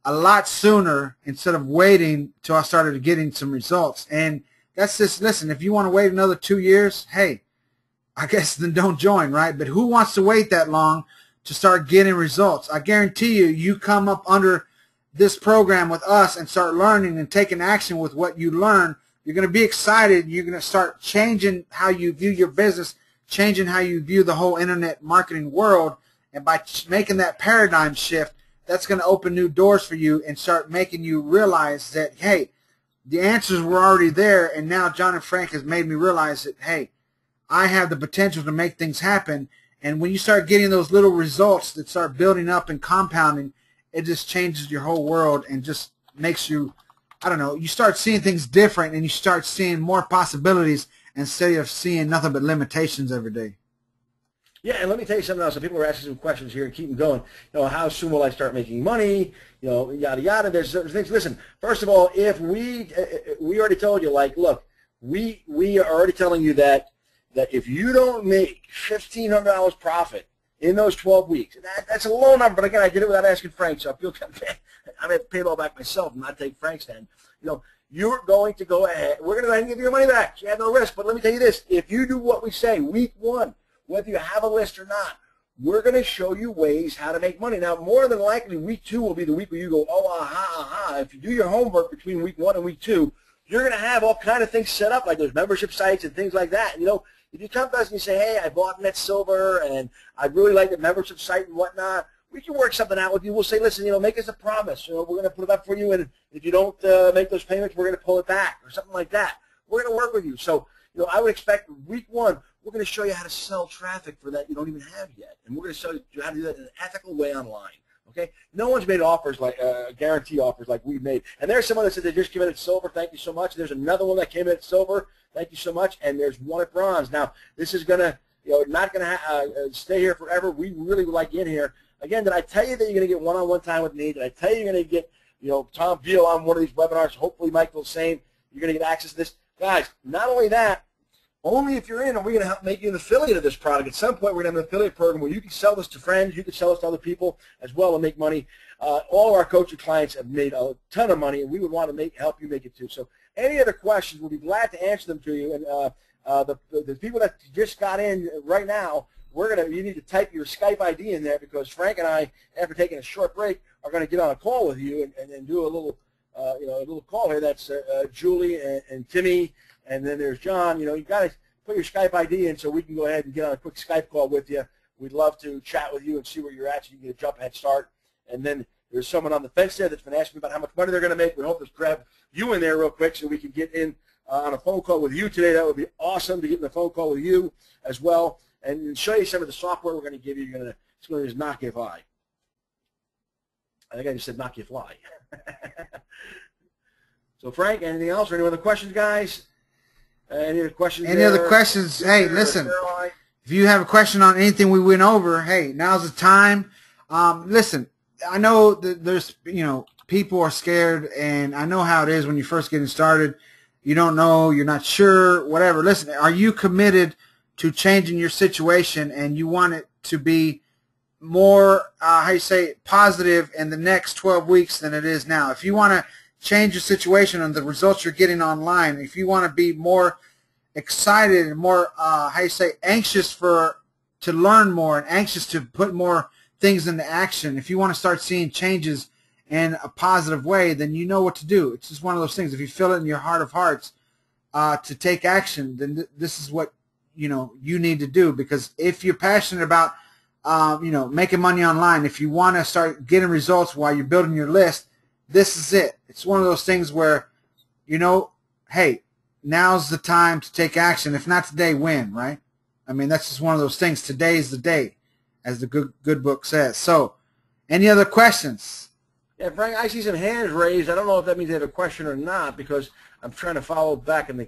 a lot sooner instead of waiting till I started getting some results. And that's just, listen, if you want to wait another 2 years, hey, I guess then don't join, right? But who wants to wait that long to start getting results? I guarantee you come up under this program with us and start learning and taking action with what you learn, You're going to be excited. You're going to start changing how you view your business, changing how you view the whole internet marketing world. And by making that paradigm shift, that's going to open new doors for you and start making you realize that, hey, the answers were already there. And now John and Frank has made me realize that, hey, I have the potential to make things happen. And when you start getting those little results that start building up and compounding, it just changes your whole world and just makes you, I don't know, you start seeing things different and you start seeing more possibilities instead of seeing nothing but limitations every day. Yeah, and let me tell you something else. So people are asking some questions here and keep them going. You know, how soon will I start making money? You know, yada yada. There's things. Listen, first of all, if we already told you, like, look, we are already telling you that if you don't make $1,500 profit in those 12 weeks, that's a low number. But again, I did it without asking Frank, so I feel I may have to pay it all back myself and not take Frank's hand. You know, you're going to go ahead. We're going to go ahead and give you your money back. So you have no risk. But let me tell you this: if you do what we say, week 1, whether you have a list or not, we're going to show you ways how to make money. Now, more than likely, week 2 will be the week where you go, oh, aha, aha. If you do your homework between week 1 and week 2, you're going to have all kind of things set up, like those membership sites and things like that. And, you know, if you come to us and you say, hey, I bought Net Silver and I really like the membership site and whatnot, we can work something out with you. We'll say, listen, you know, make us a promise. You know, we're going to put it up for you, and if you don't make those payments, we're going to pull it back or something like that. We're going to work with you. So, you know, I would expect week 1, we're going to show you how to sell traffic for that you don't even have yet. And we're going to show you how to do that in an ethical way online. Okay? No one's made offers like guarantee offers like we've made. And there's someone that said they just came in at silver. Thank you so much. There's another one that came in at silver. Thank you so much. And there's one at bronze. Now, this is going to, you know, not going to stay here forever. We really would like you in here. Again, did I tell you that you're going to get one-on-one time with me? Did I tell you you're going to get, you know, Tom Veal on one of these webinars? Hopefully, Michael the same. You're going to get access to this. Guys, not only that, only if you're in, and we're going to help make you an affiliate of this product. At some point, we're going to have an affiliate program where you can sell this to friends, you can sell this to other people as well and make money. All of our coaching clients have made a ton of money, and we would want to help you make it too. So any other questions, we'll be glad to answer them to you. And the people that just got in right now, you need to type your Skype ID in there, because Frank and I, after taking a short break, are going to get on a call with you and do a little a little call here. That's Julie and Timmy. And then there's John. You know, you got to put your Skype ID in so we can go ahead and get on a quick Skype call with you. We'd love to chat with you and see where you're at so you can get a jump head start. And then there's someone on the fence there that's been asking about how much money they're going to make. We hope to grab you in there real quick so we can get in on a phone call with you today. That would be awesome to get in a phone call with you as well and show you some of the software we're going to give you. It's going to just knock you fly. I think I just said knock you fly. So, Frank, anything else or any other questions, guys? Any other questions? Any other questions? Hey, listen, if you have a question on anything we went over, hey, now's the time. Listen, I know that there's, you know, people are scared, and I know how it is when you're first getting started. You don't know, you're not sure, whatever. Listen, are you committed to changing your situation and you want it to be more, positive in the next 12 weeks than it is now? If you want to change your situation and the results you're getting online, if you want to be more excited and more, anxious to learn more and anxious to put more things into action, if you want to start seeing changes in a positive way, then you know what to do. It's just one of those things. If you feel it in your heart of hearts to take action, then this is what you need to do. Because if you're passionate about making money online, if you want to start getting results while you're building your list, this is it. It's one of those things where, hey, now's the time to take action. If not today, when, right? I mean, that's just one of those things. Today is the day, as the good book says. So, any other questions? Yeah, Frank, I see some hands raised. I don't know if that means they have a question or not, because I'm trying to follow back in the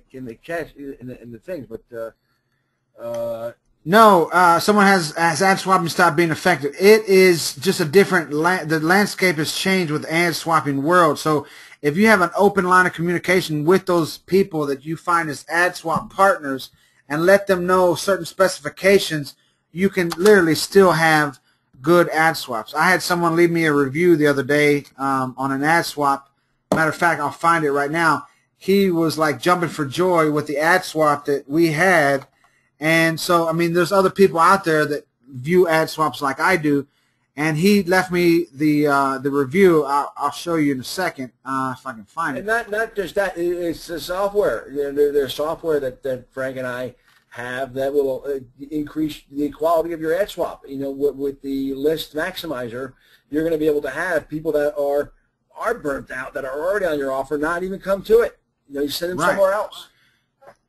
things. But no, someone has ad swapping stopped being effective. It is just a different. The landscape has changed with ad swapping world. So if you have an open line of communication with those people that you find as ad swap partners and let them know certain specifications, you can literally still have good ad swaps. I had someone leave me a review the other day on an ad swap. Matter of fact, I'll find it right now. He was like jumping for joy with the ad swap that we had. And so, I mean, there's other people out there that view ad swaps like I do. and he left me the review. I'll show you in a second if I can find it. And not just that, it's the software. There's software that Frank and I have that will increase the quality of your ad swap. With the list maximizer, you're going to be able to have people that are burnt out, that are already on your offer, not even come to it. You send them somewhere else.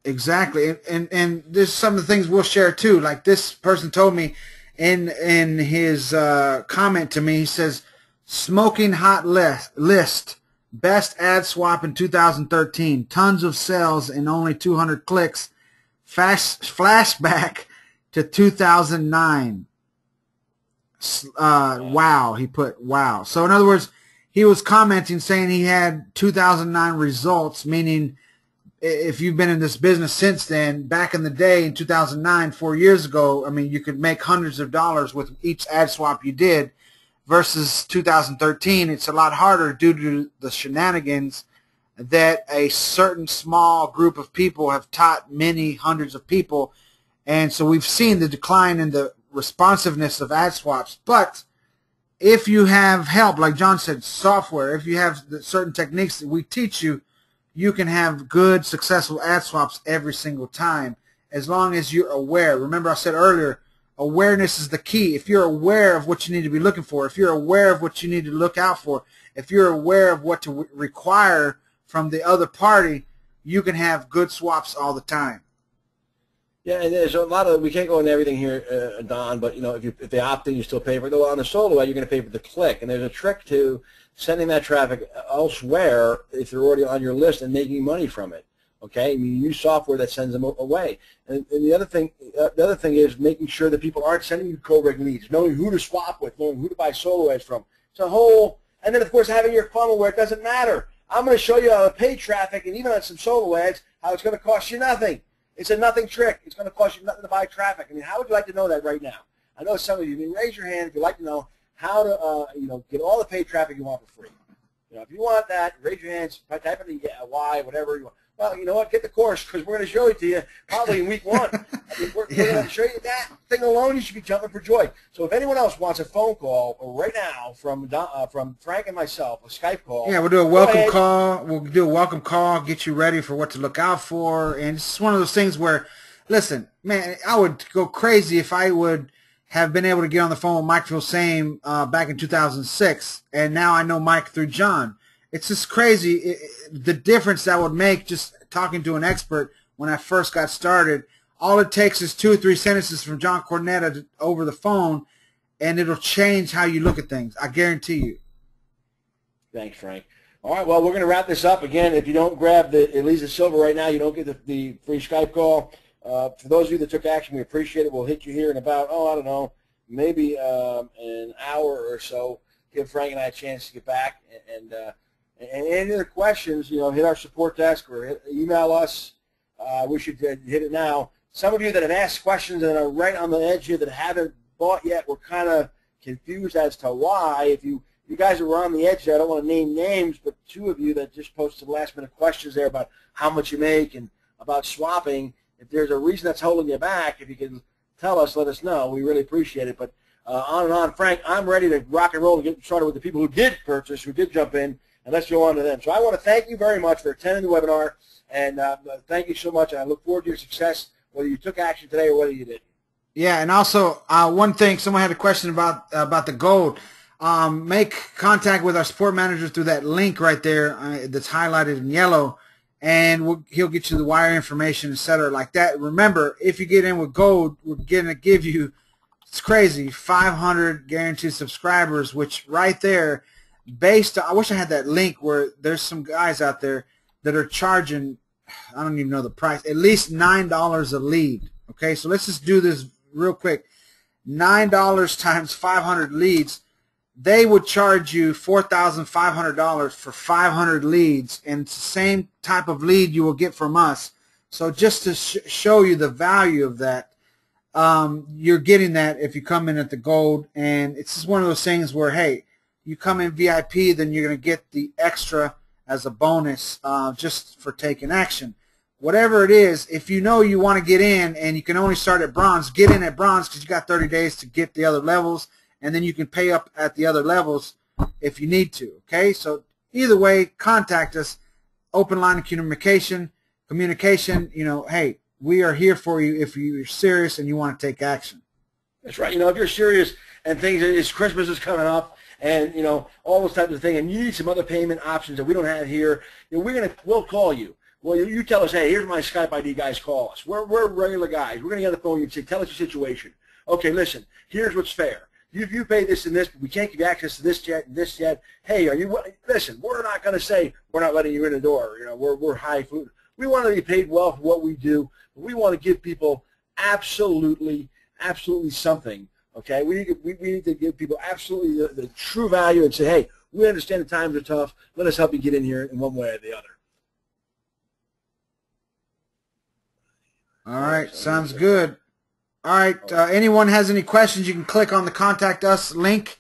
Exactly, and there's some of the things we'll share too. Like this person told me in his comment to me, he says, "Smoking hot list, best ad swap in 2013, tons of sales in only 200 clicks, flashback to 2009. Wow," he put wow. So in other words, he was commenting saying he had 2009 results, meaning if you've been in this business since then, back in the day in 2009, 4 years ago, I mean, you could make hundreds of dollars with each ad swap you did, versus 2013, it's a lot harder due to the shenanigans that a certain small group of people have taught many hundreds of people. And so we've seen the decline in the responsiveness of ad swaps. But if you have help, like John said, software, if you have certain techniques that we teach you, you can have good, successful ad swaps every single time, as long as you're aware. Remember I said earlier, awareness is the key. If you're aware of what you need to be looking for, if you're aware of what you need to look out for, if you're aware of what to require from the other party, you can have good swaps all the time. Yeah, and there's a lot of, we can't go into everything here, Don, but if they opt in, you still pay for it. Though on the solo ad, you're going to pay for the click, and there's a trick to sending that traffic elsewhere if they're already on your list and making money from it. Okay, you use software that sends them away. And the other thing is making sure that people aren't sending you cold leads, knowing who to swap with, knowing who to buy solo ads from. It's a whole, and then of course having your funnel where it doesn't matter. I'm going to show you on the paid traffic and even on some solo ads how it's going to cost you nothing. It's a nothing trick. It's going to cost you nothing to buy traffic. I mean, how would you like to know that right now? I know some of you. I mean, raise your hand if you'd like to know how to, get all the paid traffic you want for free. If you want that, raise your hands. Type in the Y, whatever you want. Well, you know what? Get the course because we're going to show it to you probably in week 1. I mean, we're going to show you that thing alone. You should be jumping for joy. So if anyone else wants a phone call right now from Frank and myself, a Skype call. Yeah, we'll do a welcome call. We'll do a welcome call, get you ready for what to look out for. And it's one of those things where, listen, man, I would go crazy if I would have been able to get on the phone with Mike Filsame back in 2006, and now I know Mike through John. It's just crazy the difference that would make just talking to an expert when I first got started. All it takes is 2 or 3 sentences from John Cornetta over the phone, and it'll change how you look at things. I guarantee you. Thanks, Frank. All right, well, we're going to wrap this up. Again, if you don't grab the Elisa Silver right now, you don't get the free Skype call. For those of you that took action, we appreciate it. We'll hit you here in about, I don't know, maybe an hour or so. Give Frank and I a chance to get back. And any other questions, hit our support desk or email us. We should hit it now. Some of you that have asked questions and are right on the edge here that haven't bought yet, we're kind of confused as to why. If you guys that were on the edge there, I don't want to name names, but 2 of you that just posted last-minute questions there about how much you make and about swapping, if there's a reason that's holding you back, if you can tell us, let us know. We really appreciate it. But on and on. Frank, I'm ready to rock and roll and get started with the people who did purchase, who did jump in, and let's go on to them. So I want to thank you very much for attending the webinar, and thank you so much, and I look forward to your success, whether you took action today or whether you didn't. Yeah, and also one thing, someone had a question about the gold. Make contact with our support manager through that link right there that's highlighted in yellow, and he'll get you the wire information, etc. like that. Remember, if you get in with gold, we're going to give you, it's crazy, 500 guaranteed subscribers, which right there, based on, I wish I had that link where there's some guys out there that are charging, I don't even know the price, at least $9 a lead. Okay, so let's just do this real quick. $9 times 500 leads, they would charge you $4,500 for 500 leads, and it's the same type of lead you will get from us. So just to show you the value of that, you're getting that if you come in at the gold, and it's just one of those things where, hey, you come in VIP, then you're going to get the extra as a bonus just for taking action. Whatever it is, if you know you want to get in and you can only start at bronze, get in at bronze because you got 30 days to get the other levels, and then you can pay up at the other levels if you need to. Okay, so either way, contact us. Open line of communication. You know, hey, we are here for you if you're serious and you want to take action. That's right. You know, if you're serious and things, it's Christmas is coming up, and you know all those types of things, and you need some other payment options that we don't have here, you know, we'll call you. Well, you tell us, hey, here's my Skype ID, guys, call us. We're regular guys. We're going to get on the phone and say, tell us your situation. Okay, listen, here's what's fair. You pay this and this, but we can't give you access to this yet and this yet. Hey, listen, we're not going to say we're not letting you in the door. You know, we're high food. We want to be paid well for what we do. But we want to give people absolutely something. Okay, we need to give people absolutely the true value and say, hey, we understand the times are tough. Let us help you get in here in one way or the other. All right, sounds good. All right, anyone has any questions, you can click on the Contact Us link,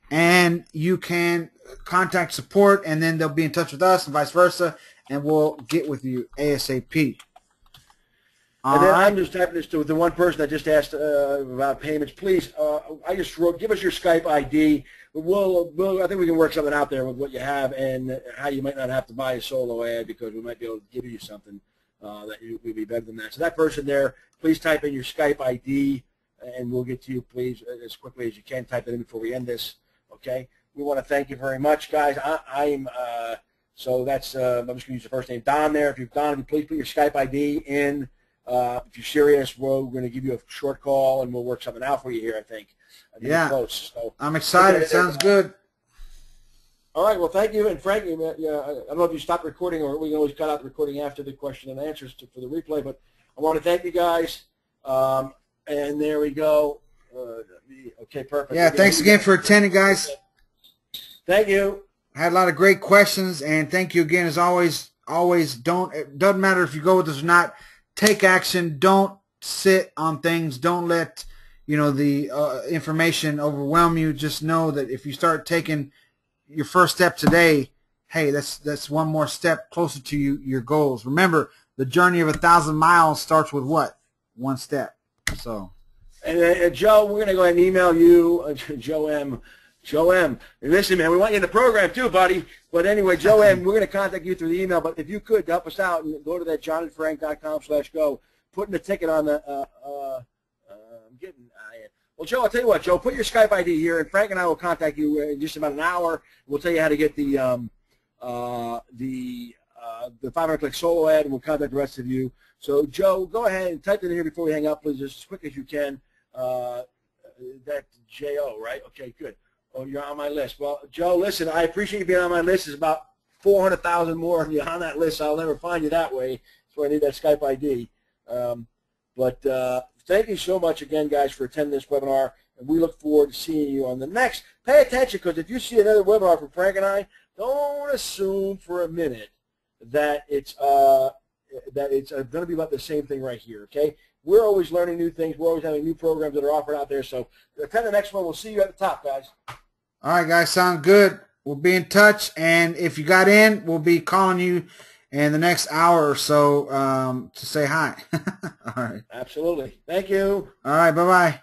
and you can contact support, and then they'll be in touch with us and vice versa, and we'll get with you ASAP. And then I'm just typing this to the one person that just asked about payments. Please, I just wrote, give us your Skype ID. I think we can work something out there with what you have and how you might not have to buy a solo ad, because we might be able to give you something that would be better than that. So that person there, please type in your Skype ID, and we'll get to you, please, as quickly as you can. Type it in before we end this, okay? We want to thank you very much, guys. So that's, I'm just going to use the first name, Don there. If you've Don, please put your Skype ID in. If you're serious, we're going to give you a short call, and we'll work something out for you here, I think. Yeah, close, so. I'm excited. It sounds good. All right, well, thank you. And Frank, I don't know if you stopped recording, or we can always cut out the recording after the question and answers for the replay, but I want to thank you guys. And there we go. Okay, perfect. Yeah, thanks again for attending, guys. Thank you. I had a lot of great questions, and thank you again. As always, it doesn't matter if you go with us or not, take action. Don't sit on things. Don't let, you know, the information overwhelm you. Just know that if you start taking your first step today, hey, that's one more step closer to your goals. Remember, the journey of 1,000 miles starts with what? One step. So. And Joe, we're going to go ahead and email you, Joe M. Listen, man, we want you in the program too, buddy. But anyway, Joe M., we're going to contact you through the email. But if you could help us out and go to that johnandfrank.com/go, putting the ticket on the. Well, Joe, I'll tell you what, Joe, put your Skype ID here, and Frank and I will contact you in just about an hour. We'll tell you how to get the 500-click solo ad, and we'll contact the rest of you. So, Joe, go ahead and type it in here before we hang up, please, just as quick as you can. That's J-O, right? Okay, good. Oh, you're on my list. Well, Joe, listen, I appreciate you being on my list. There's about 400,000 more of you on that list. I'll never find you that way. That's why I need that Skype ID. Thank you so much again, guys, for attending this webinar, and we look forward to seeing you on the next. Pay attention, because if you see another webinar from Frank and I, don't assume for a minute that it's going to be about the same thing right here, okay? We're always learning new things. We're always having new programs that are offered out there. So attend the next one. We'll see you at the top, guys. All right, guys, sound good. We'll be in touch, and if you got in, we'll be calling you in the next hour or so to say hi. All right. Absolutely. Thank you. All right, bye-bye.